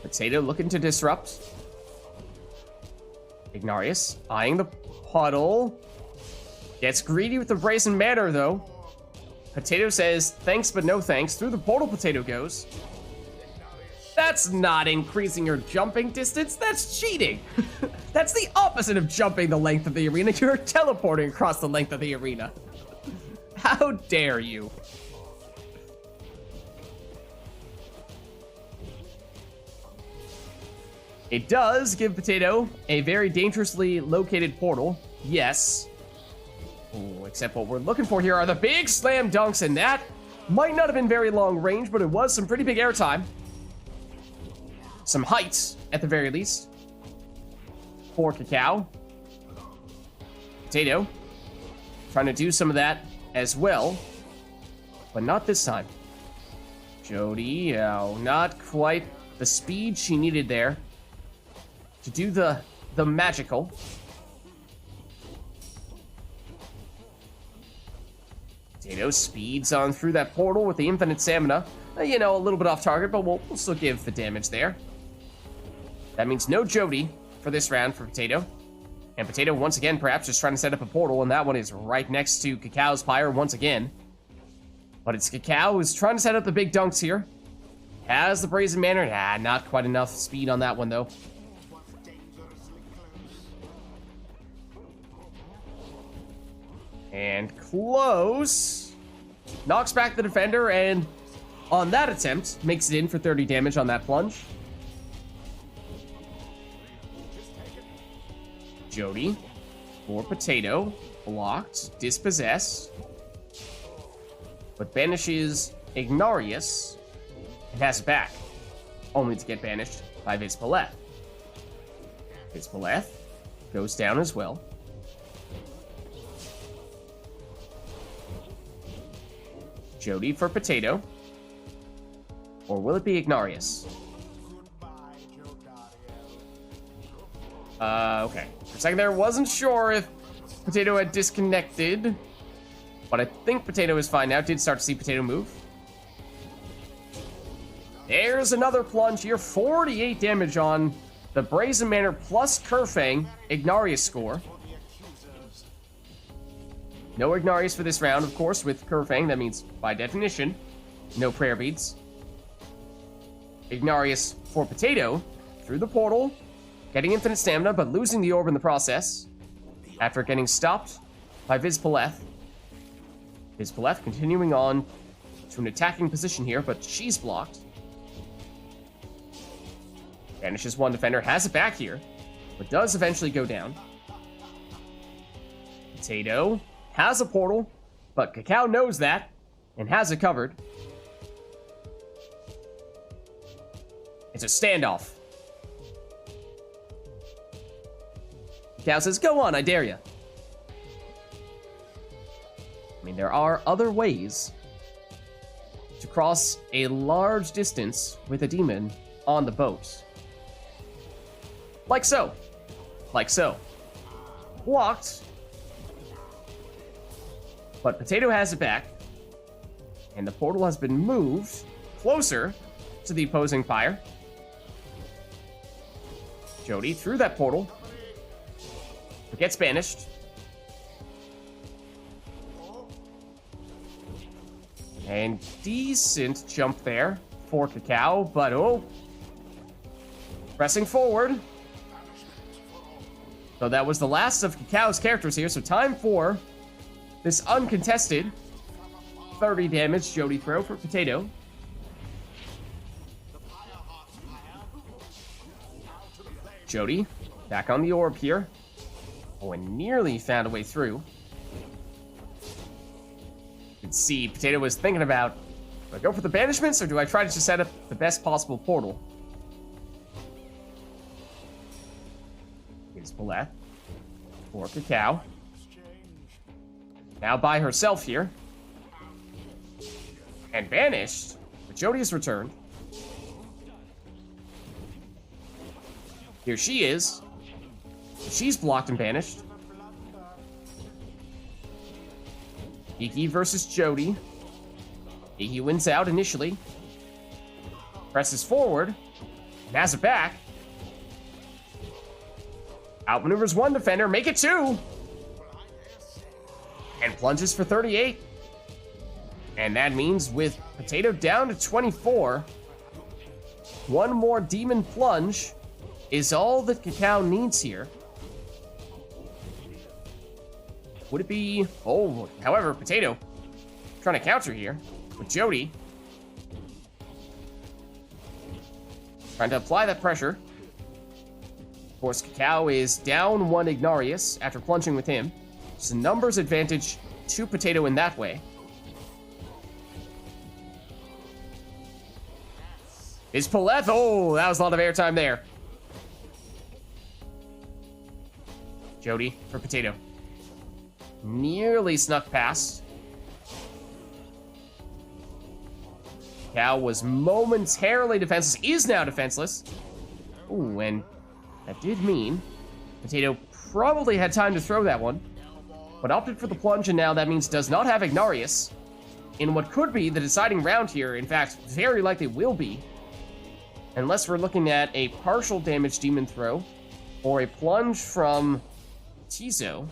Potato looking to disrupt. Ignarius eyeing the puddle. Gets greedy with the brazen manner, though. Potato says, thanks but no thanks. Through the portal, Potato goes. That's not increasing your jumping distance. That's cheating. That's the opposite of jumping the length of the arena. You're teleporting across the length of the arena. How dare you? It does give Potato a very dangerously located portal. Yes. Ooh, except what we're looking for here are the big slam dunks, and that might not have been very long range, but it was some pretty big airtime. Some heights, at the very least. For Cacao. Potato trying to do some of that as well, but not this time. Jody, not quite the speed she needed there to do the magical. Potato speeds on through that portal with the infinite stamina. You know, a little bit off target, but we'll still give the damage there. That means no Jody for this round for Potato. And Potato, once again, perhaps just trying to set up a portal, and that one is right next to Cacao's Pyre once again. But it's Cacao who's trying to set up the big dunks here. Has the Brazen Manor. Not quite enough speed on that one, though. And close. Knocks back the defender, and on that attempt, makes it in for 30 damage on that plunge. Jody for Potato. Blocked. Dispossessed. But banishes Ignarius and has it back. Only to get banished by Vids. Vids goes down as well. Jody for Potato. Or will it be Ignarius? Okay. For a second there, wasn't sure if Potato had disconnected. But I think Potato is fine now. Did start to see Potato move. There's another plunge here. 48 damage on the Brazen Manor plus Kerfang Ignarius score. No Ignarius for this round, of course, with Kerfang. That means, by definition, no prayer beads. Ignarius for Potato through the portal, getting infinite stamina, but losing the orb in the process after getting stopped by Vids. Vids continuing on to an attacking position here, but she's blocked. Banishes one defender, has it back here, but does eventually go down. Potato has a portal, but Cacao knows that and has it covered. It's a standoff. Cacao says, go on, I dare you. I mean, there are other ways to cross a large distance with a demon on the boat. Like so. Like so. Blocked. But Potato has it back. And the portal has been moved closer to the opposing Pyre. Jody through that portal. Gets banished. And decent jump there for Cacao, but oh. Pressing forward. So that was the last of Cacao's characters here, so time for this uncontested 30 damage Jody throw for Potato. Jody, back on the orb here. Oh, and nearly found a way through. You can see Potato was thinking about, do I go for the banishments or do I try to just set up the best possible portal? Here's Paulette. For Cacao. Now by herself here. And banished. But Jody has returned. Here she is. She's blocked and banished. Iki versus Jody. Iki wins out initially. Presses forward. And has it back. Outmaneuvers one defender. Make it two. And plunges for 38. And that means with Potato down to 24, one more demon plunge is all that Cacao needs here. Would it be... Oh, however, Potato trying to counter here with Jody. Trying to apply that pressure. Of course, Cacao is down one Ignarius after plunging with him. It's a numbers advantage to Potato in that way. Is Paulette? Oh, that was a lot of airtime there. Jody for Potato. Nearly snuck past. Cow was momentarily defenseless, is now defenseless. Ooh, and that did mean Potato probably had time to throw that one, but opted for the plunge, and now that means does not have Ignarius in what could be the deciding round here. In fact, very likely will be, unless we're looking at a partial damage demon throw or a plunge from Tizo.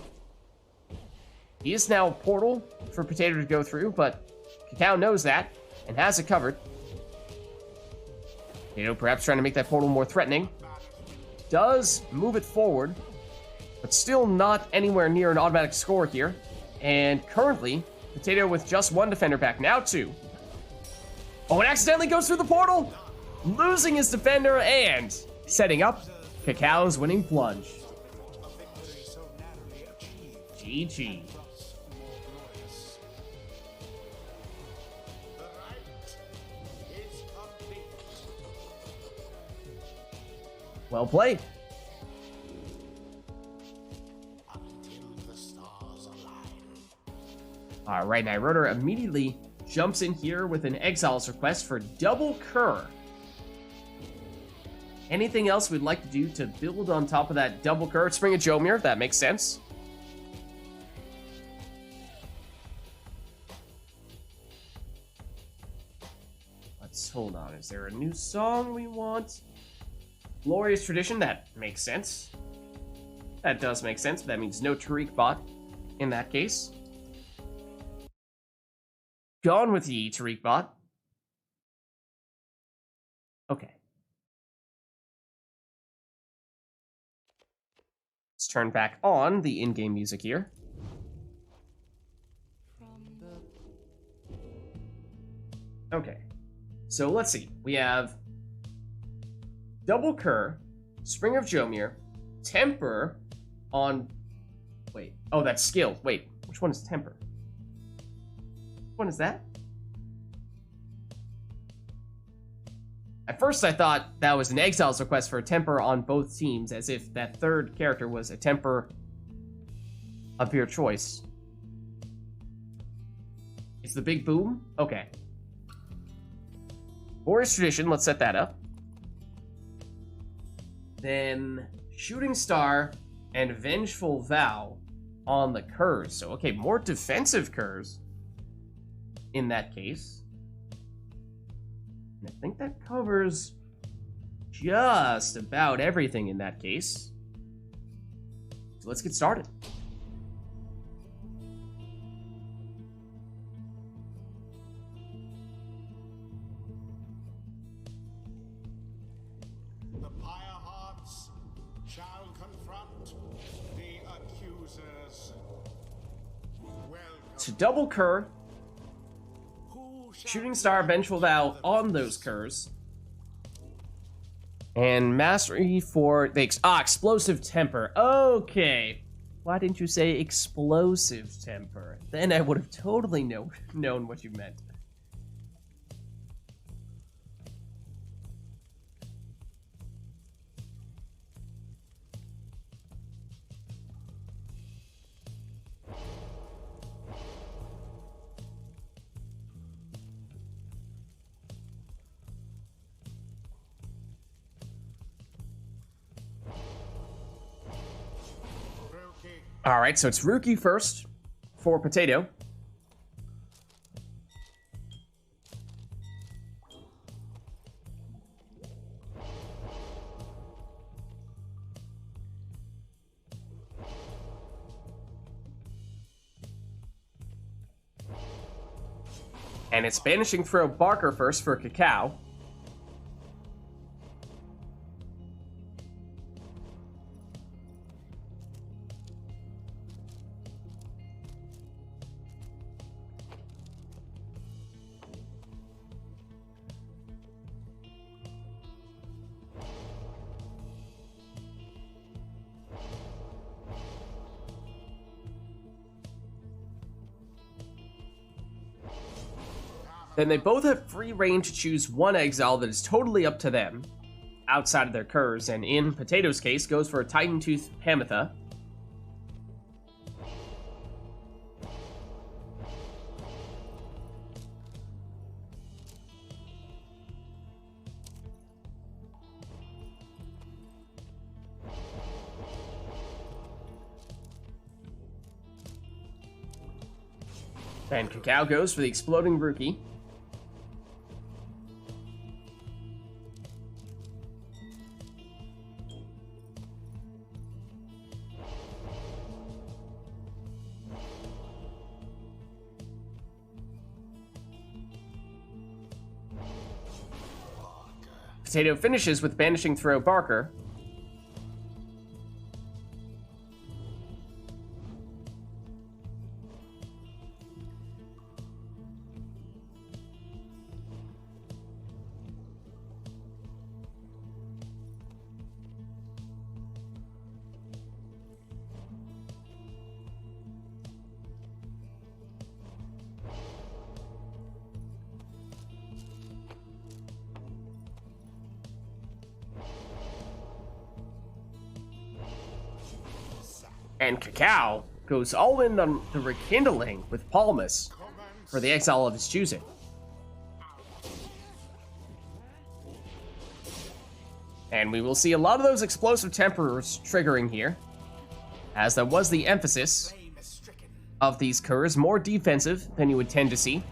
He is now a portal for Potato to go through, but Cacao knows that and has it covered. Potato perhaps trying to make that portal more threatening. Does move it forward, but still not anywhere near an automatic score here. And currently, Potato with just one defender back, now two. Oh, it accidentally goes through the portal, losing his defender and setting up Cacao's winning plunge. GG. Well played. All right, now Rotor immediately jumps in here with an Exile's request for double Cur. Anything else we'd like to do to build on top of that double Cur? Spring of Jomir, if that makes sense. Let's hold on. Is there a new song we want? Glorious Tradition, that makes sense. That does make sense, but that means no Tariq bot in that case. Gone with the Tariq bot. Okay. Let's turn back on the in-game music here. Okay. So let's see. We have double Cur, Spring of Jomir, Temper on... Wait. Oh, that's skill. Wait. Which one is Temper? Which one is that? At first I thought that was an Exile's request for a Temper on both teams, as if that third character was a Temper of your choice. It's the Big Boom? Okay. Glorious Tradition, let's set that up. Then Shooting Star and Vengeful Vow on the Curs. So, okay, more defensive Curs. in that case. And I think that covers just about everything in that case. So let's get started. The Pyre hearts shall confront the accusers. Welcome. To double Cur, Who shall Shooting Star, Vengeful Vow on those Curs. And Mastery for the Explosive Temper. Okay. Why didn't you say Explosive Temper? Then I would have totally known what you meant. Rookie? Alright, so it's Rookie first for Potato. And it's Banishing Throw Barker first for Cacao. Then they both have free reign to choose one exile that is totally up to them, outside of their Curs, and in Potato's case, goes for a Titan Tooth Hamatha. And Cacao goes for the Exploding Rookie. Potato finishes with Banishing Throw Barker. And Cacao goes all in on the Rekindling with Palmas for the exile of his choosing. And we will see a lot of those Explosive Temperers triggering here, as that was the emphasis of these Curs, more defensive than you would tend to see.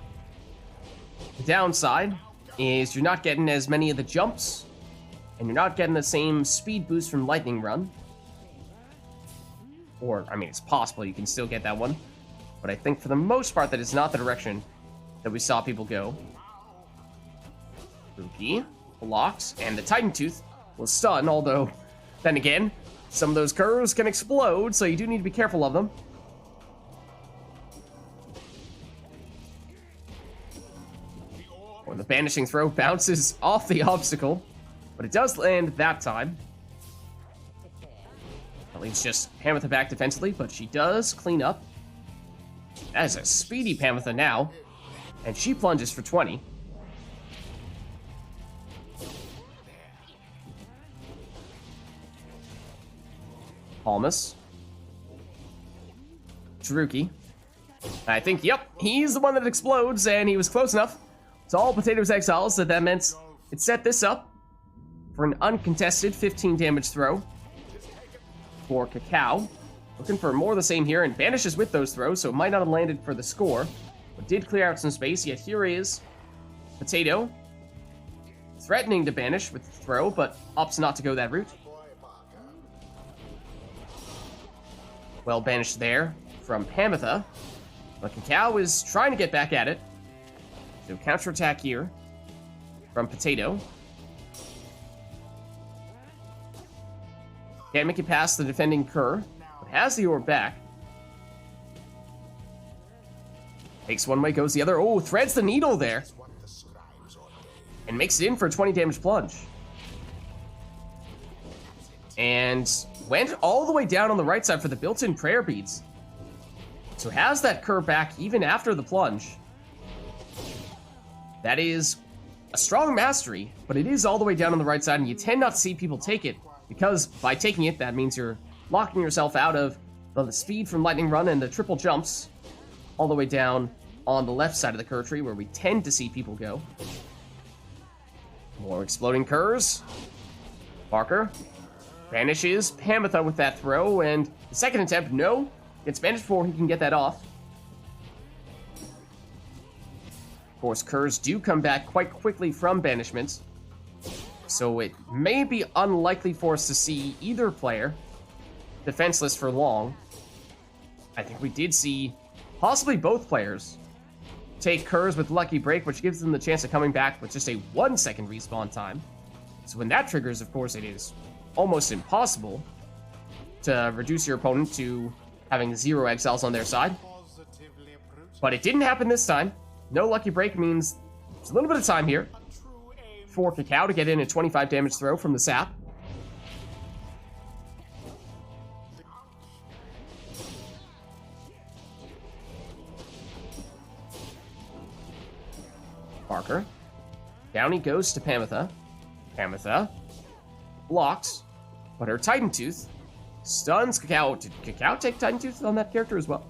The downside is you're not getting as many of the jumps, and you're not getting the same speed boost from Lightning Run. Or, I mean, it's possible you can still get that one. But I think for the most part that is not the direction that we saw people go. Rookie blocks, and the Titan Tooth will stun, although, then again, some of those Curs can explode, so you do need to be careful of them. Or the Banishing Throw bounces off the obstacle, but it does land that time. At least just Hamatha back defensively, but she does clean up. That is a speedy Hamatha now, and she plunges for 20. Palmas. Taruki. I think, yep, he's the one that explodes, and he was close enough. It's all Potato's exiles, so that meant it set this up for an uncontested 15 damage throw for Cacao. Looking for more of the same here, and banishes with those throws, so it might not have landed for the score. but did clear out some space, yet here is Potato, threatening to banish with the throw, but opts not to go that route. Well banished there from Pamitha, but Cacao is trying to get back at it. So counterattack here from Potato. Can't make it past the defending Kerr, but has the orb back. Takes one way, goes the other. Oh, threads the needle there. And makes it in for a 20 damage plunge. And went all the way down on the right side for the built-in prayer beads. So has that Kerr back even after the plunge. That is a strong mastery, but it is all the way down on the right side, and you tend not to see people take it, because by taking it, that means you're locking yourself out of the speed from Lightning Run and the triple jumps all the way down on the left side of the Kerr tree, where we tend to see people go. More exploding Kerrs. Barker banishes Pamitha with that throw, and the second attempt, no. Gets banished before he can get that off. Of course, Kerrs do come back quite quickly from banishments, so it may be unlikely for us to see either player defenseless for long. I think we did see possibly both players take Kerrs with Lucky Break, which gives them the chance of coming back with just a 1 second respawn time. So when that triggers, of course, it is almost impossible to reduce your opponent to having 0 exiles on their side. But it didn't happen this time. No Lucky Break means there's a little bit of time here for Cacao to get in a 25 damage throw from the sap. Barker. Down he goes to Pamitha. Pamitha blocks, but her Titan Tooth stuns Cacao. Did Cacao take Titan Tooth on that character as well?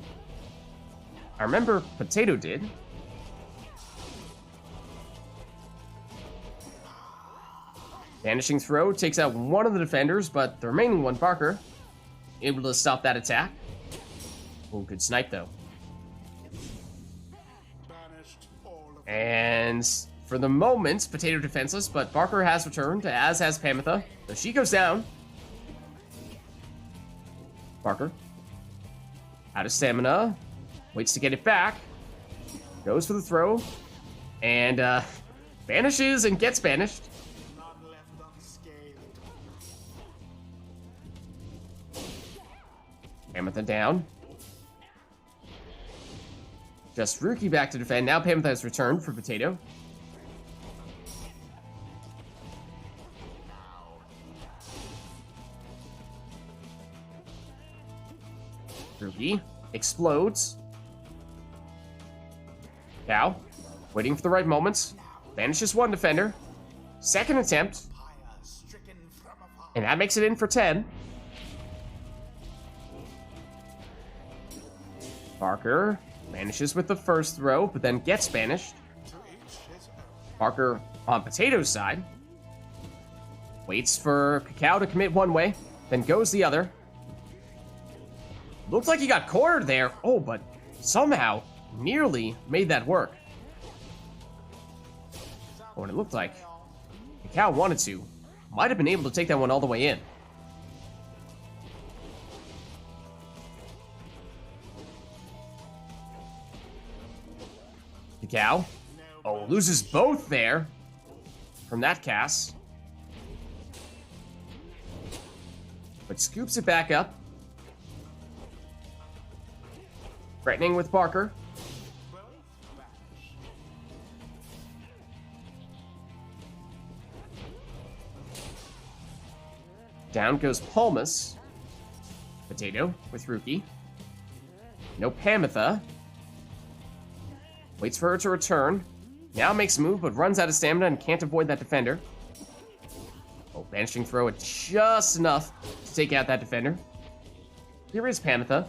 I remember Potato did. Vanishing Throw takes out one of the defenders, but the remaining one, Barker, able to stop that attack. Oh, good snipe, though. And for the moment, Potato defenseless, but Barker has returned, as has Pamitha. So she goes down. Barker, out of stamina, waits to get it back, goes for the throw, and vanishes and gets banished. Pamitha down. Just Rookie back to defend. Now Pamitha has returned for Potato. Rookie explodes. Cow, waiting for the right moments. Vanishes one defender. Second attempt. And that makes it in for 10. Barker vanishes with the first throw, but then gets banished. Barker on Potato's side. Waits for Cacao to commit one way, then goes the other. Looks like he got cornered there. Oh, but somehow nearly made that work. Oh, and it looked like Cacao wanted to. Might have been able to take that one all the way in. Cacao. Oh, loses both there from that cast. But scoops it back up. Threatening with Barker. Down goes Palmas. Potato with Rookie. No Pamitha. Waits for her to return. Now makes a move, but runs out of stamina and can't avoid that defender. Oh, banishing throw it just enough to take out that defender. Here is Pamitha.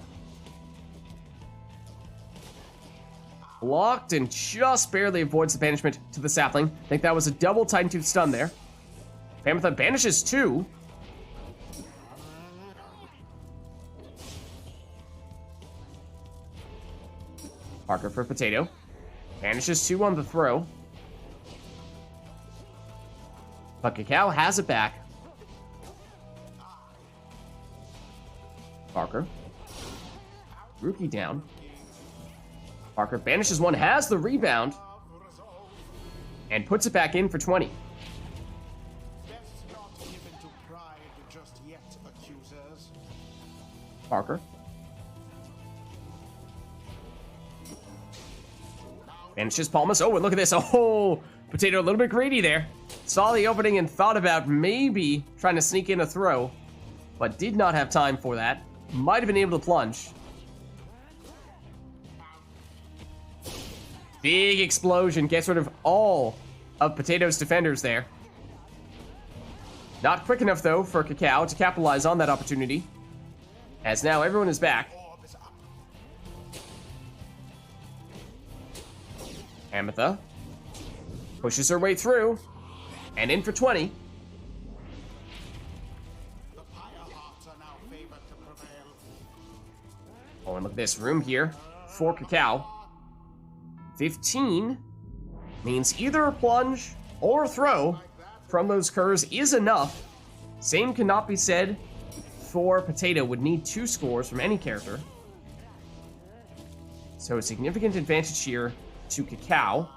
Blocked and just barely avoids the banishment to the sapling. I think that was a double Titan Tooth stun there. Pamitha banishes two. Barker for Potato. Banishes 2 on the throw. But Cacao has it back. Parker. Rookie down. Parker banishes 1, has the rebound, and puts it back in for 20. Best not give in to pride just yet, accusers. Parker. Banishes Palmas. Oh, and look at this. Oh, Potato a little bit greedy there. Saw the opening and thought about maybe trying to sneak in a throw, but did not have time for that. Might have been able to plunge. Big explosion. Gets rid of all of Potato's defenders there. Not quick enough, though, for Cacao to capitalize on that opportunity, as now everyone is back. Ametha pushes her way through, and in for 20. The Pyre hearts are now favored to prevail. Oh, and look at this room here for Cacao. 15 means either a plunge or a throw from those curs is enough. Same cannot be said for Potato, would need 2 scores from any character. So a significant advantage here to Cacao.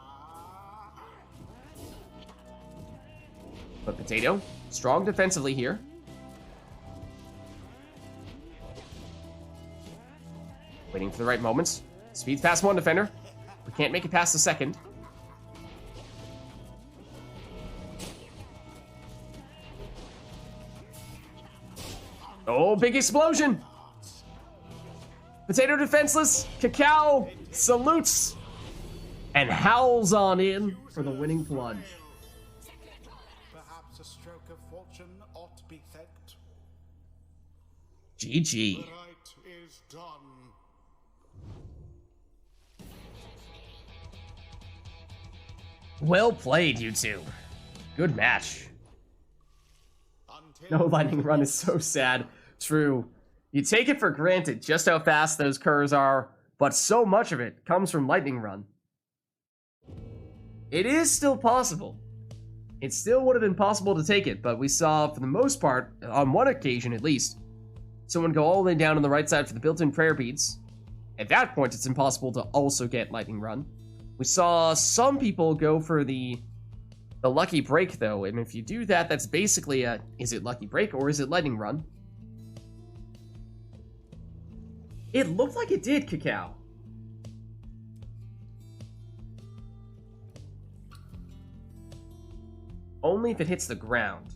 But Potato, strong defensively here. Waiting for the right moments. Speeds past 1 defender. We can't make it past the second. Oh, big explosion! Potato defenseless. Cacao salutes and howls on in for the winning plunge. Perhaps a stroke of fortune ought to be thanked. GG. The rite is done. Well played, you two. Good match. No lightning run is so sad. True. You take it for granted just how fast those curs are, but so much of it comes from lightning run. It is still possible. It still would have been possible to take it, but we saw, for the most part, on one occasion at least, someone go all the way down on the right side for the built-in prayer beads. At that point, it's impossible to also get lightning run. We saw some people go for the lucky break, though, and if you do that, that's basically a, is it lucky break or is it lightning run? It looked like it did, Cacao. Only if it hits the ground.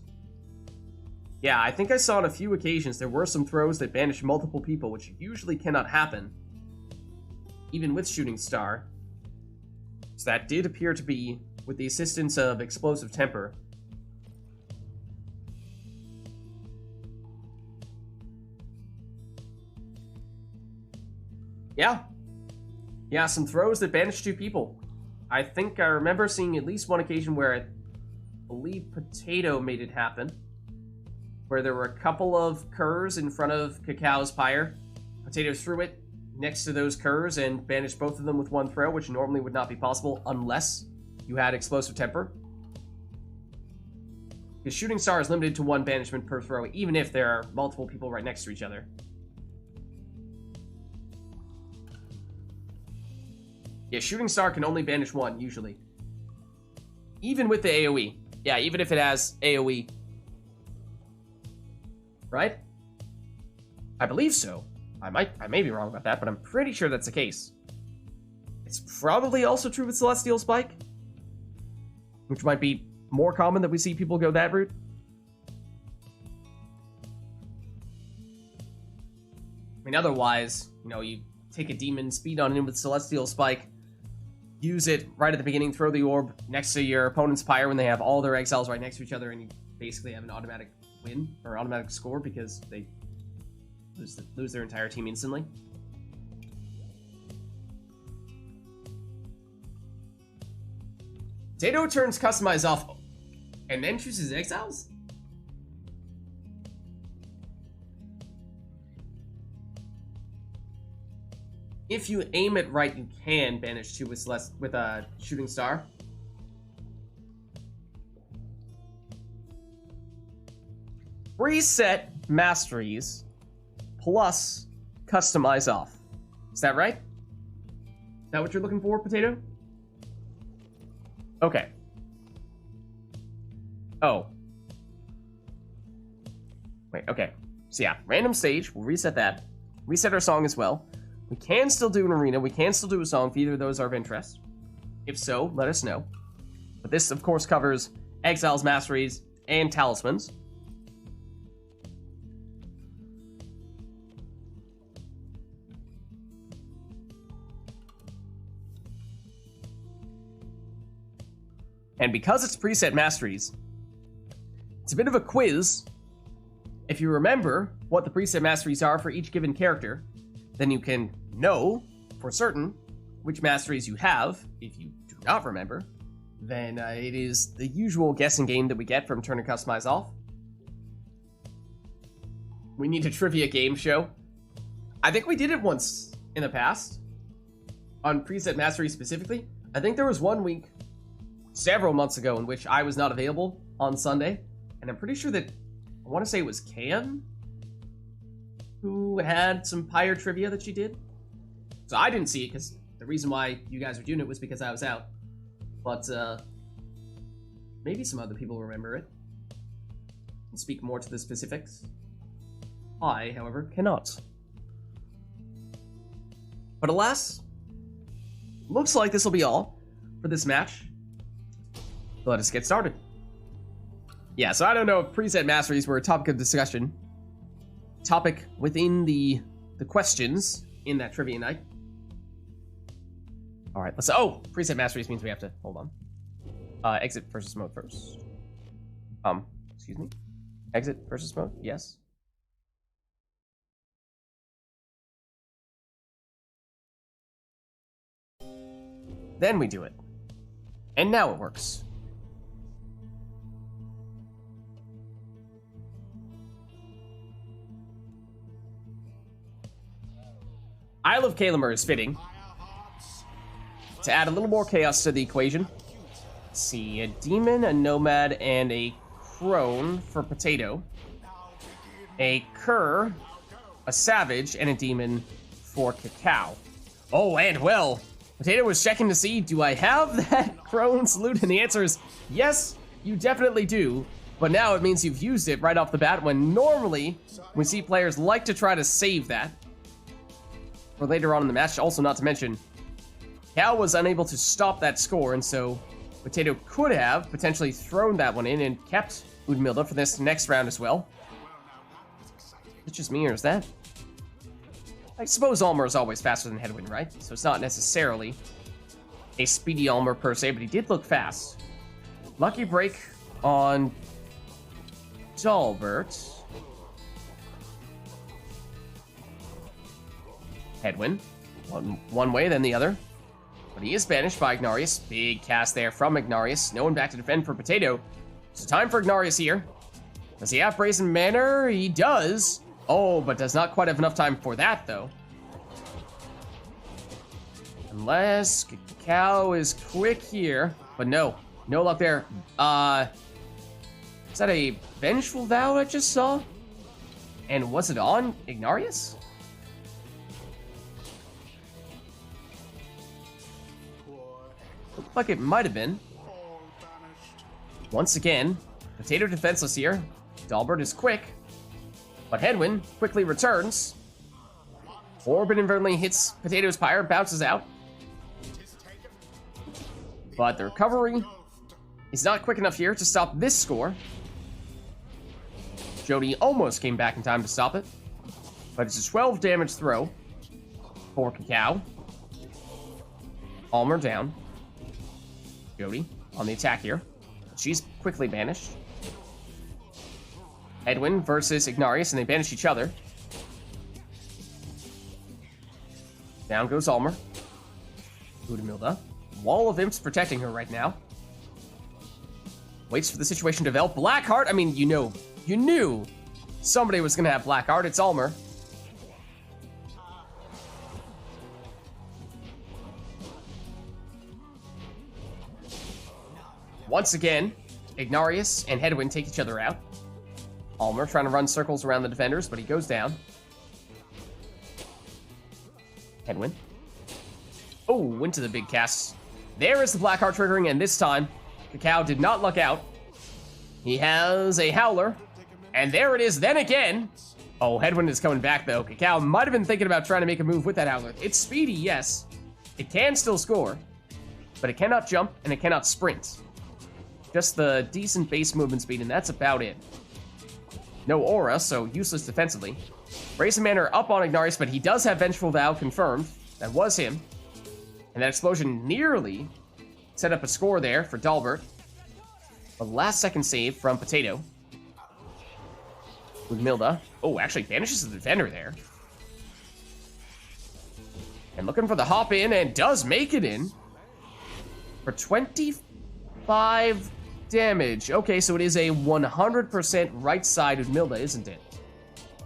Yeah, I think I saw on a few occasions there were some throws that banished multiple people, which usually cannot happen, even with Shooting Star. So that did appear to be with the assistance of Explosive Temper. Yeah, some throws that banished 2 people. I think I remember seeing at least one occasion where I believe Potato made it happen, where there were a couple of curs in front of Cacao's Pyre. Potato threw it next to those curs and banished both of them with 1 throw, which normally would not be possible unless you had Explosive Temper. Because Shooting Star is limited to 1 banishment per throw, even if there are multiple people right next to each other. Yeah, Shooting Star can only banish 1, usually. Even with the AoE. Yeah, even if it has AoE. Right? I believe so. I may be wrong about that, but I'm pretty sure that's the case. It's probably also true with Celestial Spike, which might be more common that we see people go that route. I mean, otherwise, you know, you take a demon, speed on in with Celestial Spike, use it right at the beginning, throw the orb next to your opponent's Pyre when they have all their exiles right next to each other, and you basically have an automatic win, or automatic score, because they lose their entire team instantly. Potato turns Customize off, and then chooses exiles? If if you aim it right, you can banish 2 with a shooting star. Preset masteries plus customize off. Is that right? Is that what you're looking for, Potato? Okay. Oh. Wait, okay. So yeah, random stage, we'll reset that. Reset our song as well. We can still do an arena, we can still do a song if either of those are of interest. If so, let us know. But this, of course, covers Exiles, Masteries, and Talismans. And because it's preset masteries, it's a bit of a quiz. If you remember what the preset masteries are for each given character, then you can know for certain which masteries you have. If you do not remember, then it is the usual guessing game that we get from Turn and Customize Off. We need a trivia game show. I think we did it once in the past, on preset mastery specifically. I think there was one week several months ago in which I was not available on Sunday, and I'm pretty sure that, I want to say it was Cam who had some Pyre trivia that she did. So I didn't see it, because the reason why you guys were doing it was because I was out. But maybe some other people remember it and speak more to the specifics. I, however, cannot. But alas, looks like this will be all for this match. Let us get started. Yeah, so I don't know if preset masteries were a topic of discussion. Topic within the questions in that trivia night. All right, let's. Oh, preset masteries means we have to hold on. Exit versus mode first. Excuse me. Exit versus mode. Yes. Then we do it. And now it works. Isle of Kalamer is fitting to add a little more chaos to the equation. Let's see, a demon, a nomad, and a crone for Potato. A cur, a savage, and a demon for Cacao. Oh, and well, Potato was checking to see, do I have that crone's loot? And the answer is yes, you definitely do. But now it means you've used it right off the bat, when normally we see players like to try to save that for later on in the match. Also, not to mention, Cal was unable to stop that score, and so Potato could have potentially thrown that one in and kept Udmilda for this next round as well. Is it just me, or is that? I suppose Almer is always faster than Headwind, right? So it's not necessarily a speedy Almer per se, but he did look fast. Lucky break on Dalbert. Headwind. One way, then the other. But he is banished by Ignarius. Big cast there from Ignarius. No one back to defend for Potato. So time for Ignarius here. Does he have Brazen Manor? He does. Oh, but does not quite have enough time for that, though. Unless Cacao is quick here. But no. No luck there. Is that a Vengeful Vow I just saw? And was it on Ignarius? Looked like it might have been. Once again, Potato defenseless here. Dalbert is quick, but Headwind quickly returns. Orb inadvertently hits Potato's Pyre, bounces out. But the recovery is not quick enough here to stop this score. Jody almost came back in time to stop it, but it's a 12 damage throw for Cacao. Almer down. Jody on the attack here. She's quickly banished. Headwind versus Ignarius, and they banish each other. Down goes Almer. Udmilda. Wall of Imps protecting her right now. Waits for the situation to develop. Blackheart, I mean, you knew somebody was going to have Blackheart. It's Almer. Once again, Ignarius and Headwind take each other out. Almer trying to run circles around the defenders, but he goes down. Headwind. Oh, went to the big cast. There is the Blackheart triggering, and this time, Cacao did not luck out. He has a Howler, and there it is then again. Oh, Headwind is coming back, though. Cacao might have been thinking about trying to make a move with that Howler. It's speedy, yes. It can still score, but it cannot jump, and it cannot sprint. Just the decent base movement speed, and that's about it. No aura, so useless defensively. Brazen Manor up on Ignarius, but he does have Vengeful Vow confirmed. That was him. And that explosion nearly set up a score there for Dalbert. A last-second save from Potato. With Milda. Oh, actually banishes the defender there. And looking for the hop in, and does make it in. For 25 damage. Okay, so it is a 100% right side of Milda, isn't it?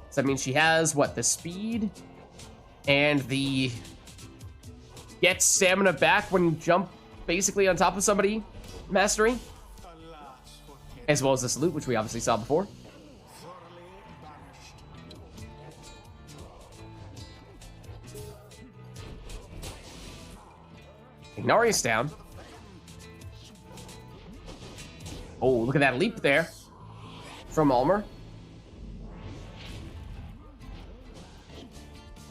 So that means she has, what, the speed and the get stamina back when you jump basically on top of somebody mastery, as well as the salute, which we obviously saw before. Ignarius down. Oh, look at that leap there from Almer.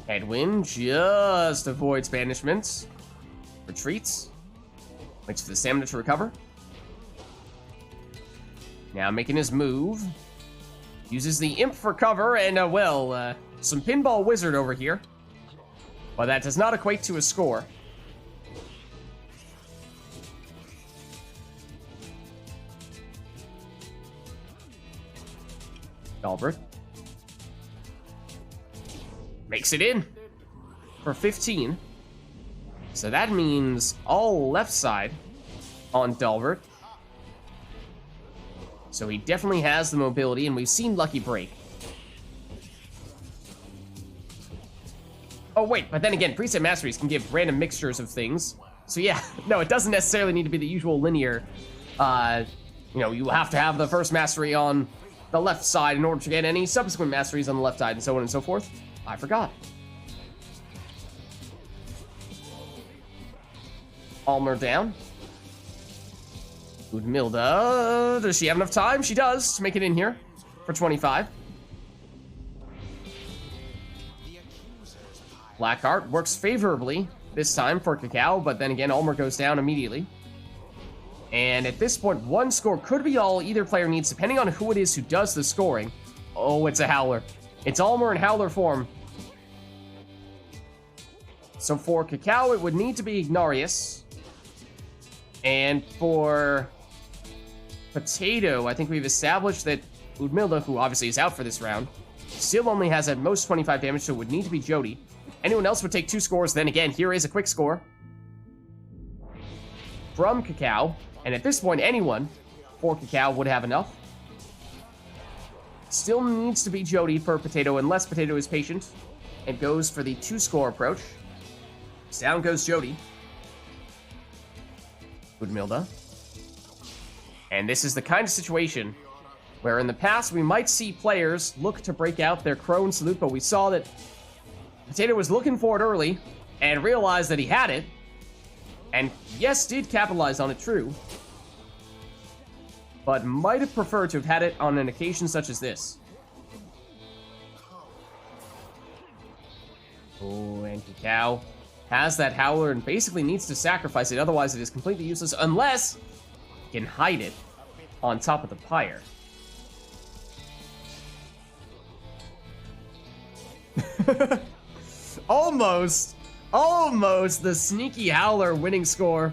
Headwind just avoids banishments. Retreats. Waits for the stamina to recover. Now making his move. Uses the imp for cover, and some pinball wizard over here. But that does not equate to a score. Dalbert makes it in for 15. So that means all left side on Dalbert. So he definitely has the mobility, and we've seen Lucky Break. Oh wait, but then again, preset masteries can give random mixtures of things. So yeah, no, it doesn't necessarily need to be the usual linear, you have to have the first mastery on the left side in order to get any subsequent masteries on the left side, and so on and so forth. I forgot. Almer down. Udmilda, does she have enough time? She does to make it in here for 25. Blackheart works favorably this time for Cacao, but then again, Almer goes down immediately. And at this point, one score could be all either player needs, depending on who it is who does the scoring. Oh, it's a Howler. It's Almer in Howler form. So for Cacao, it would need to be Ignarius. And for Potato, I think we've established that Udmilda, who obviously is out for this round, still only has at most 25 damage, so it would need to be Jody. Anyone else would take 2 scores. Then again, here is a quick score from Cacao. And at this point, anyone for Cacao would have enough. Still needs to be Jody for Potato, unless Potato is patient and goes for the 2-score approach. Down goes Jody. Udmilda. And this is the kind of situation where in the past we might see players look to break out their Crone salute, but we saw that Potato was looking for it early and realized that he had it. And yes, did capitalize on it, true. But might have preferred to have had it on an occasion such as this. Oh, and Cacao has that Howler and basically needs to sacrifice it, otherwise it is completely useless unless he can hide it on top of the Pyre. Almost the sneaky Howler winning score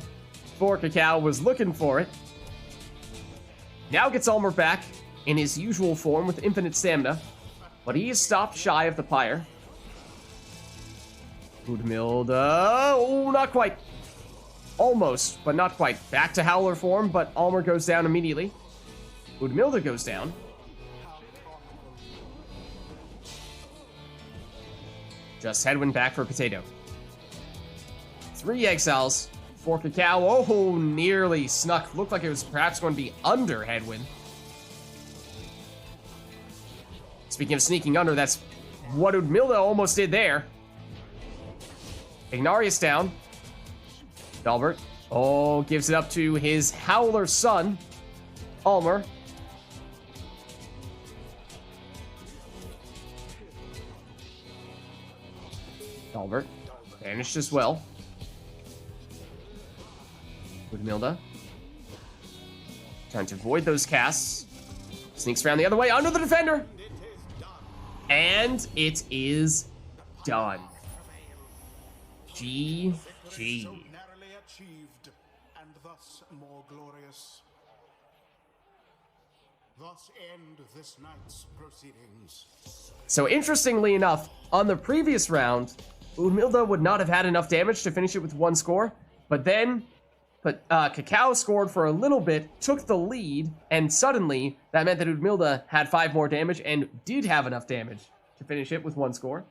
for Cacao. Was looking for it. Now gets Almer back in his usual form with infinite stamina, but he is stopped shy of the Pyre. Udmilda, oh, not quite. Almost, but not quite. Back to Howler form, but Almer goes down immediately. Udmilda goes down. Just Headwind back for Potato. 3 exiles for Cacao. Oh, nearly snuck. Looked like it was perhaps going to be under headwind. Speaking of sneaking under, that's what Udmilda almost did there. Ignarius down. Dalbert, oh, gives it up to his Howler son, Almer. Dalbert, vanished as well. Udmilda, trying to avoid those casts. Sneaks around the other way, under the defender. And it is done. GG. So narrowly achieved, and thus more glorious. Thus end this night's proceedings. So interestingly enough, on the previous round, Udmilda would not have had enough damage to finish it with 1 score, but then Cacao scored for a little bit, took the lead, and suddenly that meant that Udmilda had 5 more damage and did have enough damage to finish it with 1 score.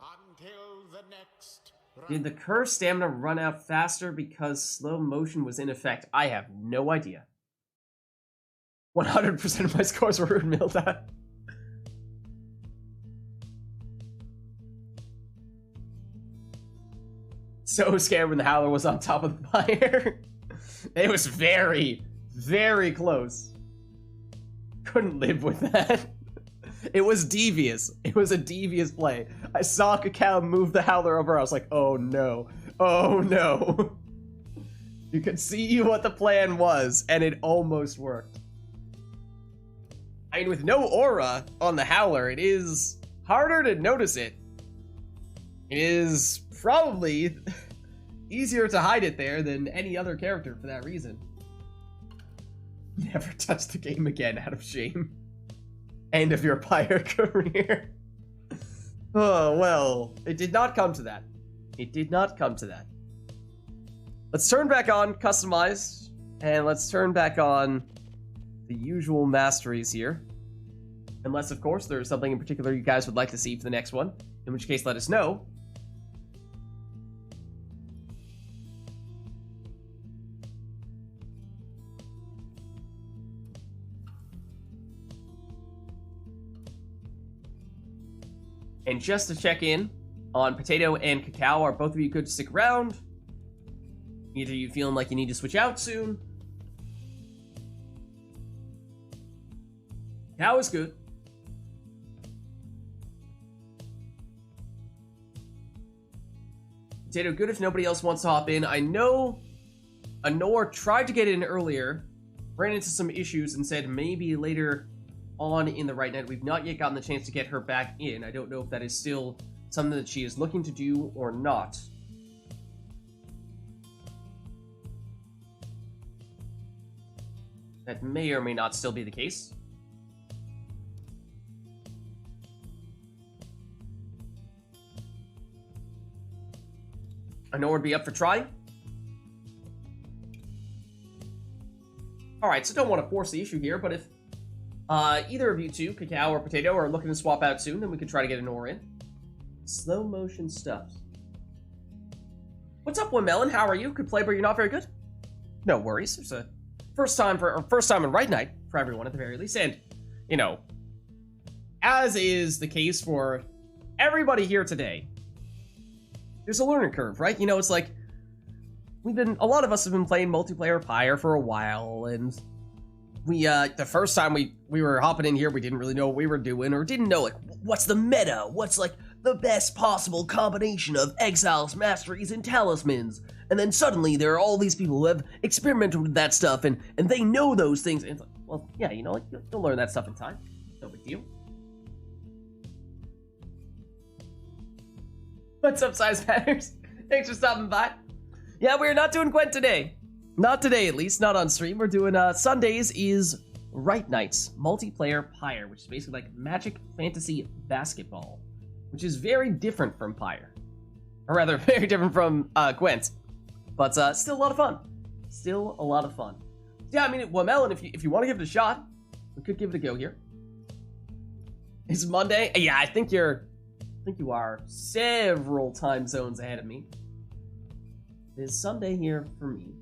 Until the next Did the curse stamina run out faster because slow motion was in effect? I have no idea. 100% of my scores were Udmilda. So scared when the Howler was on top of the Pyre. It was very, very close. Couldn't live with that. It was devious. It was a devious play. I saw Cacao move the Howler over. I was like, oh no. Oh no. You could see what the plan was, and it almost worked. I mean, with no aura on the Howler, it is harder to notice it. It is probably easier to hide it there than any other character for that reason. Never touch the game again out of shame. End of your Pyre career. Oh, well, it did not come to that. It did not come to that. Let's turn back on Customized, and let's turn back on the usual masteries here. Unless, of course, there's something in particular you guys would like to see for the next one, in which case let us know. And just to check in on Potato and Cacao, are both of you good to stick around? Either you feeling like you need to switch out soon? Cacao is good. Potato good if nobody else wants to hop in. I know Anor tried to get in earlier, ran into some issues and said maybe later on in the RITE NITE. We've not yet gotten the chance to get her back in. I don't know if that is still something that she is looking to do or not. That may or may not still be the case. I know would be up for trying. Alright, so don't want to force the issue here, but if either of you two, Cacao or Potato, are looking to swap out soon, then we could try to get an ore in. Slow motion stuff. What's up, Melon? How are you? Could play, but you're not very good? No worries. It's a first time in RITE NITE for everyone at the very least, and you know, as is the case for everybody here today, there's a learning curve, right? You know, it's like a lot of us have been playing multiplayer Pyre for a while, and we the first time we were hopping in here, we didn't really know what we were doing, or didn't know like what's the meta, what's like the best possible combination of exiles, masteries, and talismans. And then suddenly there are all these people who have experimented with that stuff, and they know those things. And it's like, well, yeah, you know, like, you'll learn that stuff in time. No big deal. What's up, Size Matters? Thanks for stopping by. Yeah, we're not doing Gwent today. Not today, at least. Not on stream. We're doing, Sundays is RITE Nights, multiplayer Pyre, which is basically like Magic Fantasy Basketball, which is very different from Pyre. Or rather, very different from, Gwent. But, still a lot of fun. Still a lot of fun. Yeah, I mean, well, Melon, if you want to give it a shot, we could give it a go here. It's Monday. Yeah, I think you're think you are several time zones ahead of me. It is Sunday here for me.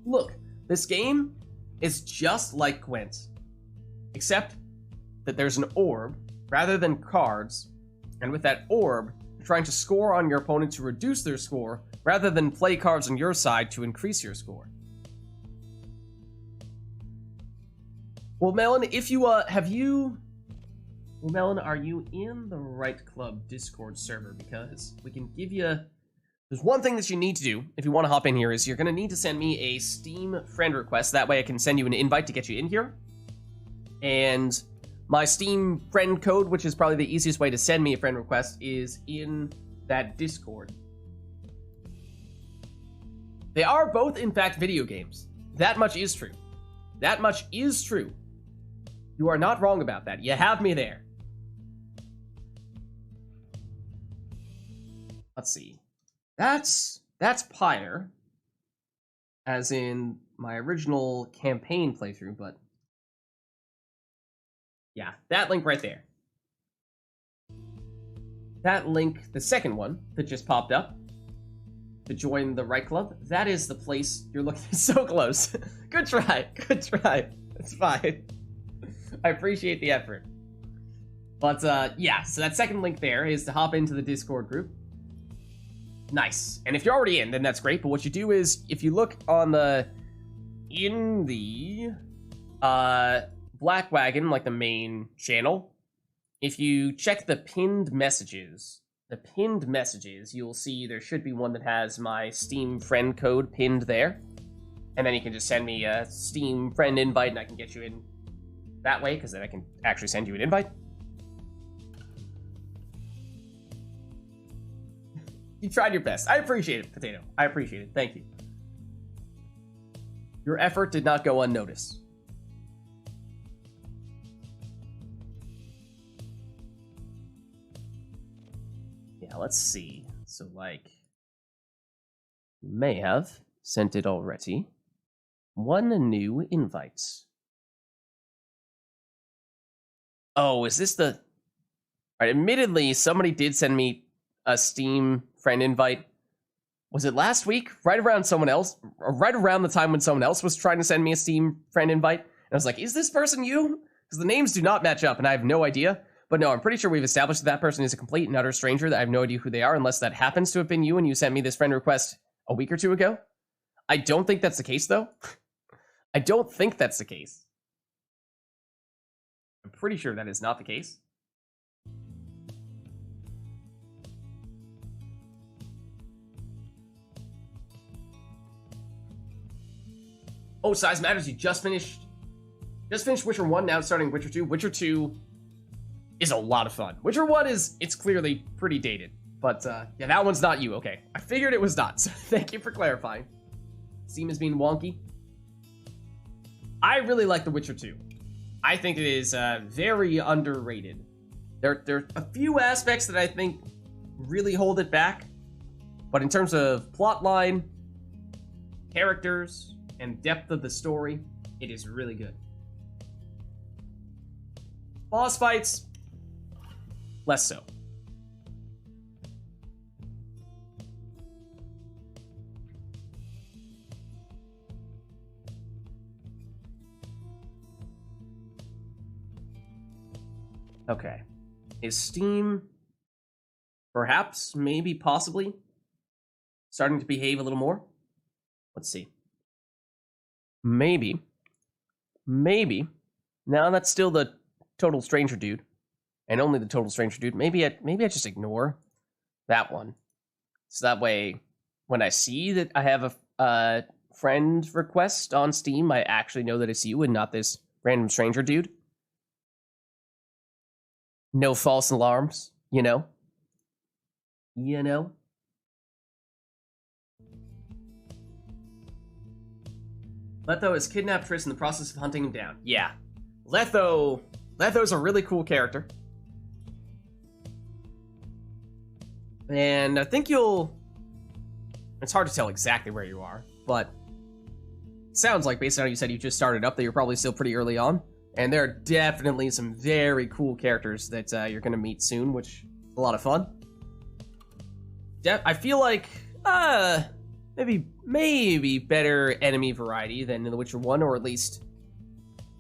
Look, this game is just like Gwent, except that there's an orb rather than cards, and with that orb, you're trying to score on your opponent to reduce their score rather than play cards on your side to increase your score. Well, Melon, if you, Well, Melon, are you in the RITE Club Discord server? Because we can give you... There's one thing that you need to do if you want to hop in here is you're going to need to send me a Steam friend request. That way I can send you an invite to get you in here. And my Steam friend code, which is probably the easiest way to send me a friend request, is in that Discord. They are both, in fact, video games. That much is true. That much is true. You are not wrong about that. You have me there. Let's see. That's Pyre, as in my original campaign playthrough, but yeah, that link right there. That link, the second one that just popped up to join the RITE Club, that is the place you're looking so close. Good try, good try. It's fine. I appreciate the effort. But yeah, so that second link there is to hop into the Discord group. Nice. And if you're already in, then that's great. But what you do is, if you look on the... in the... Black Wagon, like the main channel, if you check the pinned messages, you'll see there should be one that has my Steam friend code pinned there. And then you can just send me a Steam friend invite, and I can get you in that way, because then I can actually send you an invite. You tried your best. I appreciate it, Potato. I appreciate it. Thank you. Your effort did not go unnoticed. Yeah, let's see. So, like, you may have sent it already. One new invite. Oh, is this the... All right, admittedly, somebody did send me a Steam friend invite. Was it last week? Right around the time when someone else was trying to send me a Steam friend invite. And I was like, is this person you? Because the names do not match up, and I have no idea. But no, I'm pretty sure we've established that that person is a complete and utter stranger, that I have no idea who they are, unless that happens to have been you and you sent me this friend request a week or two ago. I don't think that's the case, though. I don't think that's the case. I'm pretty sure that is not the case. Oh, size matters. You just finished Witcher 1, now it's starting Witcher 2. Witcher 2 is a lot of fun. Witcher 1 it's clearly pretty dated. But, yeah, that one's not you. Okay, I figured it was not, so thank you for clarifying. Steam is being wonky. I really like The Witcher 2. I think it is very underrated. There are a few aspects that I think really hold it back. But in terms of plotline, characters, and depth of the story, it is really good. Boss fights, less so. Okay. Is Steam perhaps, maybe, possibly starting to behave a little more? Let's see. Maybe. Now that's still the total stranger dude. And only the total stranger dude. Maybe I just ignore that one. So that way, when I see that I have a friend request on Steam, I actually know that it's you and not this random stranger dude. No false alarms, you know? Letho has kidnapped Triss in the process of hunting him down. Yeah. Letho's a really cool character. And I think it's hard to tell exactly where you are, but it sounds like, based on how you said you just started up, that you're probably still pretty early on. And there are definitely some very cool characters that you're going to meet soon, which is a lot of fun. I feel like maybe better enemy variety than in The Witcher 1, or at least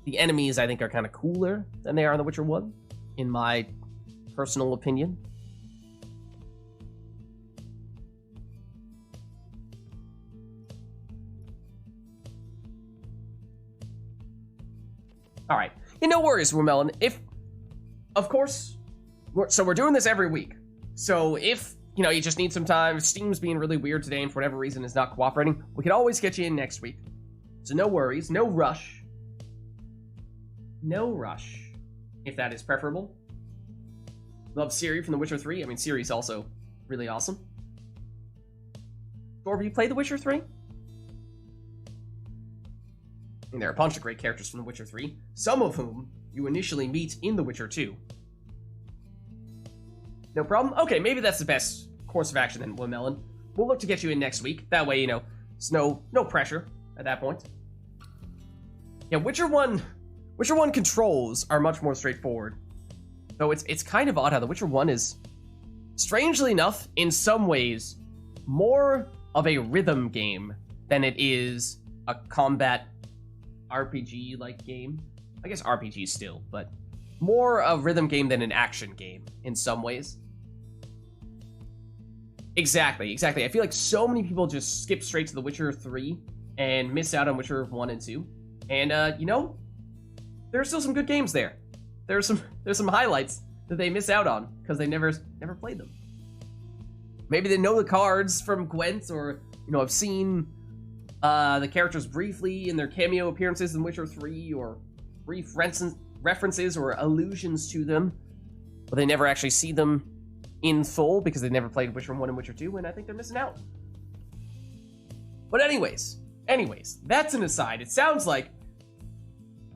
the enemies I think are kind of cooler than they are in The Witcher 1, in my personal opinion. All right. No worries, Rumelin. Of course, we're doing this every week. So if, you just need some time, Steam's being really weird today and for whatever reason is not cooperating, we can always get you in next week. So no worries, no rush. No rush, if that is preferable. Love Ciri from The Witcher 3. I mean, Ciri's also really awesome. Or have you played The Witcher 3? And there are a bunch of great characters from The Witcher 3, some of whom you initially meet in The Witcher 2. No problem? Okay, maybe that's the best course of action then, Womelon. We'll look to get you in next week. That way, there's no pressure at that point. Yeah, Witcher 1 controls are much more straightforward. Though it's kind of odd how The Witcher 1 is, strangely enough, in some ways, more of a rhythm game than it is a combat RPG-like game. I guess RPG still, but more a rhythm game than an action game in some ways. Exactly. I feel like so many people just skip straight to The Witcher 3 and miss out on Witcher 1 and 2. And, there are still some good games there. There's some highlights that they miss out on because they never played them. Maybe they know the cards from Gwent, or, have seen the characters briefly in their cameo appearances in Witcher 3, or brief references or allusions to them, but they never actually see them in full because they never played Witcher 1 and Witcher 2, and I think they're missing out. But anyways, that's an aside. It sounds like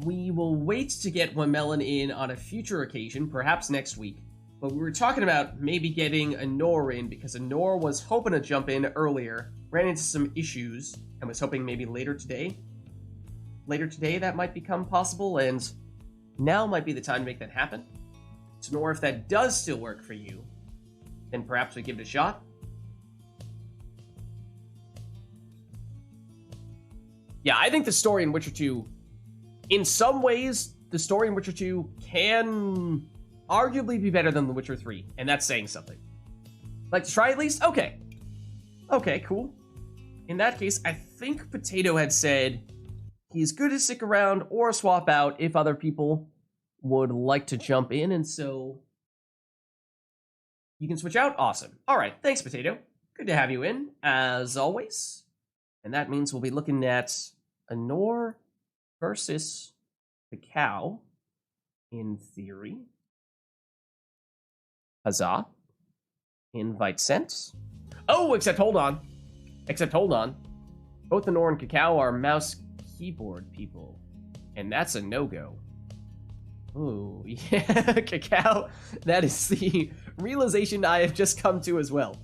we will wait to get Womelon in on a future occasion, perhaps next week. But we were talking about maybe getting Anor in, because Anor was hoping to jump in earlier, ran into some issues, and was hoping maybe later today that might become possible, and now might be the time to make that happen. So Anor, if that does still work for you, then perhaps we give it a shot. Yeah, I think the story in Witcher 2, in some ways, the story in Witcher 2 can arguably be better than The Witcher 3, and that's saying something. Like to try at least? Okay, cool. In that case, I think Potato had said he's good to stick around or swap out if other people would like to jump in, and so you can switch out? Awesome. All right, thanks, Potato. Good to have you in, as always. And that means we'll be looking at Anor versus the cow, in theory. Huzzah. Invite sent. Oh, except hold on. Both Anor and Cacao are mouse keyboard people, and that's a no-go. Ooh, yeah, Cacao, that is the realization I have just come to as well.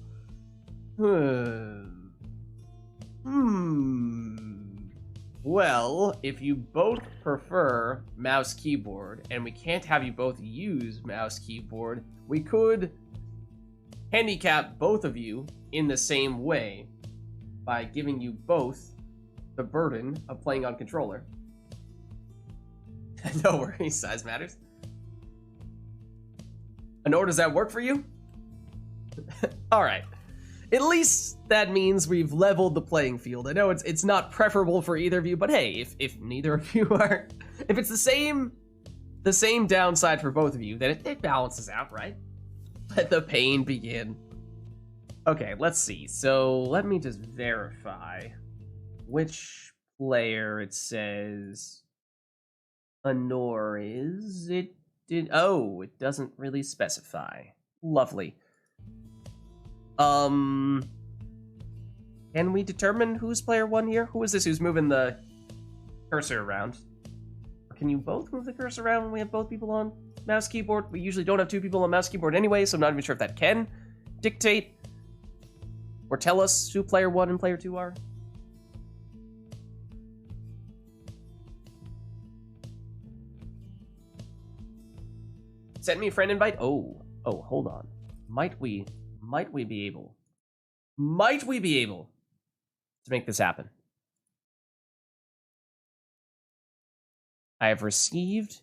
Well, if you both prefer mouse keyboard, and we can't have you both use mouse keyboard, we could handicap both of you in the same way by giving you both the burden of playing on controller. No worries, size matters. Anor, does that work for you? Alright. At least that means we've leveled the playing field. I know it's not preferable for either of you, but hey, if neither of you are... If it's the same downside for both of you, then it balances out, right? Let the pain begin. Okay, let's see. So let me just verify which player it says Anor is. It doesn't really specify. Lovely. Can we determine who's player one here? Who is this who's moving the cursor around? Or can you both move the cursor around when we have both people on mouse keyboard? We usually don't have two people on mouse keyboard anyway, so I'm not even sure if that can dictate or tell us who player one and player two are. sent me a friend invite. Oh, hold on. Might we be able to make this happen? I have received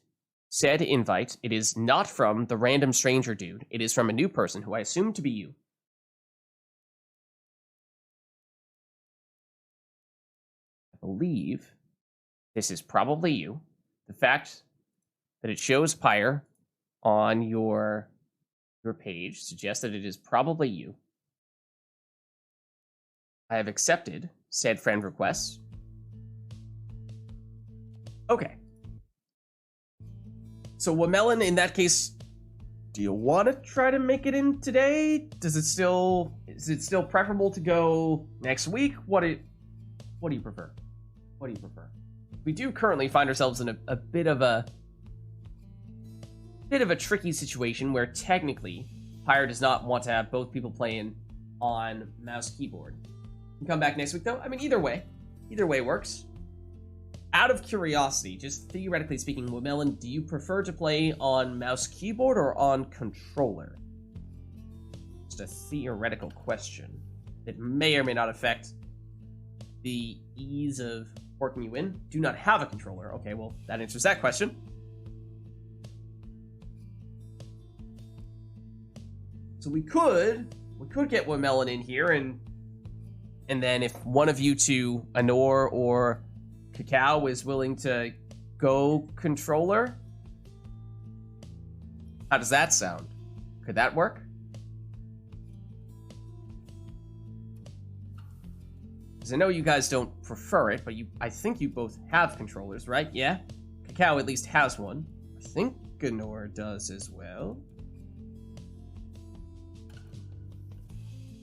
said invite. It is not from the random stranger dude. It is from a new person who I assume to be you. I believe this is probably you. The fact that it shows Pyre on your page suggests that it is probably you. I have accepted said friend request. Okay. So Wamelon, in that case, do you want to try to make it in today? Is it still preferable to go next week? What do you prefer? What do you prefer? We do currently find ourselves in a bit of a tricky situation where technically Pyre does not want to have both people playing on mouse keyboard. You can come back next week though. I mean, either way works. Out of curiosity, just theoretically speaking, Wamelon, do you prefer to play on mouse keyboard or on controller? Just a theoretical question that may or may not affect the ease of working you in. Do not have a controller. Okay, well, that answers that question. So we could get Wamelon in here, and then if one of you two, Anor or Cacao, is willing to go controller, how does that sound? Could that work? Because I know you guys don't prefer it, but I think you both have controllers, right? Yeah? Cacao at least has one. I think Anor does as well.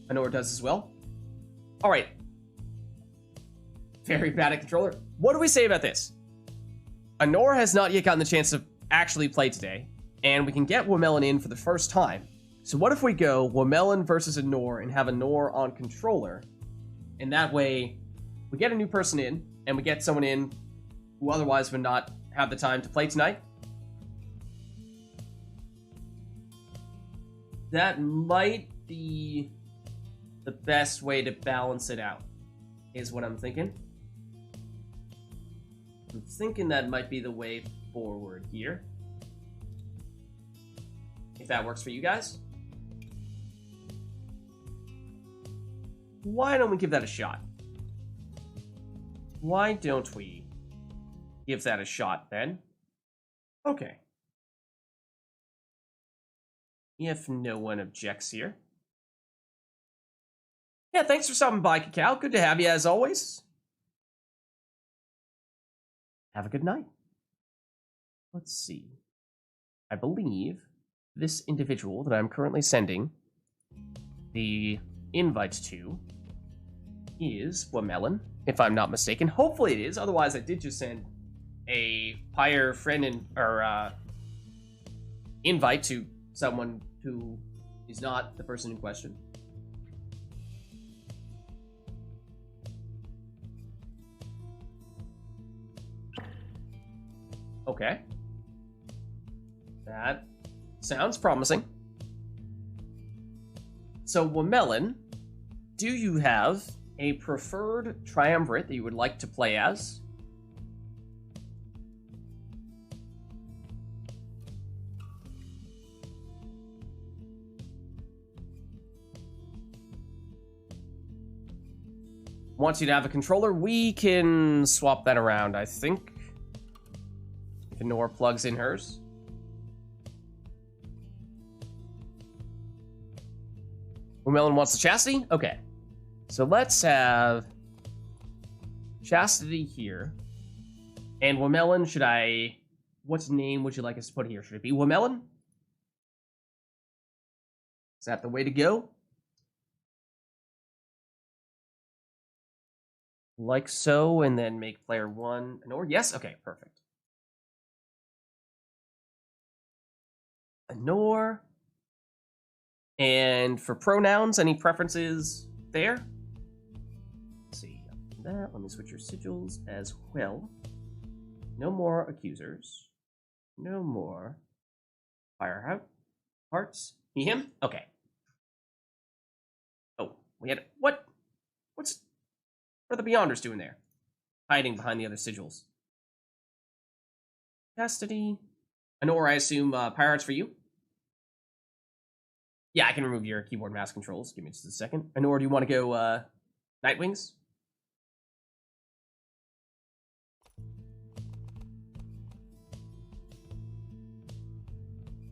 Anor does as well. All right. Very bad at controller. What do we say about this? Anor has not yet gotten the chance to actually play today, and we can get Wamelon in for the first time. So what if we go Wamelon versus Anor and have Anor on controller, and that way we get a new person in, and we get someone in who otherwise would not have the time to play tonight? That might be the best way to balance it out, is what I'm thinking. I'm thinking that might be the way forward here. If that works for you guys. Why don't we give that a shot? Why don't we give that a shot then? Okay. If no one objects here. Yeah, thanks for stopping by, Cacao. Good to have you as always. Have a good night. Let's see. I believe this individual that I'm currently sending the invite to is Wamelon, if I'm not mistaken. Hopefully it is. Otherwise, I did just send a Pyre friend invite to someone who is not the person in question. Okay. That sounds promising. So, Wamelon, do you have a preferred triumvirate that you would like to play as? Wants you to have a controller? We can swap that around, I think. If Anor plugs in hers. Wamelon wants the Chastity? Okay. So let's have Chastity here. And Wamelon, what name would you like us to put here? Should it be Wamelon? Is that the way to go? Like so, and then make player one Anor? Yes? Okay, perfect. Anor. And for pronouns, any preferences there? Let's see. That. Let me switch your sigils as well. No more accusers. No more Fire hearts. Me him? Okay. Oh, we had what are the Beyonders doing there? Hiding behind the other sigils. Custody. Anor, I assume Pyre hearts for you? Yeah, I can remove your keyboard mouse controls. Give me just a second. Anor, do you want to go Nightwings?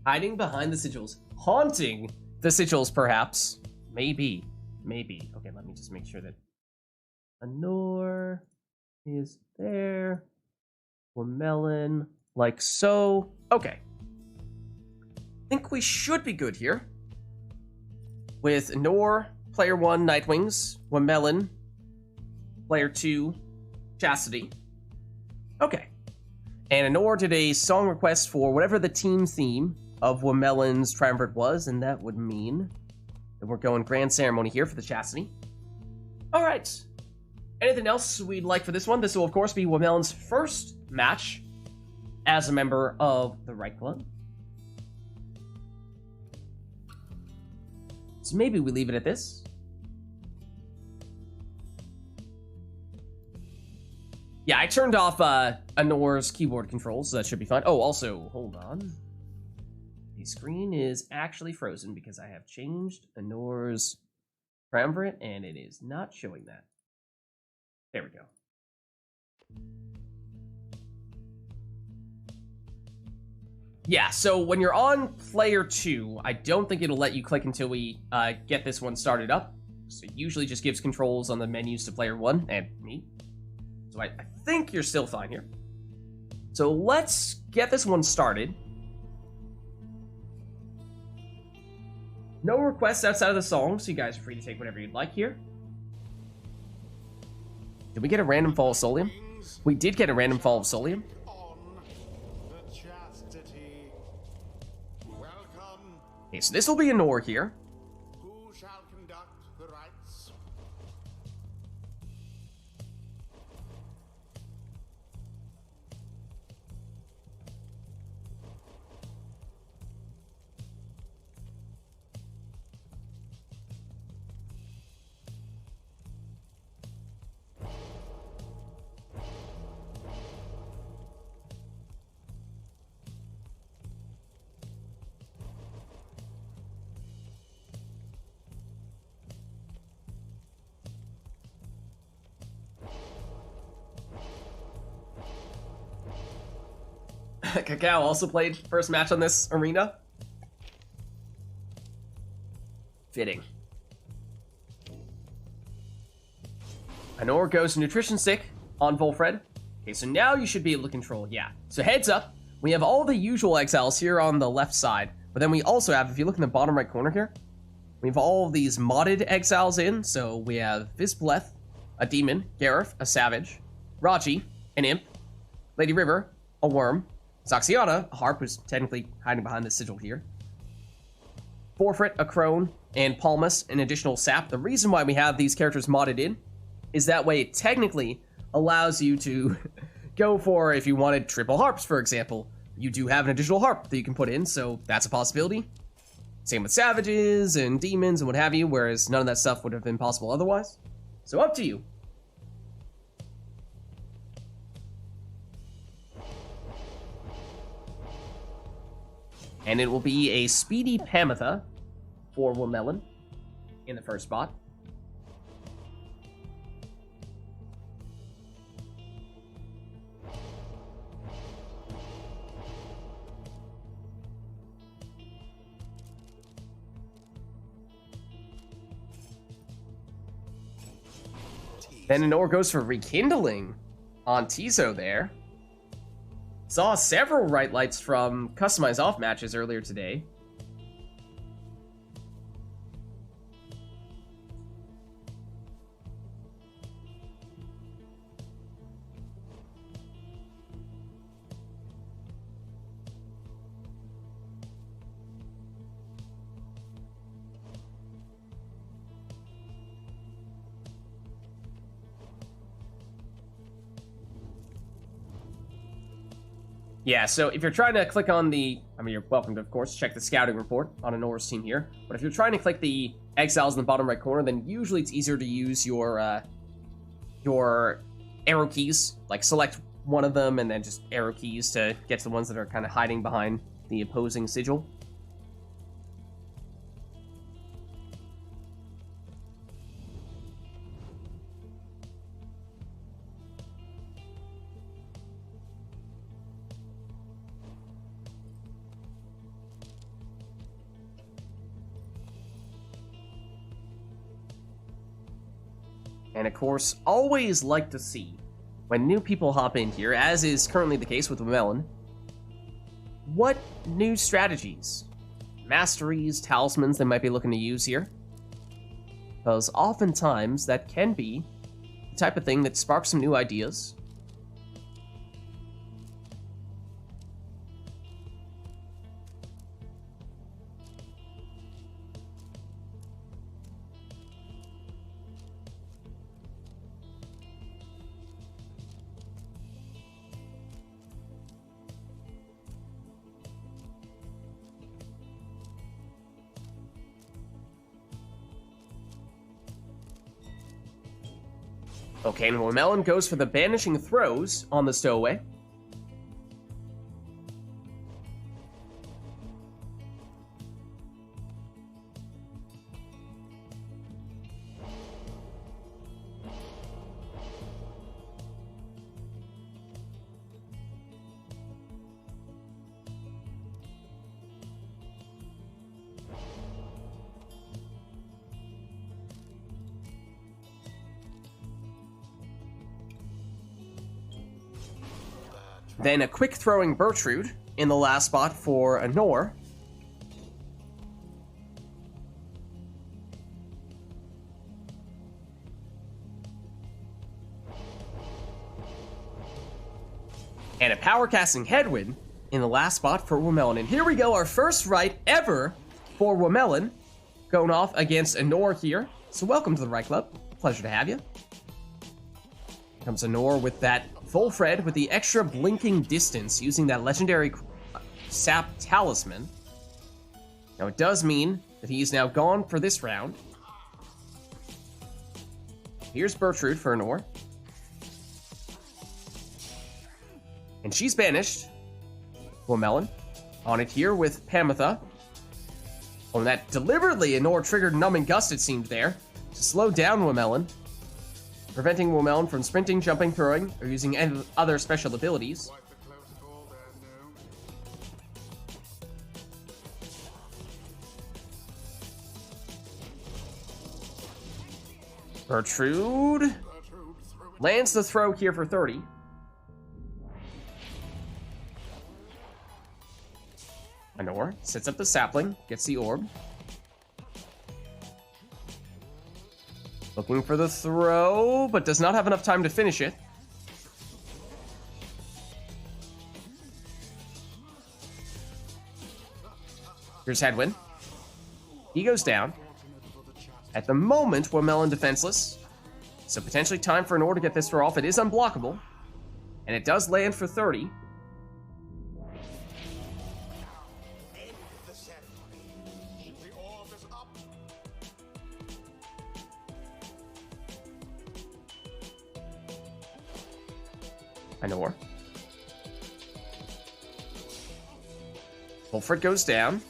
Hiding behind the sigils. Haunting the sigils, perhaps. Maybe. Okay, let me just make sure that Anor is there. Wamelon, like so. Okay. I think we should be good here. With Anor, player 1, Nightwings. Wamelon, player 2, Chastity. Okay. And Anor did a song request for whatever the team theme of Wamelon's Triumvirate was, and that would mean that we're going Grand Ceremony here for the Chastity. Alright. Anything else we'd like for this one? This will, of course, be Wamelon's first match as a member of the RITE Club. So maybe we leave it at this. Yeah, I turned off Anor's keyboard controls, so that should be fine. Oh, also, hold on. The screen is actually frozen because I have changed Anor's triumvirate, and it is not showing that. There we go. Yeah, so when you're on player 2, I don't think it'll let you click until we get this one started up. So it usually just gives controls on the menus to player 1 and me. So I think you're still fine here. So let's get this one started. No requests outside of the song, so you guys are free to take whatever you'd like here. Did we get a random fall of Solium? We did get a random fall of Solium. Okay, so this will be Anor here. Who shall conduct the rites? Cacao also played first match on this arena. Fitting. Anor goes to Nutrition Stick on Volfred. Okay, so now you should be able to control, yeah. So heads up, we have all the usual exiles here on the left side, but then we also have, if you look in the bottom right corner here, we have all of these modded exiles in. So we have Vizbleth, a demon, Gareth, a savage, Raji, an imp, Lady River, a worm, Zaxiana, a harp, who's technically hiding behind this sigil here, Forfeit, a crone, and Palmus, an additional sap. The reason why we have these characters modded in is that way it technically allows you to go for, if you wanted triple harps, for example, you do have an additional harp that you can put in, so that's a possibility. Same with savages and demons and what have you, whereas none of that stuff would have been possible otherwise. So up to you. And it will be a Speedy Pamitha for Wamelon in the first spot. Then Anor goes for Rekindling on Tizo there. Saw several RITE lights from customized off matches earlier today. Yeah, so if you're trying to click on the... I mean, you're welcome to, of course, check the scouting report on Anora's team here. But if you're trying to click the exiles in the bottom right corner, then usually it's easier to use your arrow keys. Like, select one of them and then just arrow keys to get to the ones that are kind of hiding behind the opposing sigil. And of course, always like to see, when new people hop in here, as is currently the case with Melon, what new strategies, masteries, talismans they might be looking to use here. Because oftentimes that can be the type of thing that sparks some new ideas. Okay, and Melon goes for the banishing throws on the stowaway. Then a quick throwing Bertrude in the last spot for Anor. And a power casting Headwind in the last spot for Womelon. And here we go, our first right ever for Womelon, going off against Anor here. So welcome to the Right Club. Pleasure to have you. Comes Anor with that full Fred with the extra blinking distance using that legendary sap talisman. Now it does mean that he's now gone for this round. Here's Bertrude for Anor. And she's banished. Womelon on it here with Pamitha. Oh, and that deliberately Anor triggered Numbing Gust, it seemed there, to slow down Womelon, preventing Womelon from sprinting, jumping, throwing, or using any other special abilities. Quite the close call there, no. Bertrude Bertrude threw it. lands the throw here for 30. Anor sets up the sapling, gets the orb. Looking for the throw, but does not have enough time to finish it. Here's Headwind. He goes down. At the moment, Womelon defenseless. So potentially time for Anor to get this throw off. It is unblockable. And it does land for 30. The ceremony. The orb is up. Anor. Wolfred goes down.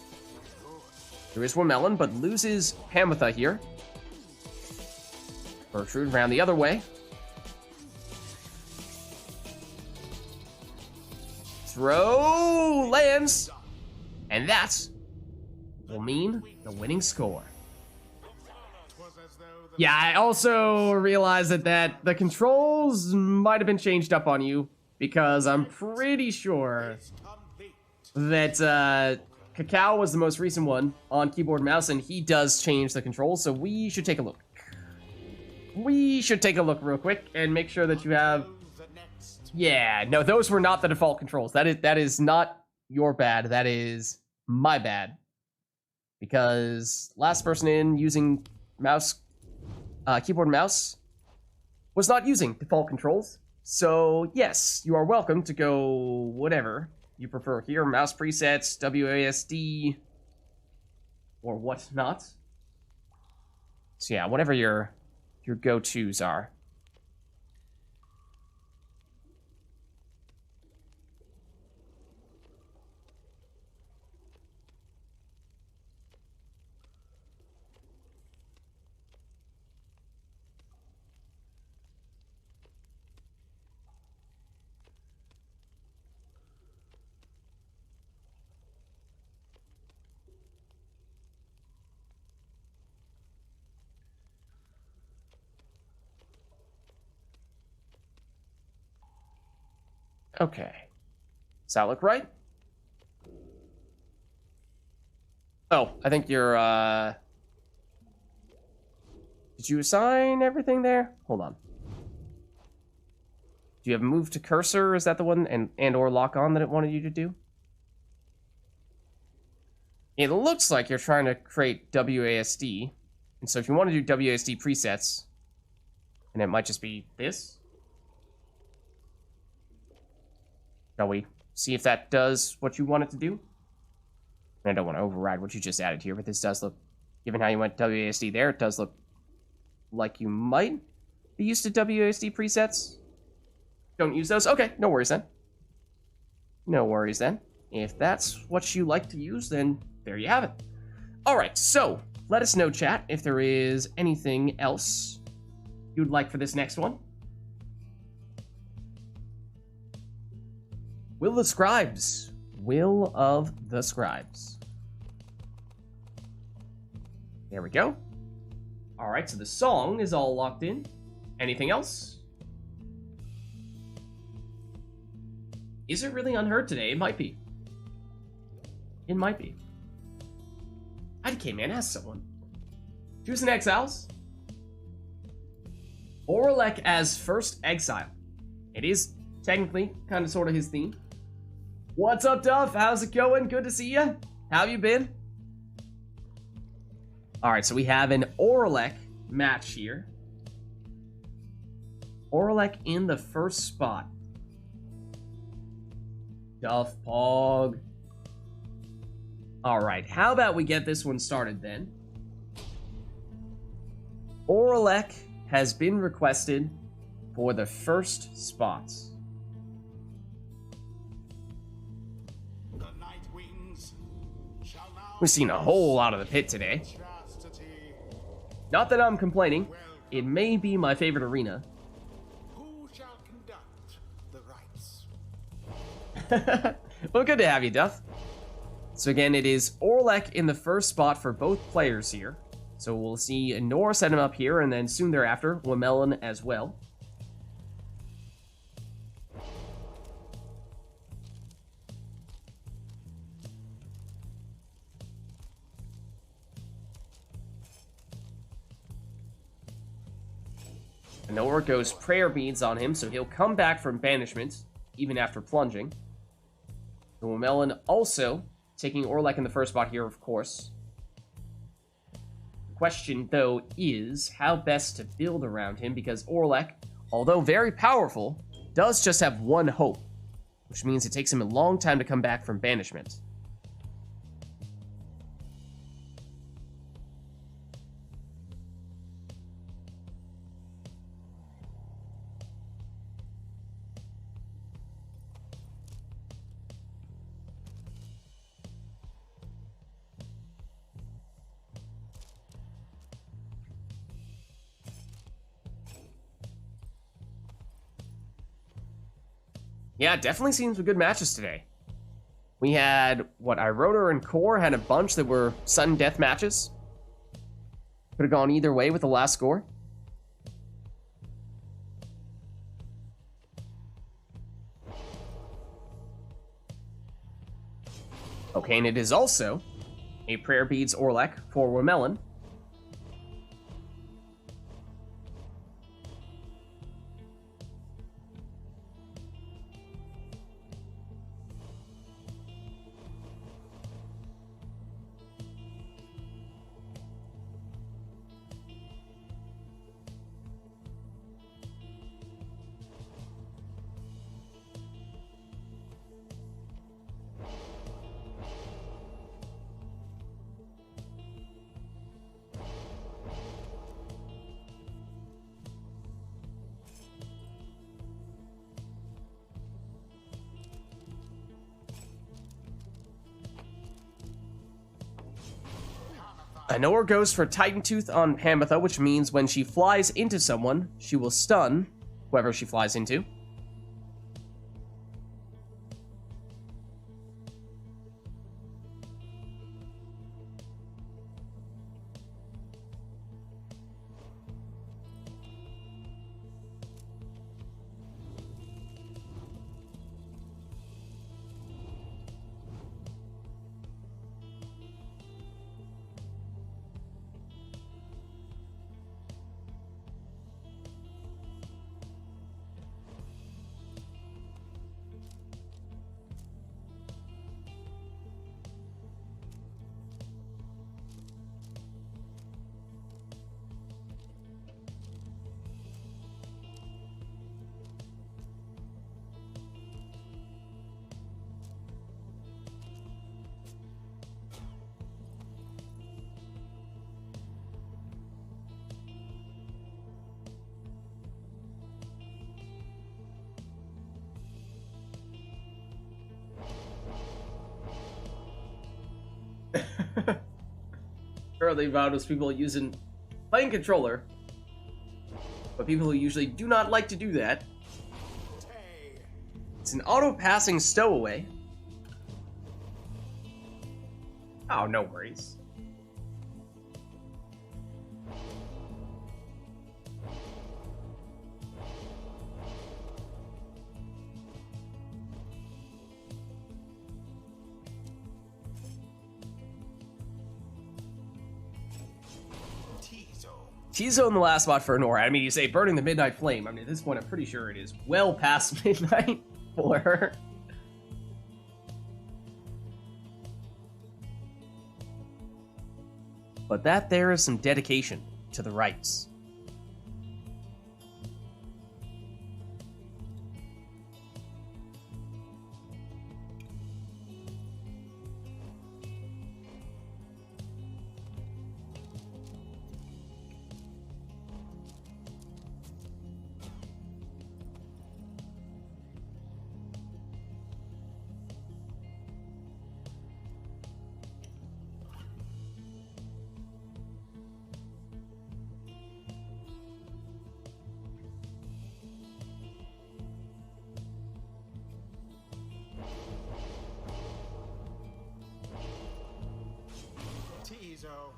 There is Womelon, but loses Pamitha here. Bertrude round the other way. Throw lands. And that will mean the winning score. 'Twas as though the Yeah, I also realized that the controls might have been changed up on you, because I'm pretty sure complete. that Cacao was the most recent one on keyboard and mouse, and he does change the controls, so we should take a look. We should take a look real quick and make sure that you have... The next. Yeah, no, those were not the default controls. That is not your bad. That is my bad. Because last person in using mouse, keyboard and mouse was not using default controls. So yes, you are welcome to go whatever. you prefer here. Mouse presets, WASD, or whatnot. So yeah, whatever your go-tos are. Okay. Does that look right? Oh, I think you're, Did you assign everything there? Hold on. Do you have move to cursor? Is that the one? And or lock on that it wanted you to do? It looks like you're trying to create WASD. And so if you want to do WASD presets, and it might just be this. Shall we see if that does what you want it to do? And I don't want to override what you just added here, but this does look, given how you went WASD there, it does look like you might be used to WASD presets. Don't use those? Okay, no worries then. No worries then. If that's what you like to use, then there you have it. Alright, so let us know, chat, if there is anything else you'd like for this next one. Will of the Scribes. Will of the Scribes. There we go. Alright, so the song is all locked in. Anything else? Is it really unheard today? It might be. It might be. IDK, man, ask someone. Choose an Exiles. Orlek as first exile. It is technically kind of sort of his theme. What's up, Duff? How's it going? Good to see you. How have you been? Alright, so we have an Orlek match here. Orlek in the first spot. Duff Pog. Alright, how about we get this one started then? Orlek has been requested for the first spots. The night wings shall now We've seen a whole lot of the pit today. chastity. Not that I'm complaining. It may be my favorite arena. Who shall conduct the rites? Well, good to have you, Duff. So again, it is Orlek in the first spot for both players here. So we'll see Nora set him up here, and then soon thereafter, Wamelon as well. Nora goes prayer beads on him, so he'll come back from banishment, even after plunging. The Wamelon also taking Orlek in the first spot here, of course. The question, though, is how best to build around him, because Orlek, although very powerful, does just have one hope, which means it takes him a long time to come back from banishment. Yeah, it definitely seems good matches today. We had, what, Ironer and Core had a bunch that were sudden death matches. Could have gone either way with the last score. Okay, and it is also a Prayer Beads Orlek for Wamelon. Anor goes for Titan Tooth on Pamitha, which means when she flies into someone, she will stun whoever she flies into. Currently, Vados people playing controller, but people who usually do not like to do that. It's an auto-passing stowaway. Oh, no worries. Tizo in the last spot for Anor. I mean, you say burning the Midnight Flame. I mean, at this point, I'm pretty sure it is well past midnight for her. But that there is some dedication to the rites.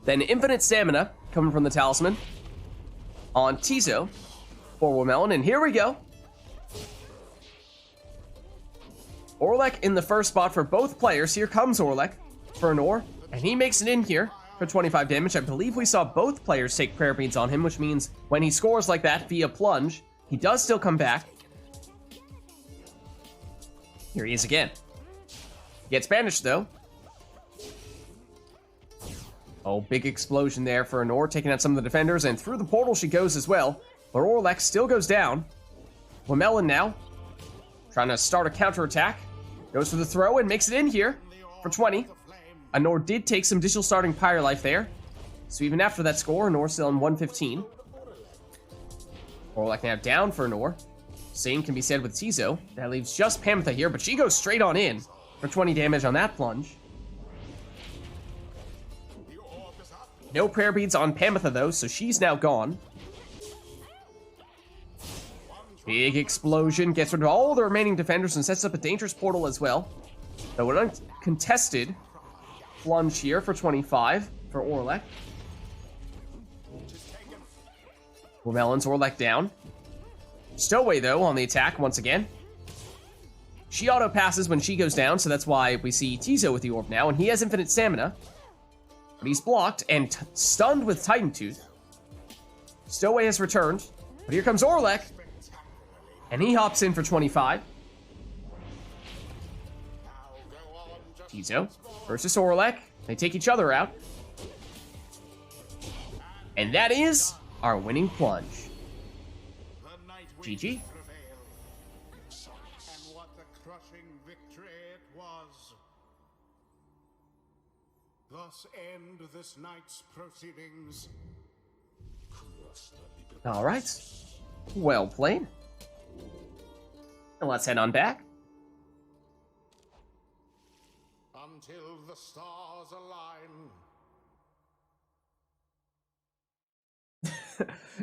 Then infinite stamina coming from the talisman on Tizo for Womelon, and here we go. Orlek in the first spot for both players. Here comes Orlek for Anor, and he makes it in here for 25 damage. I believe we saw both players take prayer beads on him, which means when he scores like that via plunge, he does still come back. Here he is again. Gets banished though. Oh, big explosion there for Anor, taking out some of the defenders, and through the portal she goes as well. But Orlek still goes down. Womelon now, trying to start a counterattack. Goes for the throw and makes it in here for 20. Anor did take some additional starting Pyre life there. So even after that score, Anor still on 115. Orlek now down for Anor. Same can be said with Tizo. That leaves just Pamitha here, but she goes straight on in for 20 damage on that plunge. No prayer beads on Pamitha though, so she's now gone. Big explosion, gets rid of all the remaining defenders and sets up a dangerous portal as well. So an uncontested plunge here for 25 for Orlek. Womelon's Orlek down. Stowaway though on the attack once again. She auto passes when she goes down, so that's why we see Tizo with the orb now, and he has infinite stamina. But he's blocked and stunned with Titan Tooth. Stowaway has returned, but here comes Orlek. And he hops in for 25. Tizo versus Orlek. They take each other out. And that is our winning plunge. GG. And what a crushing victory it was. Thus end this night's proceedings. All right. Well played. And let's head on back. Until the stars align,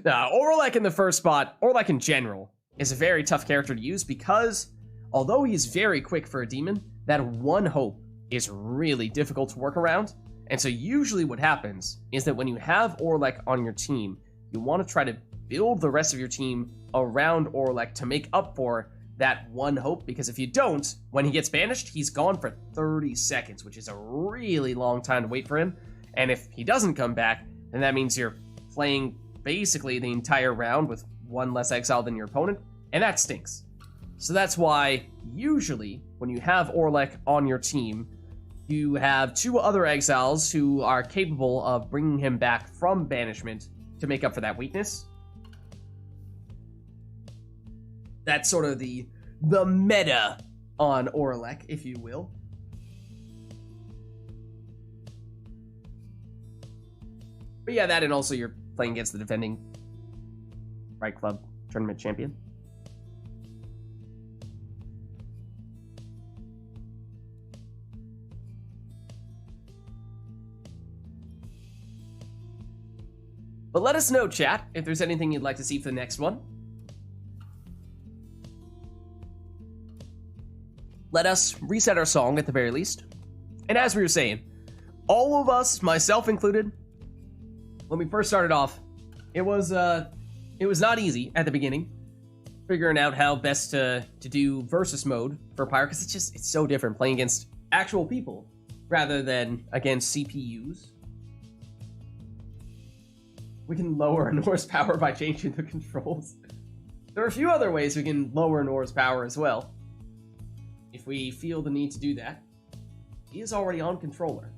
Now, Orlek in the first spot, Orlek in general, is a very tough character to use because, although he's very quick for a demon, that one hope is really difficult to work around. And so usually what happens is that when you have Orlek on your team, you want to try to build the rest of your team around Orlek to make up for that one hope, because if you don't, when he gets banished, he's gone for 30 seconds, which is a really long time to wait for him. And if he doesn't come back, then that means you're playing basically the entire round with one less exile than your opponent, and that stinks. So that's why usually when you have Orlek on your team, you have two other exiles who are capable of bringing him back from banishment to make up for that weakness. That's sort of the meta on Orlek, if you will. But yeah, that, and also you're playing against the defending RITE Club tournament champion. But let us know, chat, if there's anything you'd like to see for the next one. Let us reset our song at the very least. And as we were saying, all of us, myself included, when we first started off, it was not easy at the beginning, figuring out how best to do versus mode for Pyre, because it's so different playing against actual people rather than against CPUs. We can lower Nor's power by changing the controls. There are a few other ways we can lower Nor's power as well, if we feel the need to do that. He is already on controller.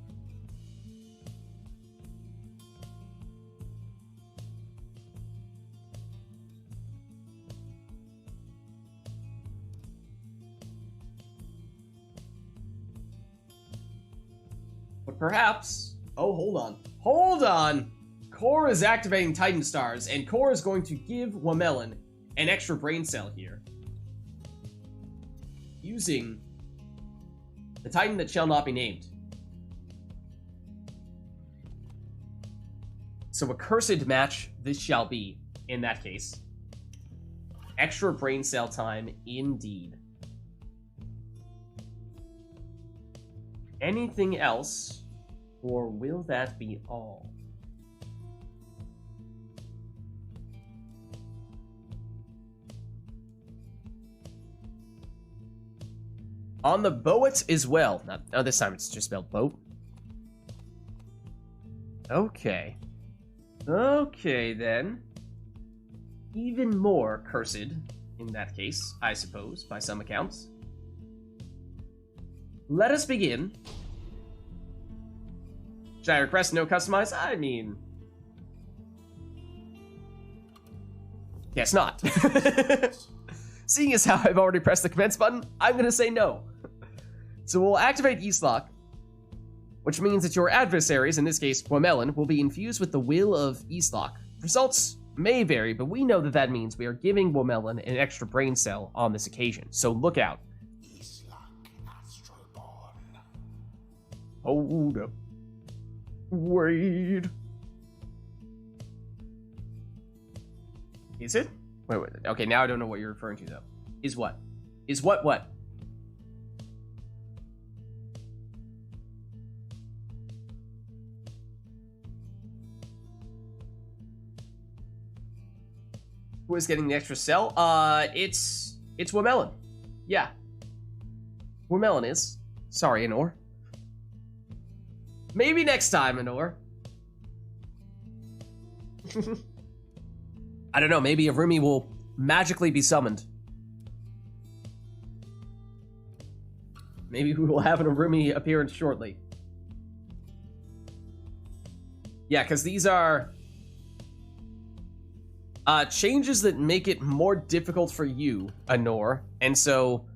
But perhaps... Oh, hold on! Core is activating Titan Stars, and Core is going to give Wamelon an extra brain cell here, using the Titan that shall not be named. So a cursed match this shall be, in that case. Extra brain cell time, indeed. Anything else, or will that be all? On the boat as well. No, this time it's just spelled boat. Okay. Okay, then. Even more cursed, in that case, I suppose, by some accounts. Let us begin. Should I request no customize? I mean... guess not. Seeing as how I've already pressed the commence button, I'm going to say no. So we'll activate Eastlock, which means that your adversaries, in this case Wamelon, will be infused with the will of Eastlock. Results may vary, but we know that that means we are giving Wamelon an extra brain cell on this occasion, so look out. Hold up. Wait. Is it? Wait. Okay, now I don't know what you're referring to, though. Is what? Is what? Who is getting the extra cell? It's Wamelon. Yeah. Wamelon is. Sorry, Anor. Maybe next time, Anor. I don't know, maybe Arumi will magically be summoned. Maybe we will have an Arumi appearance shortly. Yeah, because these are changes that make it more difficult for you, Anor. And so,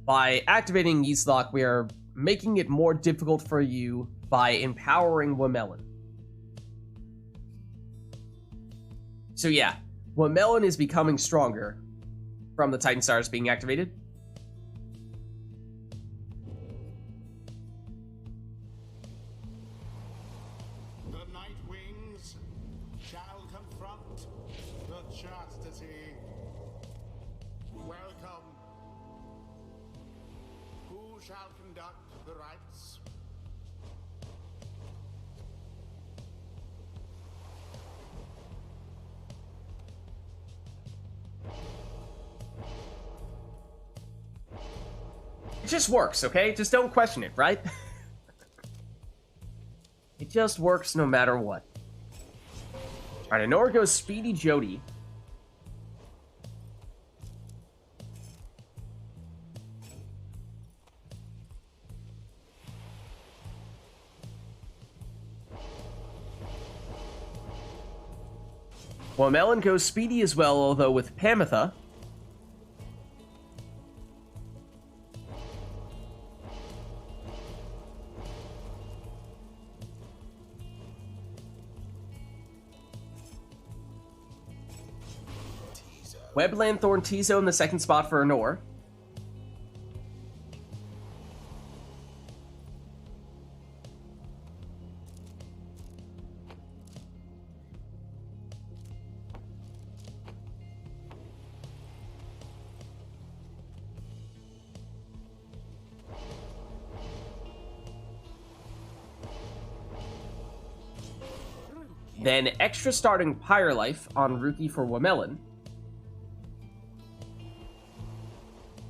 by activating Yeastlock, we are making it more difficult for you by empowering Wamelon. So yeah, Wamelon is becoming stronger from the Titan Stars being activated. The Night Wings shall confront the chastity. Welcome. Who shall conduct the rites? It just works, okay? Just don't question it, right? It just works no matter what. Alright, Honora goes Speedy Jody. Well, Melon goes Speedy as well, although with Pamitha. Webland Thorn Tizo in the second spot for Honor. Then extra starting Pyre Life on Rookie for Wamelon.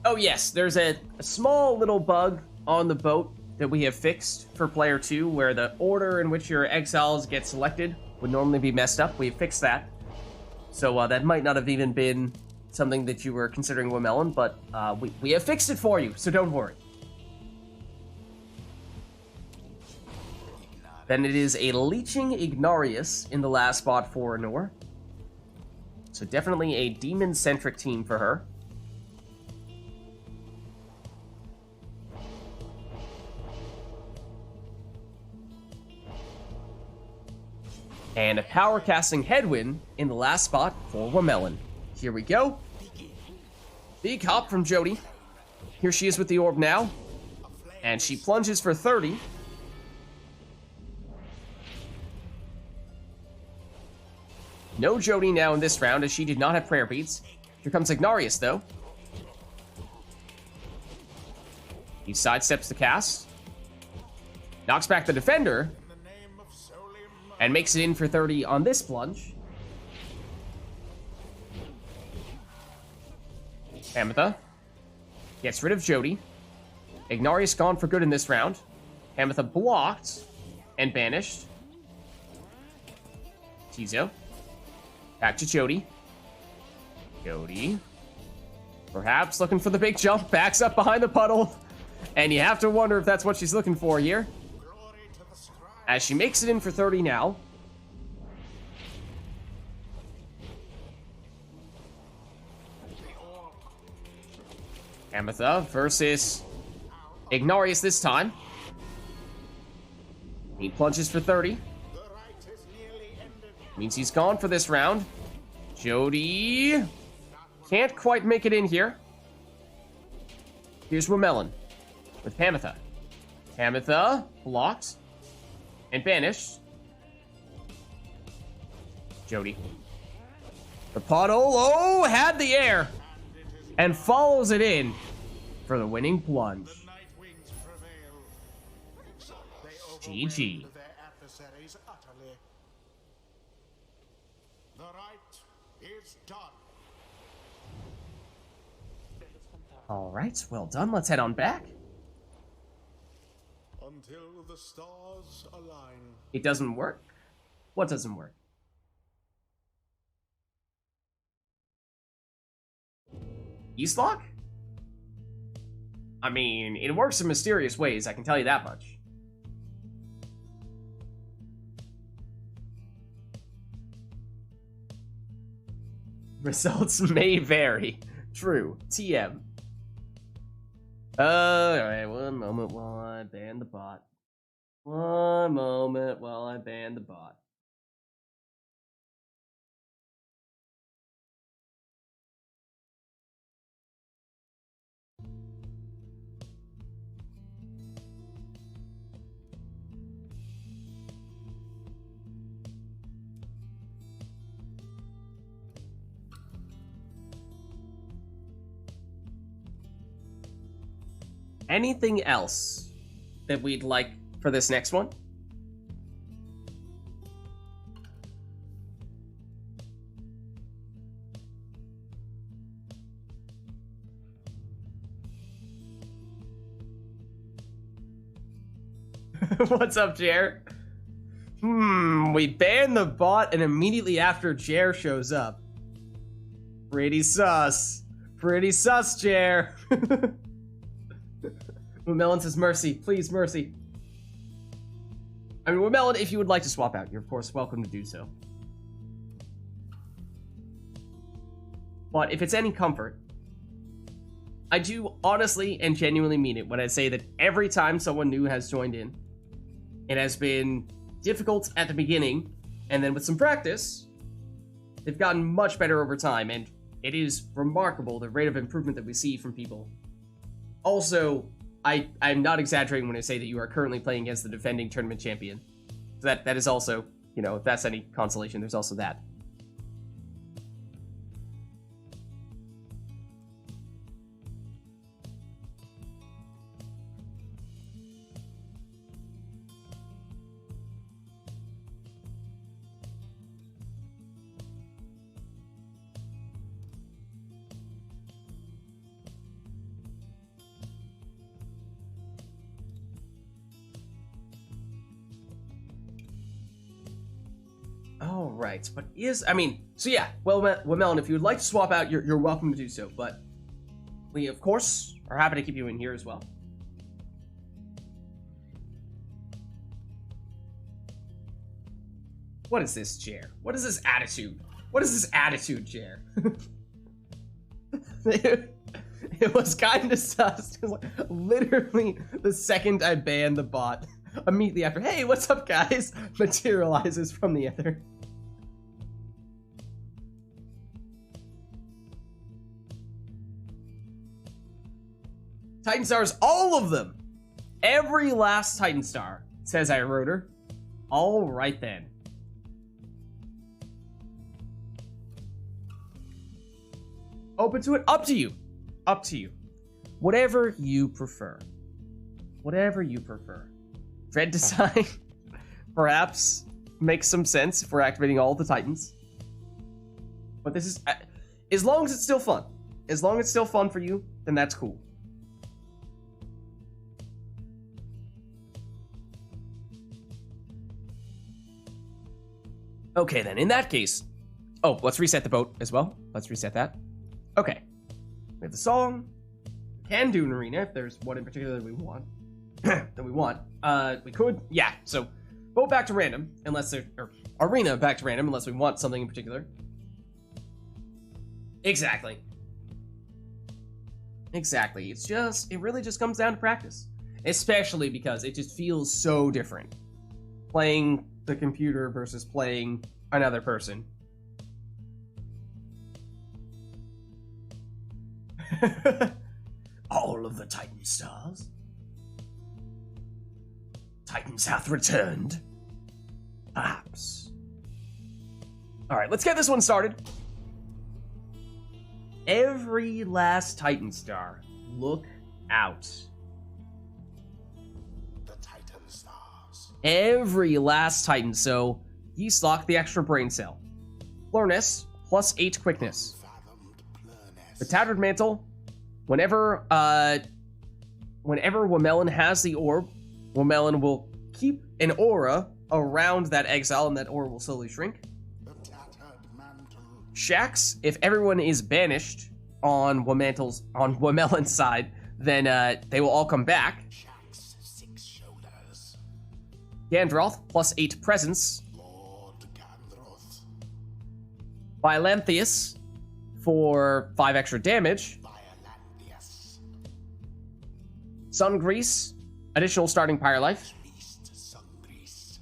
Oh yes, there's a small little bug on the boat that we have fixed for player 2 where the order in which your exiles get selected would normally be messed up. We have fixed that. So that might not have even been something that you were considering Wamelon, but we have fixed it for you, so don't worry. Then it is a Leeching Ignarius in the last spot for Honor. So definitely a demon-centric team for her. And a Power Casting Headwind in the last spot for Wamelon. Here we go. Big hop from Jody. Here she is with the orb now. And she plunges for 30. No Jody now in this round, as she did not have prayer beads. Here comes Ignarius, though. He sidesteps the cast. Knocks back the defender. And makes it in for 30 on this plunge. Pamitha gets rid of Jody. Ignarius gone for good in this round. Pamitha blocked and banished. Tizo. Back to Jody. Jody. Perhaps looking for the big jump. Backs up behind the puddle. And you have to wonder if that's what she's looking for here. As she makes it in for 30 now. Pamitha versus Ignarius this time. He plunges for 30. Means he's gone for this round. Jody can't quite make it in here. Here's Wamelon with Pamitha. Pamitha blocked and banished. Jody. The puddle, oh, had the air and follows it in for the winning plunge. GG. The rite is done. All right, well done. Let's head on back. Until the stars align. It doesn't work. What doesn't work? East lock? I mean, it works in mysterious ways, I can tell you that much. Results may vary. True. TM. Alright, one moment while I ban the bot. One moment while I ban the bot. anything else that we'd like for this next one? What's up, Jer? We ban the bot and immediately after Jer shows up. Pretty sus. Pretty sus, Jer. Womelon says mercy. Please, mercy. I mean, Womelon, if you would like to swap out, you're of course welcome to do so. But if it's any comfort, I do honestly and genuinely mean it when I say that every time someone new has joined in, it has been difficult at the beginning, and then with some practice, they've gotten much better over time, and it is remarkable the rate of improvement that we see from people. Also, I'm not exaggerating when I say that you are currently playing against the defending tournament champion. So that is also, you know, if that's any consolation, there's also that. All right, but so yeah, well, Womelon, if you would like to swap out, you're welcome to do so, but we, of course, are happy to keep you in here as well. What is this, Jer? What is this attitude? What is this attitude, Jer? It was kind of sus. It was like, literally, the second I banned the bot, immediately after, hey, what's up, guys? Materializes from the ether. Titan Stars, all of them! Every last Titan Star, says I wrote her. All right then. Open to it? Up to you. Up to you. Whatever you prefer. Whatever you prefer. Dread Design perhaps makes some sense if we're activating all the Titans. But this is... as long as it's still fun. As long as it's still fun for you, then that's cool. Okay, then, in that case... Oh, let's reset the boat as well. Let's reset that. Okay. We have the song. We can do an arena if there's one in particular that we want. We could. Yeah, so boat back to random, unless there... Or arena back to random, unless we want something in particular. Exactly. Exactly. It's just... It really just comes down to practice. Especially because it just feels so different. Playing the computer versus playing another person. All of the Titan Stars. Titans hath returned. Perhaps. Alright, let's get this one started. Every last Titan Star. Look out. The Titan Stars. Every last Titan, so Yeast Lock the extra brain cell. Flurness, plus 8 quickness. The Tattered Mantle, whenever Womelon has the orb, Womelon will keep an aura around that exile, and that aura will slowly shrink. The Tattered Mantle. Shax, if everyone is banished on Womelon's side, then they will all come back. Shax's 6 shoulders. Gandroth, plus 8 presence. Lord Gandroth. Violanthius, for 5 extra damage. Violantius. Sun Grease, additional starting Pyre life. Least sun grease.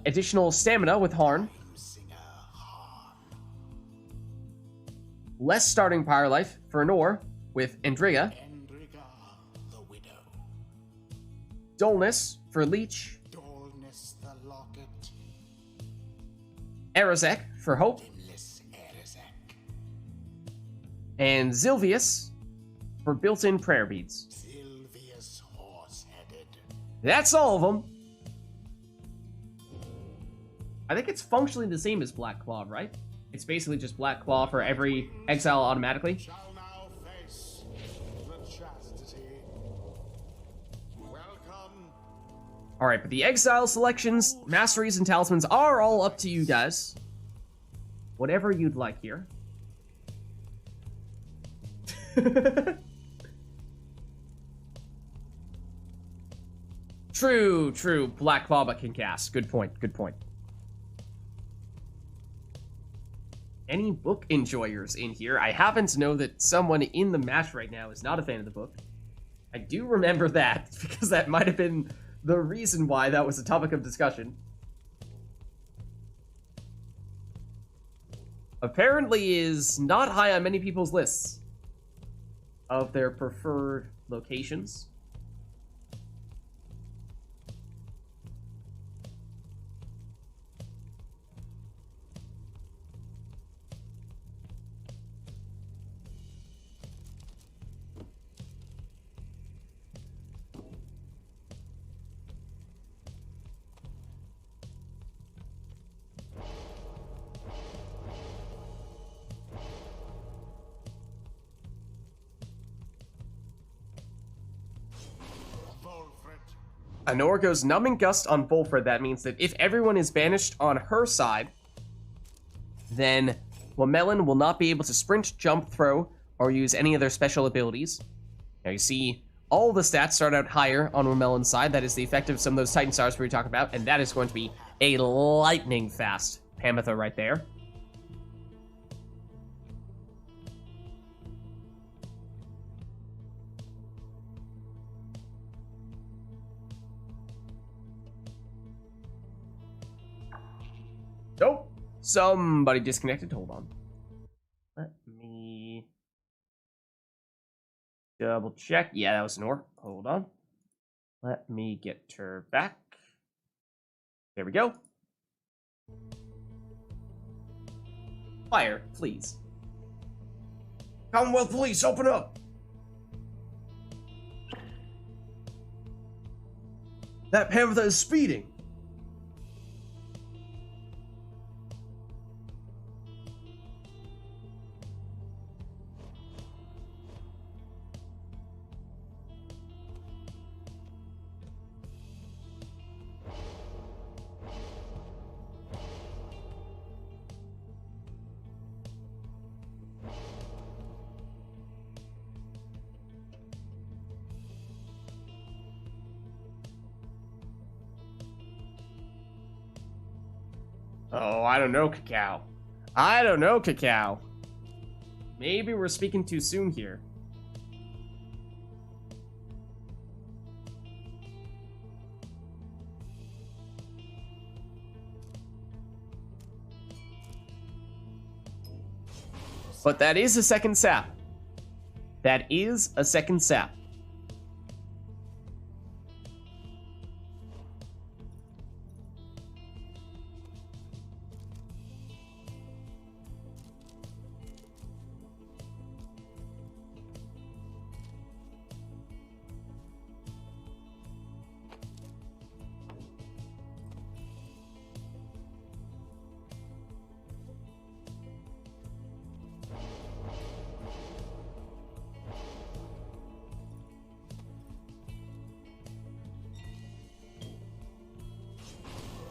Additional stamina with Harn. Singer Harn. Less starting Pyre life for Anor with Endriga. Endriga the Widow. Dullness for Leech. Dullness the Locket. Arazek for Hope. Dimless Erizek. And Zilvius for built-in prayer beads. Sylvius Horse-Headed. That's all of them. I think it's functionally the same as Black Claw, right? It's basically just Black Claw for every exile automatically. Shall now face the chastity. Welcome. Alright, but the exile selections, masteries, and talismans are all up to you guys. Whatever you'd like here. True. Black Baba can cast. Good point, good point. Any book enjoyers in here? I happen to know that someone in the match right now is not a fan of the book. I do remember that, because that might have been the reason why that was a topic of discussion. Apparently is not high on many people's lists of their preferred locations. Anor goes Numbing Gust on Volfred. That means that if everyone is banished on her side, then Wamelin will not be able to sprint, jump, throw, or use any of their special abilities. Now you see all the stats start out higher on Wamelin's side. That is the effect of some of those Titan Stars we were talking about, and that is going to be a lightning fast Pamitha right there. Nope. Somebody disconnected. Hold on. Let me double check. Yeah, that was Nor. Hold on. Let me get her back. There we go. Fire, please. Commonwealth Police, open up! That Pamitha is speeding! Oh, I don't know, Cacao. I don't know, Cacao. Maybe we're speaking too soon here. But that is a second sap. That is a second sap.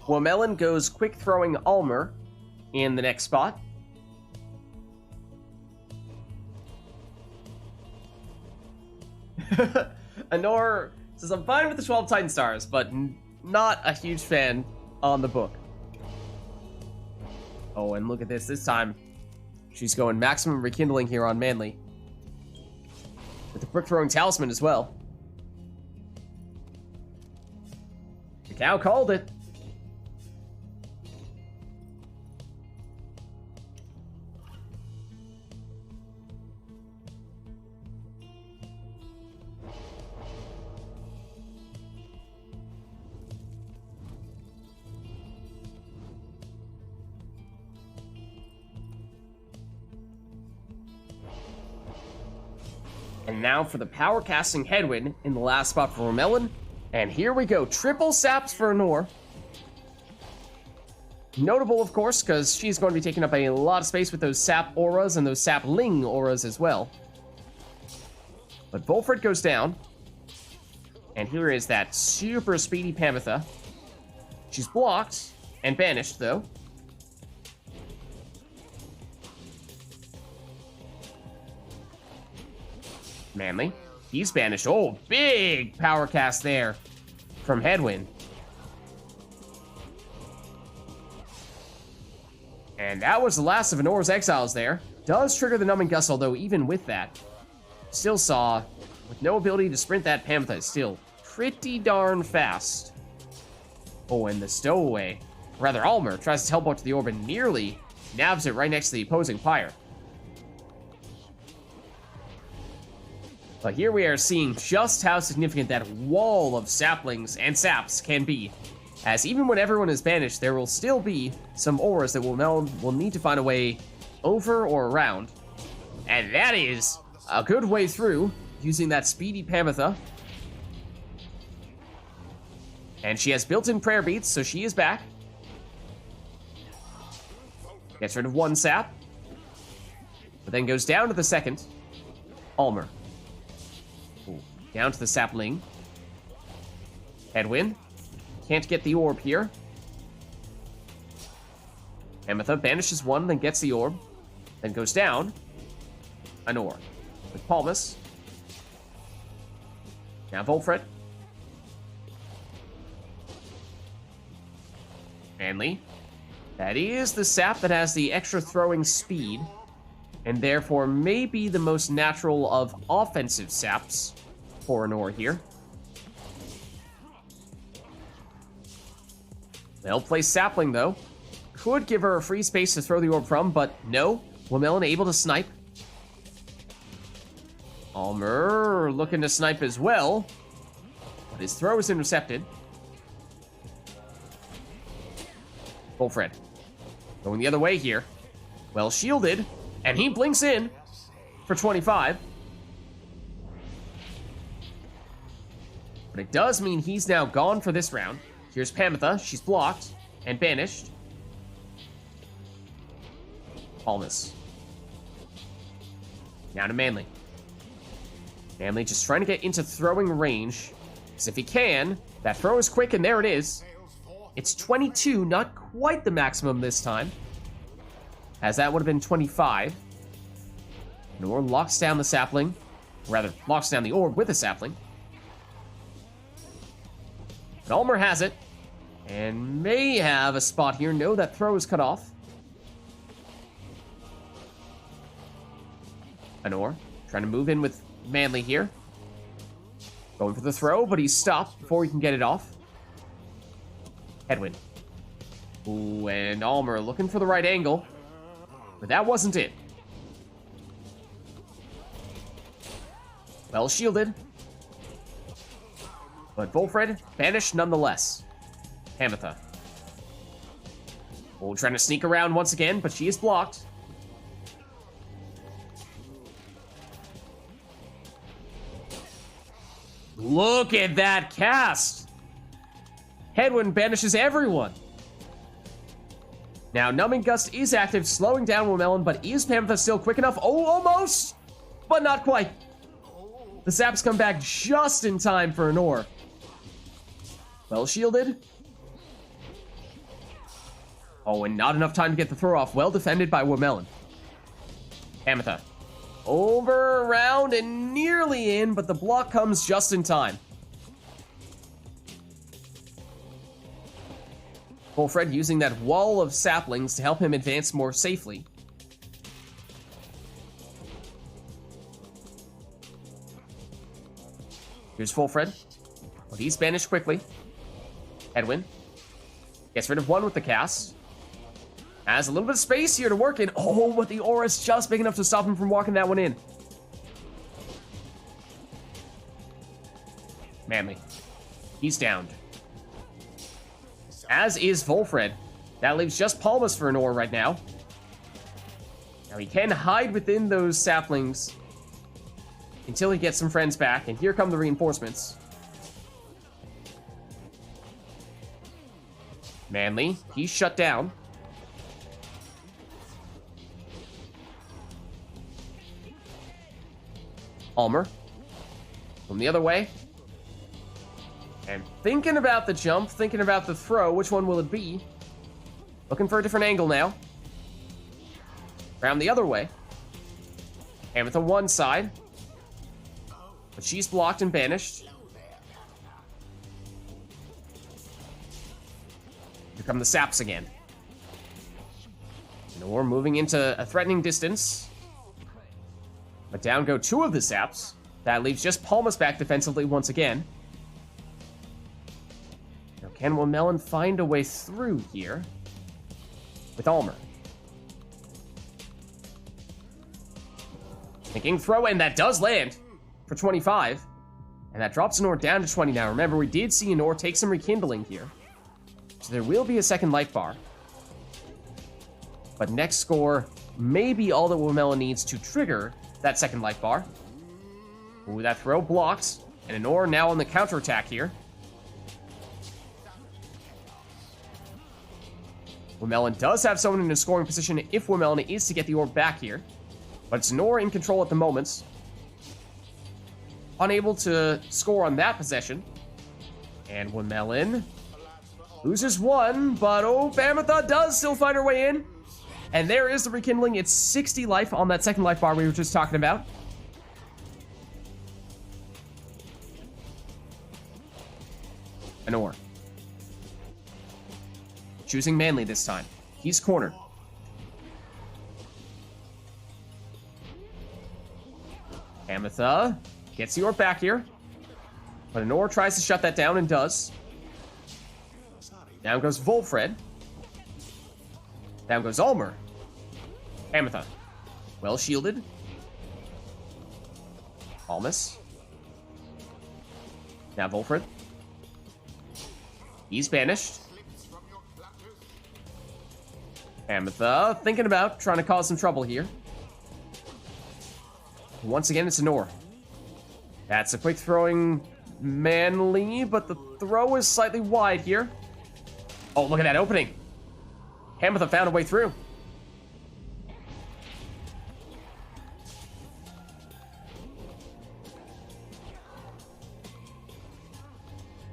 Wamelin goes quick throwing Almer in the next spot. Anor says, I'm fine with the 12 Titan Stars, but not a huge fan on the book. Oh, and look at this. This time, she's going maximum rekindling here on Manly. With the brick throwing talisman as well. The cow called it. And now for the power casting Headwind in the last spot for Romelin. And here we go, triple saps for Anor. Notable, of course, because she's going to be taking up a lot of space with those sap auras and those sapling auras as well. But Volfred goes down. And here is that super speedy Pamitha. She's blocked and banished, though. Manly. He's banished. Oh, big power cast there from Headwind. And that was the last of Anor's exiles there. Does trigger the Numbing Gust, although even with that, still saw, with no ability to sprint that Pamitha, is still pretty darn fast. Oh, and the stowaway. Rather, Almer tries to teleport to the orb and nearly nabs it right next to the opposing Pyre. But here we are seeing just how significant that wall of saplings and saps can be. As even when everyone is banished, there will still be some auras that will need to find a way over or around. And that is a good way through, using that speedy Pamitha. And she has built-in prayer beats, so she is back. Gets rid of one sap. But then goes down to the second. Almer. Ooh, down to the sapling. Headwind. Can't get the orb here. Pamitha banishes one, then gets the orb. Then goes down. Anor. With Palmas. Now Volfred. Manly. That is the sap that has the extra throwing speed, and therefore may be the most natural of offensive saps for Anor here. They'll play Sapling, though. Could give her a free space to throw the orb from, but no. Womelin able to snipe. Almer looking to snipe as well, but his throw is intercepted. Volfred going the other way here. Well shielded, and he blinks in for 25. But it does mean he's now gone for this round. Here's Pamitha. She's blocked and banished. Palmas. Now to Manly. Manly just trying to get into throwing range. Because if he can, that throw is quick, and there it is. It's 22, not quite the maximum this time, as that would have been 25. Nor locks down the sapling. Rather, locks down the orb with a sapling. But Almer has it, and may have a spot here. No, that throw is cut off. Anor trying to move in with Manly here. Going for the throw, but he's stopped before he can get it off. Headwind. Ooh, and Almer looking for the right angle. But that wasn't it. Well shielded. But Volfred banished nonetheless. Pamitha. Oh, trying to sneak around once again, but she is blocked. Look at that cast! Headwind banishes everyone. Now, Numbing Gust is active, slowing down Womelin, but is Pamitha still quick enough? Oh, almost! But not quite. The saps come back just in time for Anor. Well shielded. Oh, and not enough time to get the throw off. Well defended by Womelin. Pamitha. Over, around, and nearly in, but the block comes just in time. Volfred using that wall of saplings to help him advance more safely. Here's Volfred. But he's banished quickly. Headwind. Gets rid of one with the cast. Has a little bit of space here to work in. Oh, but the aura's just big enough to stop him from walking that one in. Manly. He's downed. As is Volfred. That leaves just Palmas for Anor right now. Now he can hide within those saplings until he gets some friends back, and here come the reinforcements. Manly, he's shut down. Almer, from the other way. And thinking about the jump, thinking about the throw, which one will it be? Looking for a different angle now. Round the other way. Hammer on one side. But she's blocked and banished. Here come the saps again. Nor moving into a threatening distance. But down go two of the saps. That leaves just Palmas back defensively once again. Now can Womelon find a way through here? With Almer. Thinking throw, and that does land for 25. And that drops Anor down to 20 now. Remember, we did see Anor take some rekindling here. So there will be a second life bar. But next score may be all that Womelon needs to trigger that second life bar. Ooh, that throw blocked. And Anor now on the counterattack here. Womelon does have someone in a scoring position if Womelon is to get the orb back here. But it's Nor in control at the moment. Unable to score on that possession. And Womelon loses one, but oh, Bamatha does still find her way in. And there is the rekindling. It's 60 life on that second life bar we were just talking about. Anor. Choosing Manly this time. He's cornered. Ametha gets the orb back here. But Anor tries to shut that down and does. Down goes Volfred. Down goes Almer. Ametha. Well shielded. Almas. Now Volfred. He's banished. Ametha thinking about trying to cause some trouble here. Once again, it's Anor. That's a quick throwing Manly, but the throw is slightly wide here. Oh, look at that opening. Ametha found a way through.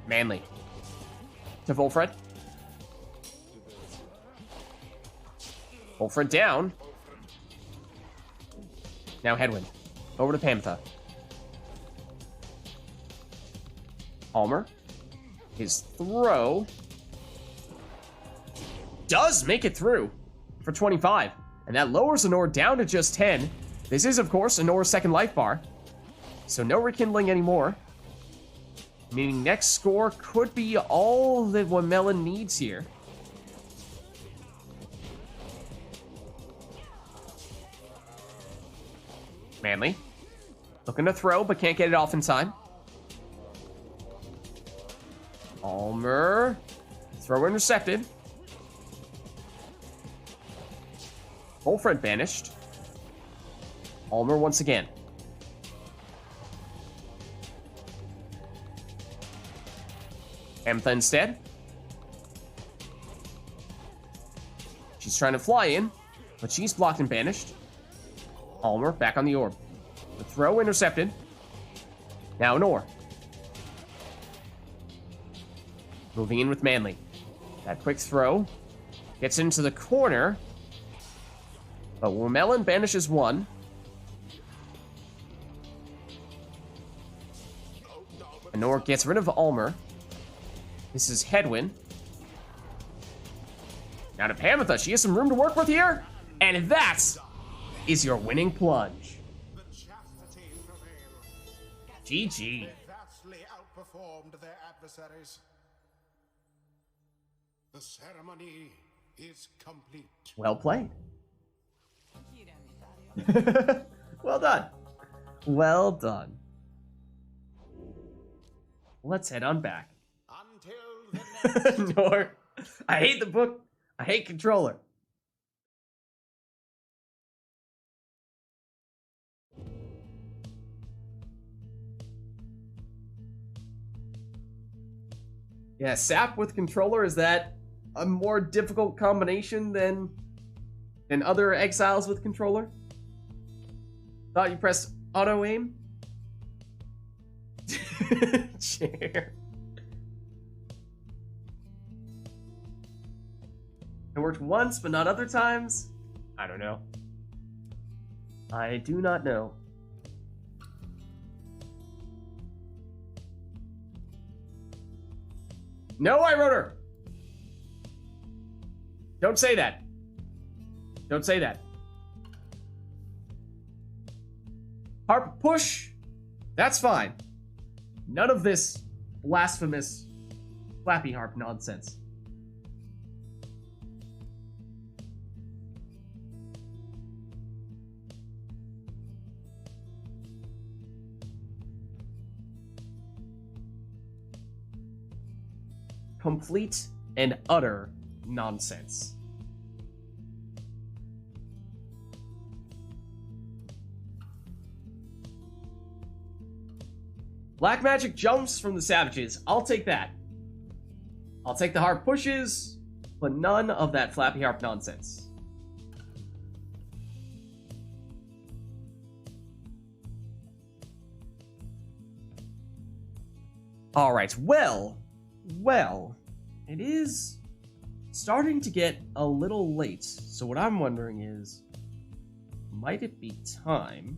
Manly. To Volfred. Volfred down. Now Headwind. Over to Pamtha. Almer. His throw does make it through for 25. And that lowers Anor down to just 10. This is, of course, Anor's second life bar. So no rekindling anymore. Meaning next score could be all that Womelon needs here. Manly. Looking to throw, but can't get it off in time. Almer. Throw intercepted. Volfred banished. Almer once again. Ametha instead. She's trying to fly in, but she's blocked and banished. Almer back on the orb. The throw intercepted. Now Anor. Moving in with Manly. That quick throw gets into the corner. But Womelon banishes one. Anor gets rid of Almer. This is Headwind. Now to Pamitha. She has some room to work with here. And that is your winning plunge. The chastity prevail. GG. They vastly outperformed their adversaries. The ceremony is complete. Well played. Well done. Well done. Let's head on back. Until the next Nor. I hate the book. I hate controller. Yeah, sap with controller, is that a more difficult combination than other exiles with controller? Thought you pressed auto aim? Chair. It worked once, but not other times? I don't know. I do not know. No, I wrote her! Don't say that. Don't say that. Harp push? That's fine. None of this blasphemous flappy harp nonsense. Complete and utter nonsense. Black magic jumps from the savages. I'll take that. I'll take the harp pushes, but none of that flappy harp nonsense. Alright, well, it is starting to get a little late, so what I'm wondering is, might it be time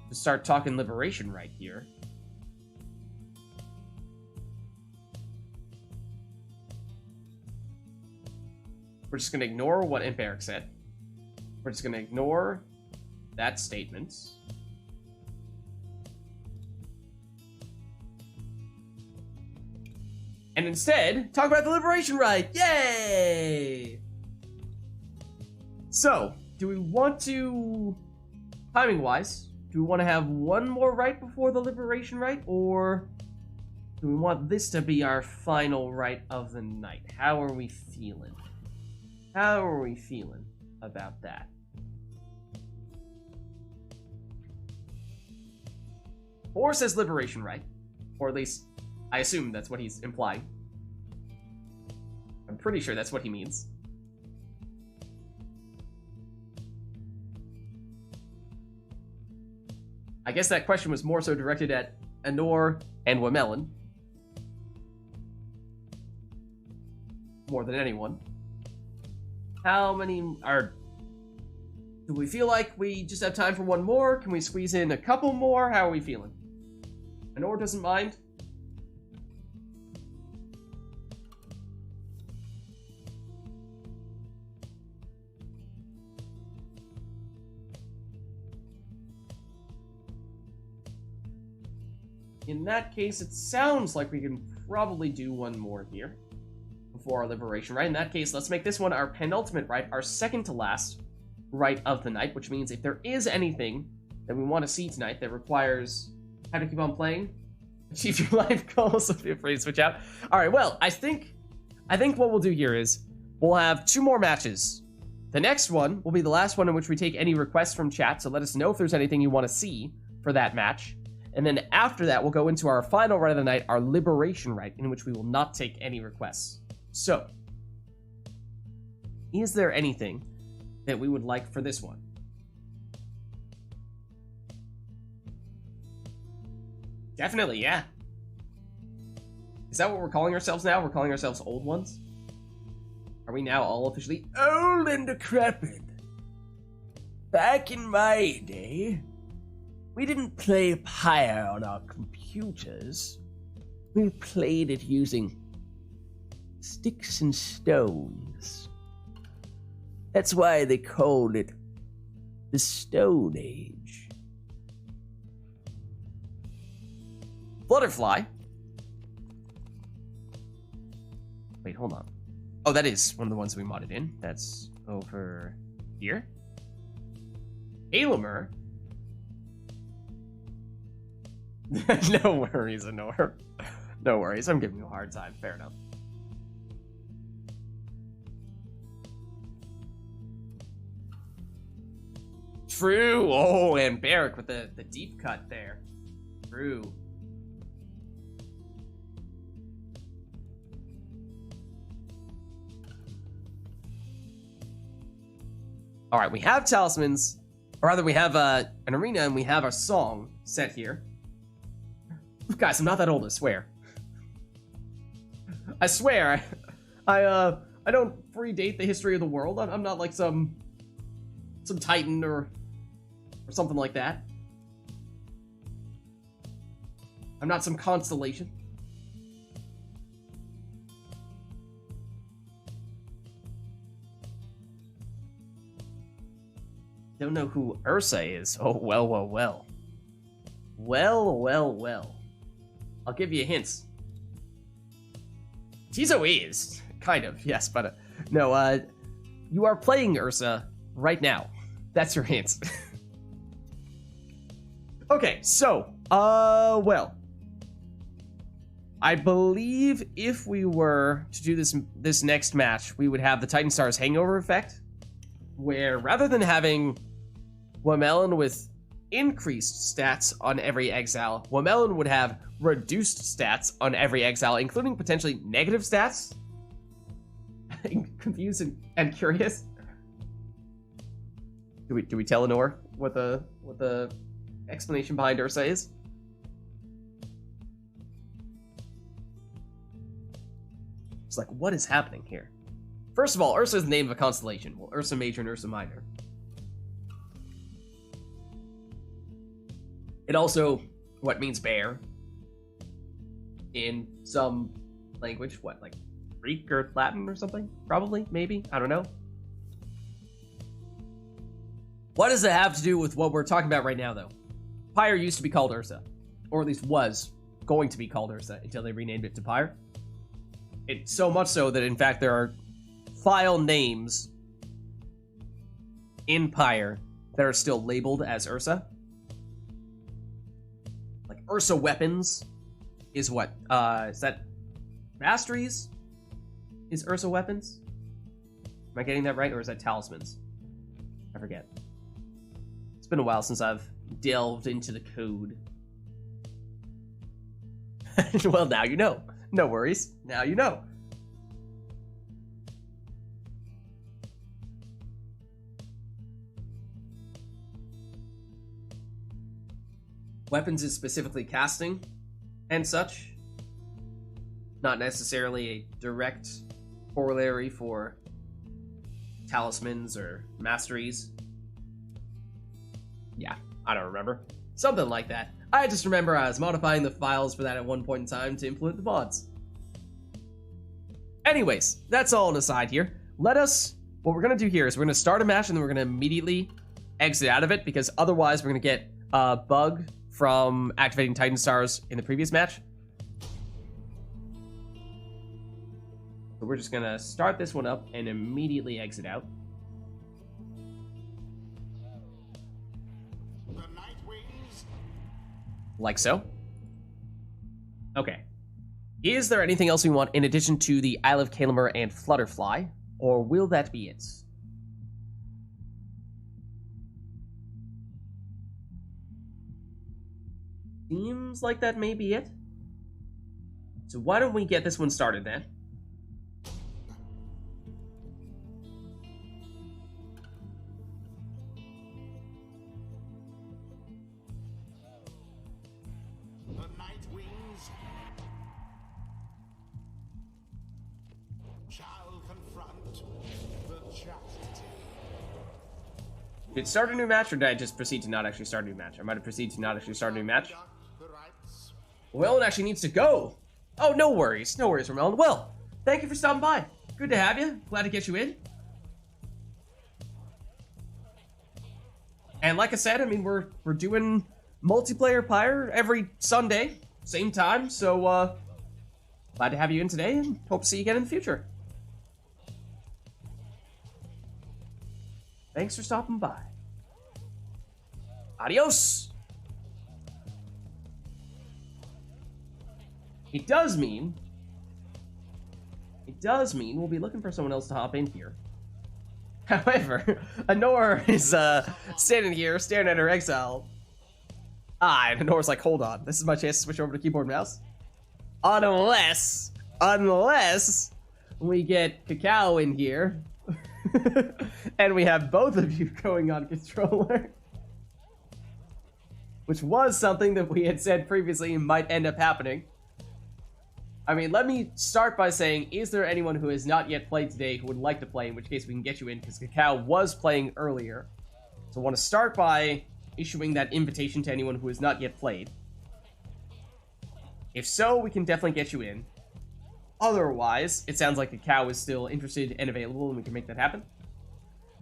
to start talking liberation right here? We're just going to ignore what Imp Eric said. We're just going to ignore that statement. And instead, talk about the liberation rite! Yay! So, do we want to, timing-wise, do we want to have one more rite before the liberation rite, or do we want this to be our final rite of the night? How are we feeling? How are we feeling about that? Or says liberation rite, or at least I assume that's what he's implying. I'm pretty sure that's what he means. I guess that question was more so directed at Anor and Wamelin. More than anyone. How many are... Do we feel like we just have time for one more? Can we squeeze in a couple more? How are we feeling? Anor doesn't mind. In that case, it sounds like we can probably do one more here before our liberation rite. In that case, let's make this one our penultimate rite, our second to last rite of the night, which means if there is anything that we want to see tonight that requires how to keep on playing, achieve your life goals, so feel free to switch out. All right, well, I think what we'll do here is we'll have 2 more matches. The next one will be the last one in which we take any requests from chat, so let us know if there's anything you want to see for that match. And then after that, we'll go into our final rite of the night, our liberation rite, in which we will not take any requests. So, is there anything that we would like for this one? Definitely, yeah. Is that what we're calling ourselves now? We're calling ourselves old ones? Are we now all officially old and decrepit? Back in my day, we didn't play Pyre on our computers. We played it using sticks and stones. That's why they called it the Stone Age. Flutterfly. Wait, hold on. Oh, that is one of the ones we modded in. That's over here. Alimer. No worries, Anor. No worries, I'm giving you a hard time. Fair enough. True. Oh, and Barrick with the deep cut there. True. All right, we have talismans, or rather, we have an arena and we have our song set here. Guys, I'm not that old, I swear. I swear, I don't predate the history of the world. I'm not like some titan or something like that. I'm not some constellation. Don't know who Ursa is. Oh, well, well, well. Well, well, well. I'll give you hints. Tizo is. Kind of, yes, but no, you are playing Ursa right now. That's your hint. Okay, so, well. I believe if we were to do this next match, we would have the Titan Stars hangover effect, where rather than having Wamelon with increased stats on every exile, Wamelon would have reduced stats on every exile, including potentially negative stats. Confused and curious. Do we tell Lenore what the explanation behind Ursa is? It's like, what is happening here? First of all, Ursa is the name of a constellation. Well, Ursa Major and Ursa Minor. It also, what means bear in some language. What, like Greek or Latin or something? Probably, maybe, I don't know. What does it have to do with what we're talking about right now, though? Pyre used to be called Ursa, or at least was going to be called Ursa until they renamed it to Pyre. It's so much so that, in fact, there are file names in Pyre that are still labeled as Ursa. Like Ursa weapons is what? Is that masteries? Is Ursa weapons? Am I getting that right, or is that talismans? I forget. It's been a while since I've delved into the code. Well, now you know. No worries. Now you know. Weapons is specifically casting and such. Not necessarily a direct corollary for talismans or masteries. Yeah, I don't remember. Something like that. I just remember I was modifying the files for that at one point in time to implement the mods. Anyways, that's all an aside here. What we're going to do here is we're going to start a match and then we're going to immediately exit out of it, because otherwise we're going to get a bug from activating Titan Stars in the previous match. So we're just going to start this one up and immediately exit out. Like so. Okay. Is there anything else we want in addition to the Isle of Kalimur and Flutterfly? Or will that be it? Seems like that may be it. So why don't we get this one started then? Did it start a new match, or did I just proceed to not actually start a new match? I might have proceeded to not actually start a new match. Well, it actually needs to go. Oh, no worries. No worries, Ramelon. Well, thank you for stopping by. Good to have you. Glad to get you in. And like I said, I mean, we're doing multiplayer Pyre every Sunday, same time. So, glad to have you in today, and hope to see you again in the future. Thanks for stopping by. Adios! It does mean we'll be looking for someone else to hop in here. However, Honor is standing here staring at her exile. And Honor's like, hold on, this is my chance to switch over to keyboard and mouse. Unless we get Cacao in here, and we have both of you going on controller. Which was something that we had said previously might end up happening. I mean, let me start by saying, is there anyone who has not yet played today who would like to play, in which case we can get you in, because Cacao was playing earlier. So I want to start by issuing that invitation to anyone who has not yet played. If so, we can definitely get you in. Otherwise, it sounds like Cacao is still interested and available, and we can make that happen.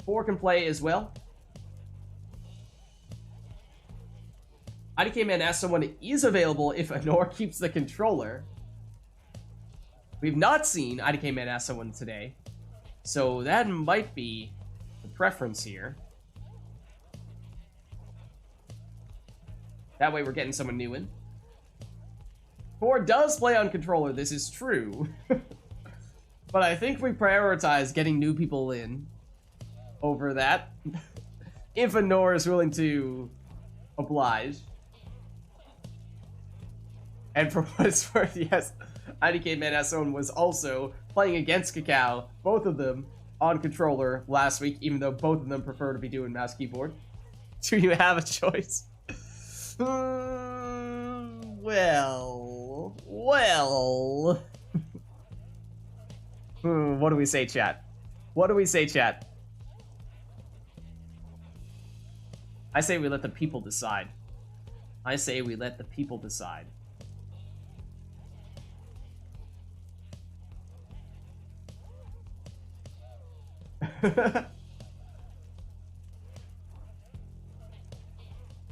4 can play as well. IDK Man asked someone is available if Honor keeps the controller. We've not seen IDK Man ask someone today, so that might be the preference here. That way we're getting someone new in. 4 does play on controller, this is true. But I think we prioritize getting new people in over that. If Honor is willing to oblige. And for what it's worth, yes, IDK Man asked someone was also playing against Cacao, both of them on controller last week, even though both of them prefer to be doing mouse keyboard. Do you have a choice? Well. What do we say, chat? What do we say, chat? I say we let the people decide. I say we let the people decide.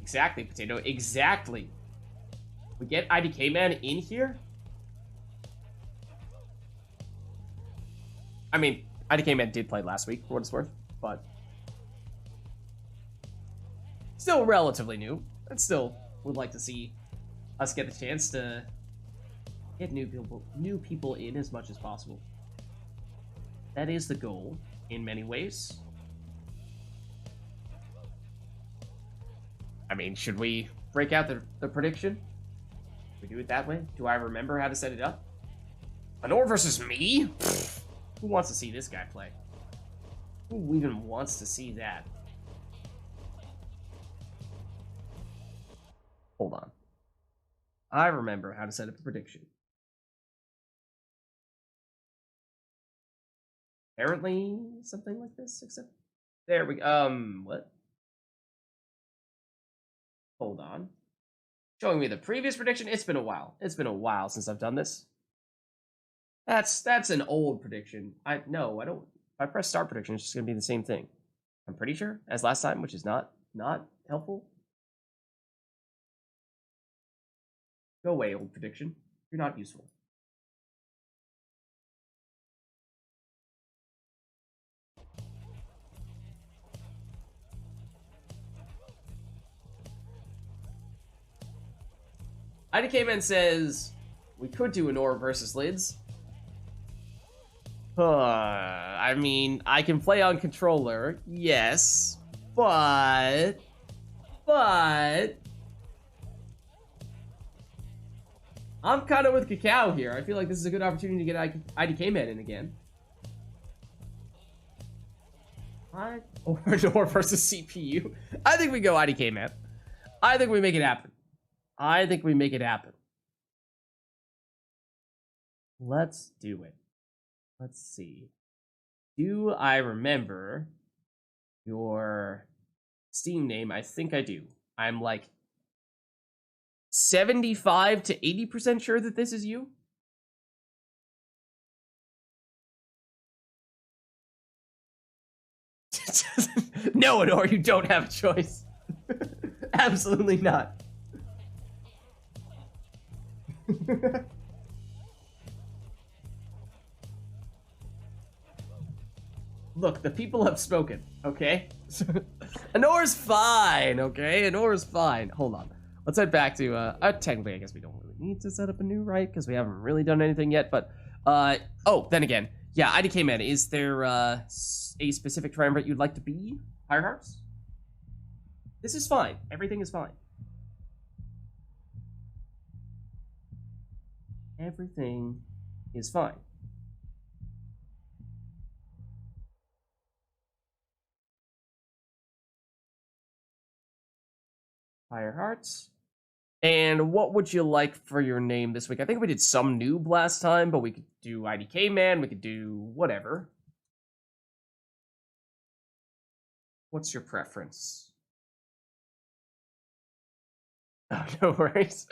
Exactly, Potato. Exactly. We get IDK Man in here? I mean, IDK Man did play last week, for what it's worth, but still relatively new. And still would like to see us get the chance to get new people in as much as possible. That is the goal in many ways. I mean, should we break out the prediction? We do it that way? Do I remember how to set it up? Honor versus me? Pfft, who wants to see this guy play? Who even wants to see that? Hold on. I remember how to set up a prediction. Apparently, something like this, except... There we go. What? Hold on. Showing me the previous prediction? It's been a while. It's been a while since I've done this. That's an old prediction. No, I don't... If I press start prediction, it's just going to be the same thing. I'm pretty sure, as last time, which is not helpful. Go away, old prediction. You're not useful. IDK Man says we could do Honor versus Lids. I mean, I can play on controller, yes, but I'm kind of with Cacao here. I feel like this is a good opportunity to get IDK Man in again. Or Honor versus CPU. I think we go IDK Man. I think we make it happen. I think we make it happen. Let's do it. Let's see. Do I remember your Steam name? I think I do. I'm like 75 to 80% sure that this is you. No, Honor, you don't have a choice. Absolutely not. Look, the people have spoken, okay? Honor's fine, okay? Honor's fine. Hold on. Let's head back to, technically, I guess we don't really need to set up a new right, because we haven't really done anything yet, but, oh, then again, Yeah, IDK man, is there a specific triumvirate you'd like to be? Pyre Hearts? This is fine. Everything is fine. Everything is fine. Pyre Hearts. And what would you like for your name this week? I think we did some noob last time, but we could do IDK man, we could do whatever. What's your preference? Oh, no worries.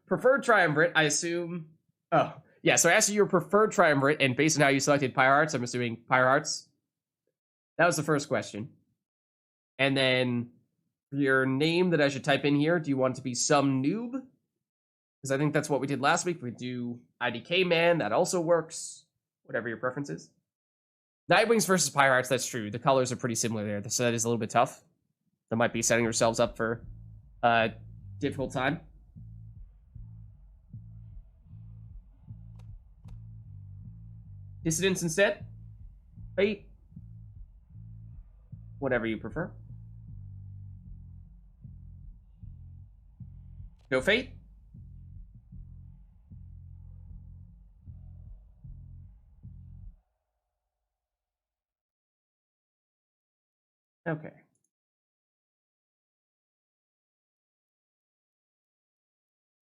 Preferred triumvirate, I assume. Oh, yeah, so I asked you your preferred triumvirate, and based on how you selected Pyre Hearts, I'm assuming Pyre Hearts. That was the first question. And then your name that I should type in here, do you want it to be some noob? Because I think that's what we did last week. We do IDK man, that also works. Whatever your preference is. Nightwings versus Pyre Hearts, that's true. The colors are pretty similar there, so that is a little bit tough. That might be setting yourselves up for a difficult time. Dissidents instead? Fate? Whatever you prefer. Go Fate? Okay.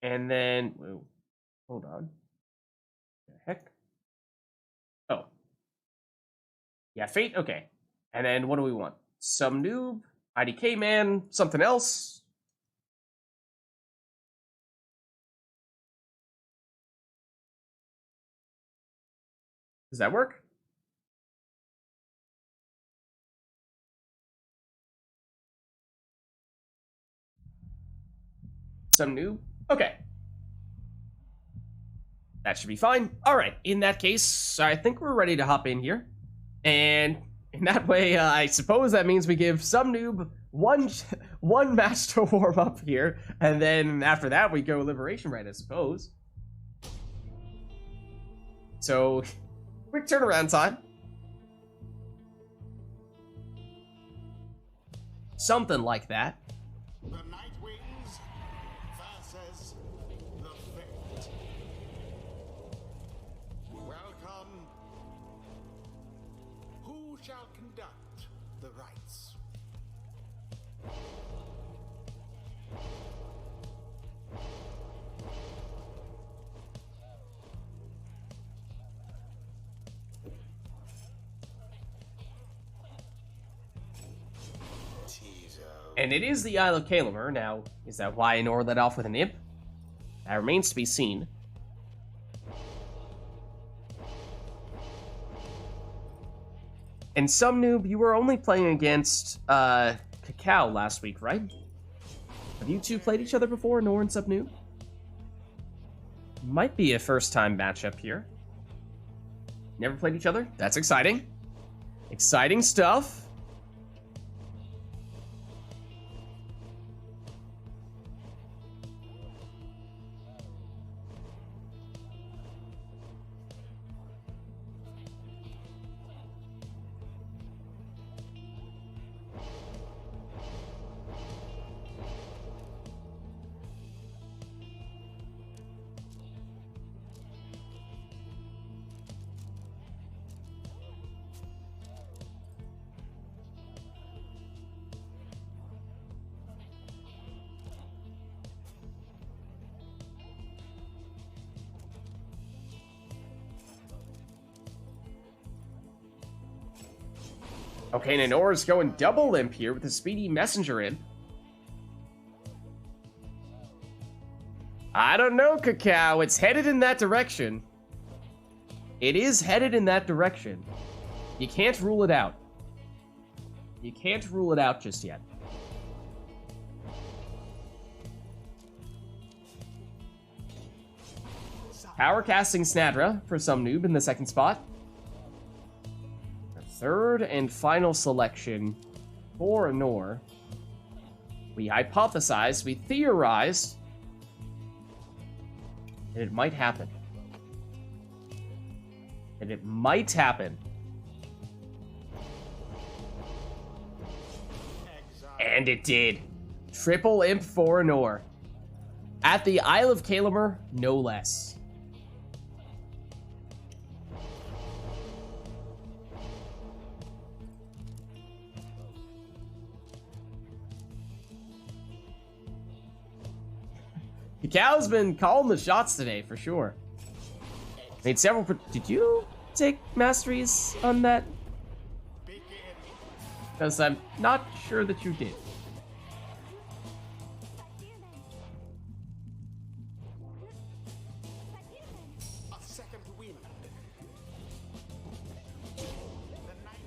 And then, whoa, hold on. The heck? Oh. Yeah, Fate, okay. And then what do we want? Some noob, IDK man, something else? Does that work? Some noob? Okay. That should be fine. All right, in that case, I think we're ready to hop in here. And in that way, I suppose that means we give some noob one match to warm up here, and then after that we go Liberation Rite, I suppose. So, quick turnaround time. Something like that. The Nightwings versus the Vids. Welcome. Who shall conduct the rites? And it is the Isle of Kalamer. Now, is that why Anor led off with an imp? That remains to be seen. And some noob, you were only playing against Cacao last week, right? Have you two played each other before, Anor and Sub Noob? Might be a first-time matchup here. Never played each other? That's exciting. Exciting stuff. Okay, Nanora's going double imp here with a speedy messenger in. I don't know, Cacao. It's headed in that direction. It is headed in that direction. You can't rule it out. You can't rule it out just yet. Power casting Snadra for some noob in the second spot. Third and final selection for Anor. We hypothesized, we theorized that it might happen. And it might happen. And it did. Triple imp for Anor. At the Isle of Kalamer, no less. Cacau's been calling the shots today, for sure. Made several... Did you take masteries on that? Because I'm not sure that you did.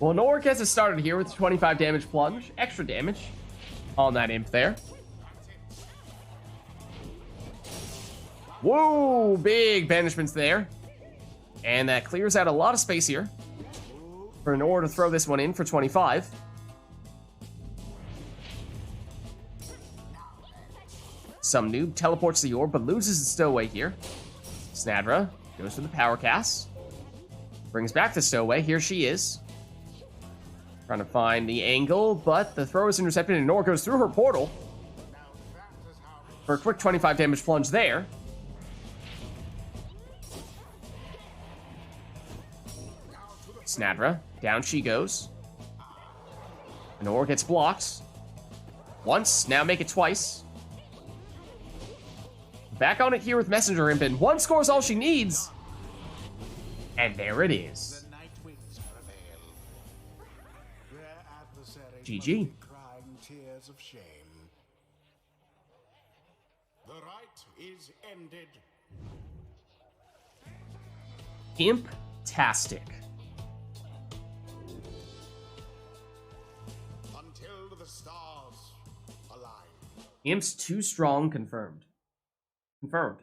Well, Anor gets us started here with 25 damage plunge. Extra damage on that imp there. Whoa, big banishments there. And that clears out a lot of space here for Anor to throw this one in for 25. Some noob teleports the orb, but loses the stowaway here. Snadra goes for the power cast. Brings back the stowaway. Here she is. Trying to find the angle, but the throw is intercepted and Anor goes through her portal for a quick 25 damage plunge there. Snadra, down she goes. Anor gets blocked. Once, now make it twice. Back on it here with Messenger Imp, and one scores all she needs. And there it is. GG. Crying tears of shame. The rite is ended. Imp-tastic. Until the stars align. Imp's too strong, confirmed. Confirmed.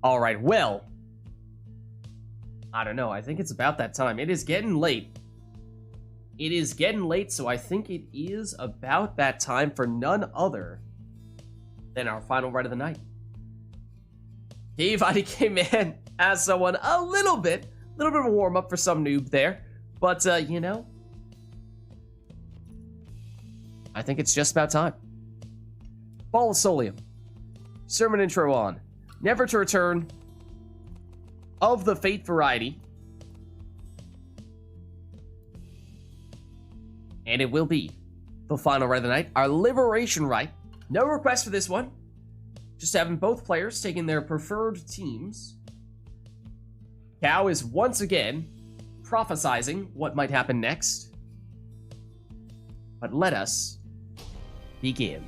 Alright, well. I don't know, I think it's about that time. It is getting late. It is getting late, so I think it is about that time for none other than our final rite of the night. Everybody came in as someone a little bit of a warm-up for some noob there. But, you know, I think it's just about time. Ball of Solium. Sermon intro on. Never to return. Of the Fate variety. And it will be the final rite of the night. Our Liberation Rite. No request for this one. Just having both players taking their preferred teams. Cow is once again prophesizing what might happen next. But let us begin.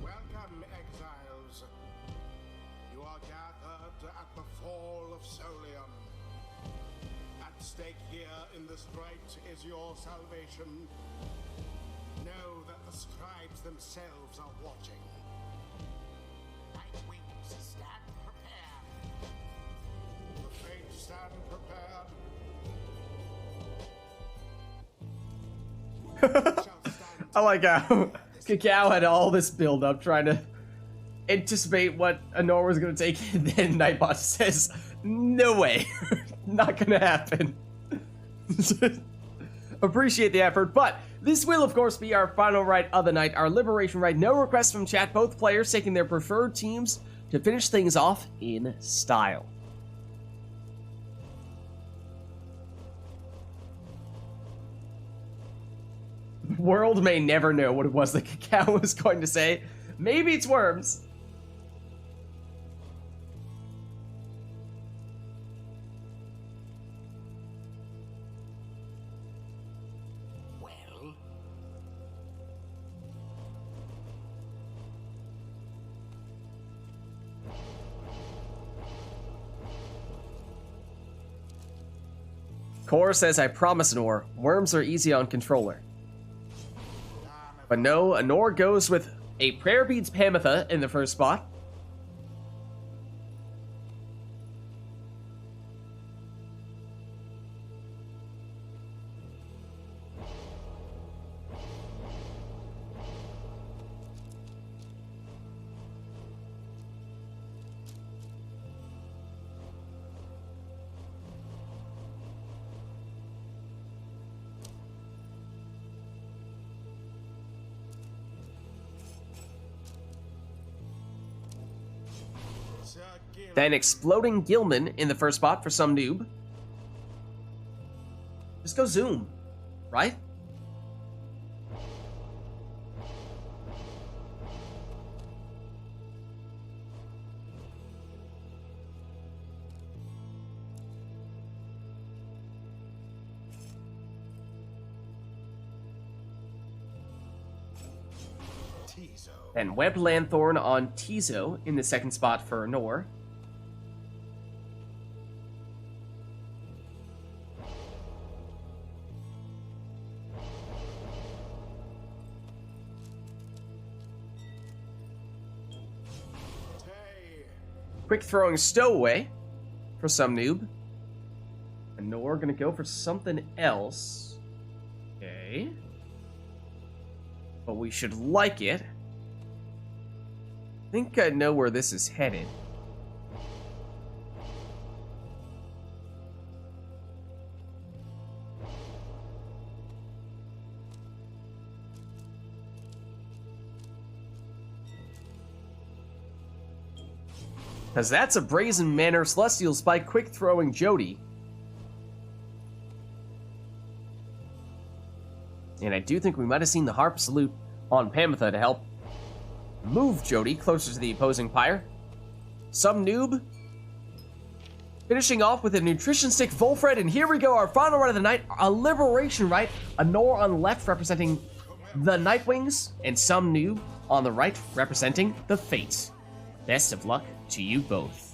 Welcome, exiles. You are gathered at the fall of Solium. At stake here in this rite is your salvation. Know that the scribes themselves are watching. Night wings, stand prepared. The fates stand prepared. I like how Cacao had all this build up trying to anticipate what Anor was going to take, and then Nightbot says, no way, not going to happen. Appreciate the effort, but this will, of course, be our final rite of the night, our Liberation Rite. No requests from chat, both players taking their preferred teams to finish things off in style. The world may never know what it was that Cacao was going to say. Maybe it's worms. Well, Core says, I promise, Anor, worms are easy on controller. But no, Anor goes with a Prayer Beads Pamitha in the first spot. Sir Gil- Then Exploding Gilman in the first spot for some noob. Just go Zoom, right? Tizo. Then Web Lanthorn on Tizo in the second spot for Nor. Tay. Quick Throwing Stowaway for some noob. And Nor gonna go for something else. Okay. But we should like it. I think I know where this is headed. Because that's a Brazen Manor Celestial Spike Quick Throwing Jody. And I do think we might have seen the Harp Salute on Pamitha to help move Jody closer to the opposing Pyre. Some noob. Finishing off with a Nutrition Stick Volfred, and here we go, our final ride of the night, a Liberation Rite, a Nor on the left representing the Nightwings, and some noob on the right representing the Fates. Best of luck to you both.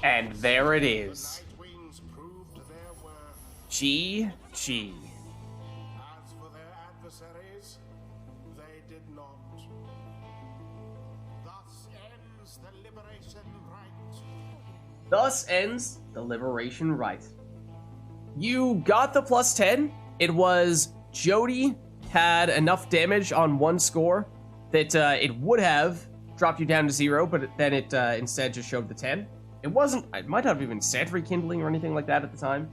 And there it is. Nightwings proved their worth. GG. As for their adversaries, they did not. Thus ends the Liberation Rite. Thus ends the Liberation Rite. You got the +10. It was Jody had enough damage on one score that it would have dropped you down to 0, but then it instead just showed the 10. It wasn't, it might not have even said rekindling or anything like that at the time.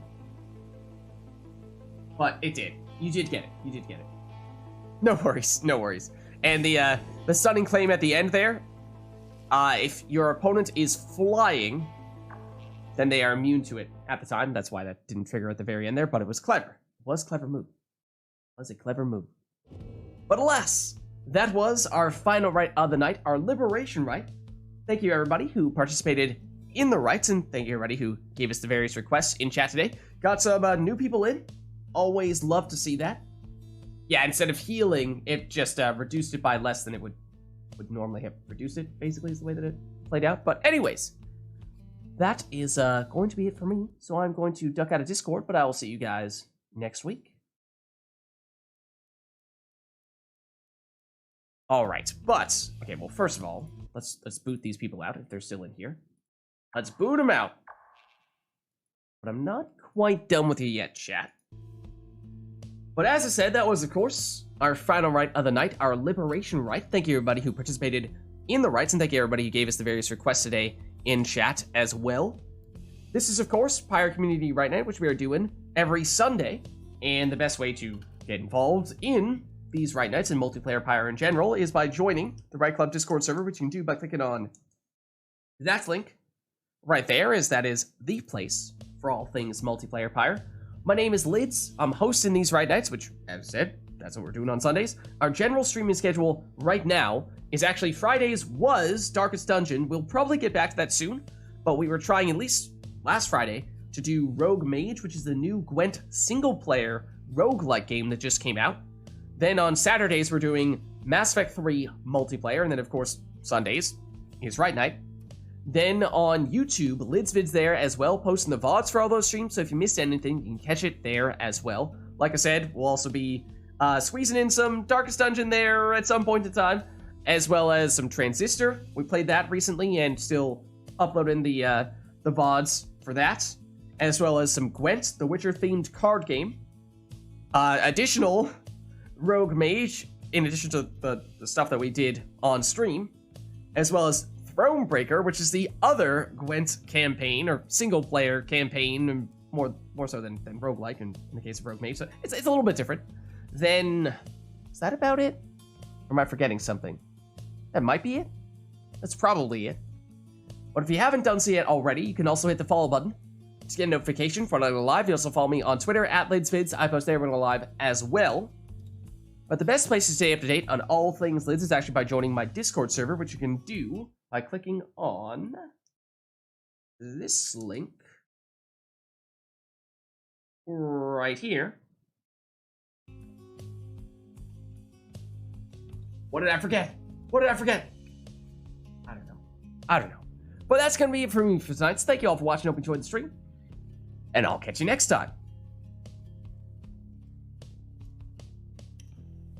But it did. You did get it. You did get it. No worries, no worries. And the stunning claim at the end there, if your opponent is flying, then they are immune to it at the time. That's why that didn't trigger at the very end there, but it was clever. It was a clever move. It was a clever move. But alas, that was our final rite of the night, our liberation rite. Thank you everybody who participated in the rites, and thank you everybody who gave us the various requests in chat today. Got some new people in. Always love to see that. Yeah, instead of healing, it just reduced it by less than it would normally have reduced it, basically, is the way that it played out. But anyways, that is going to be it for me. So I'm going to duck out of Discord, but I will see you guys next week. All right, but okay. Well, first of all, let's boot these people out if they're still in here. Let's boot them out. But I'm not quite done with you yet, chat. But as I said, that was, of course, our final rite of the night, our liberation rite. Thank you, everybody who participated in the rites, and thank you, everybody who gave us the various requests today in chat as well. This is, of course, Pyre Community Rite Night, which we are doing every Sunday. And the best way to get involved in these Rite Nights and multiplayer Pyre in general is by joining the Rite Club Discord server, which you can do by clicking on that link right there, as that is the place for all things multiplayer Pyre. My name is Lids. I'm hosting these Rite Nights, which, as I said, that's what we're doing on Sundays. Our general streaming schedule right now is actually Fridays was Darkest Dungeon. We'll probably get back to that soon, but we were trying, at least last Friday, to do Rogue Mage, which is the new Gwent single-player roguelike game that just came out. Then on Saturdays, we're doing Mass Effect 3 multiplayer, and then, of course, Sundays is Rite Night. Then on YouTube, Lids Vids there as well, posting the VODs for all those streams, so if you missed anything, you can catch it there as well. Like I said, we'll also be squeezing in some Darkest Dungeon there at some point in time, as well as some Transistor. We played that recently and still uploading the VODs for that, as well as some Gwent, the Witcher-themed card game. Additional Rogue Mage, in addition to the stuff that we did on stream, as well as Thronebreaker, which is the other Gwent campaign, or single-player campaign, and more so than roguelike in the case of Rogue Mage. So it's a little bit different. Then, is that about it? Or am I forgetting something? That might be it. That's probably it. But if you haven't done so yet already, you can also hit the follow button to get a notification for when I go live. You also follow me on Twitter, @LidsVids. I post there when I go live as well. But the best place to stay up to date on all things Lids is actually by joining my Discord server, which you can do by clicking on this link right here. What did I forget? What did I forget? I don't know. But that's going to be it for me for tonight. So thank you all for watching. Hope you enjoyed the stream. And I'll catch you next time.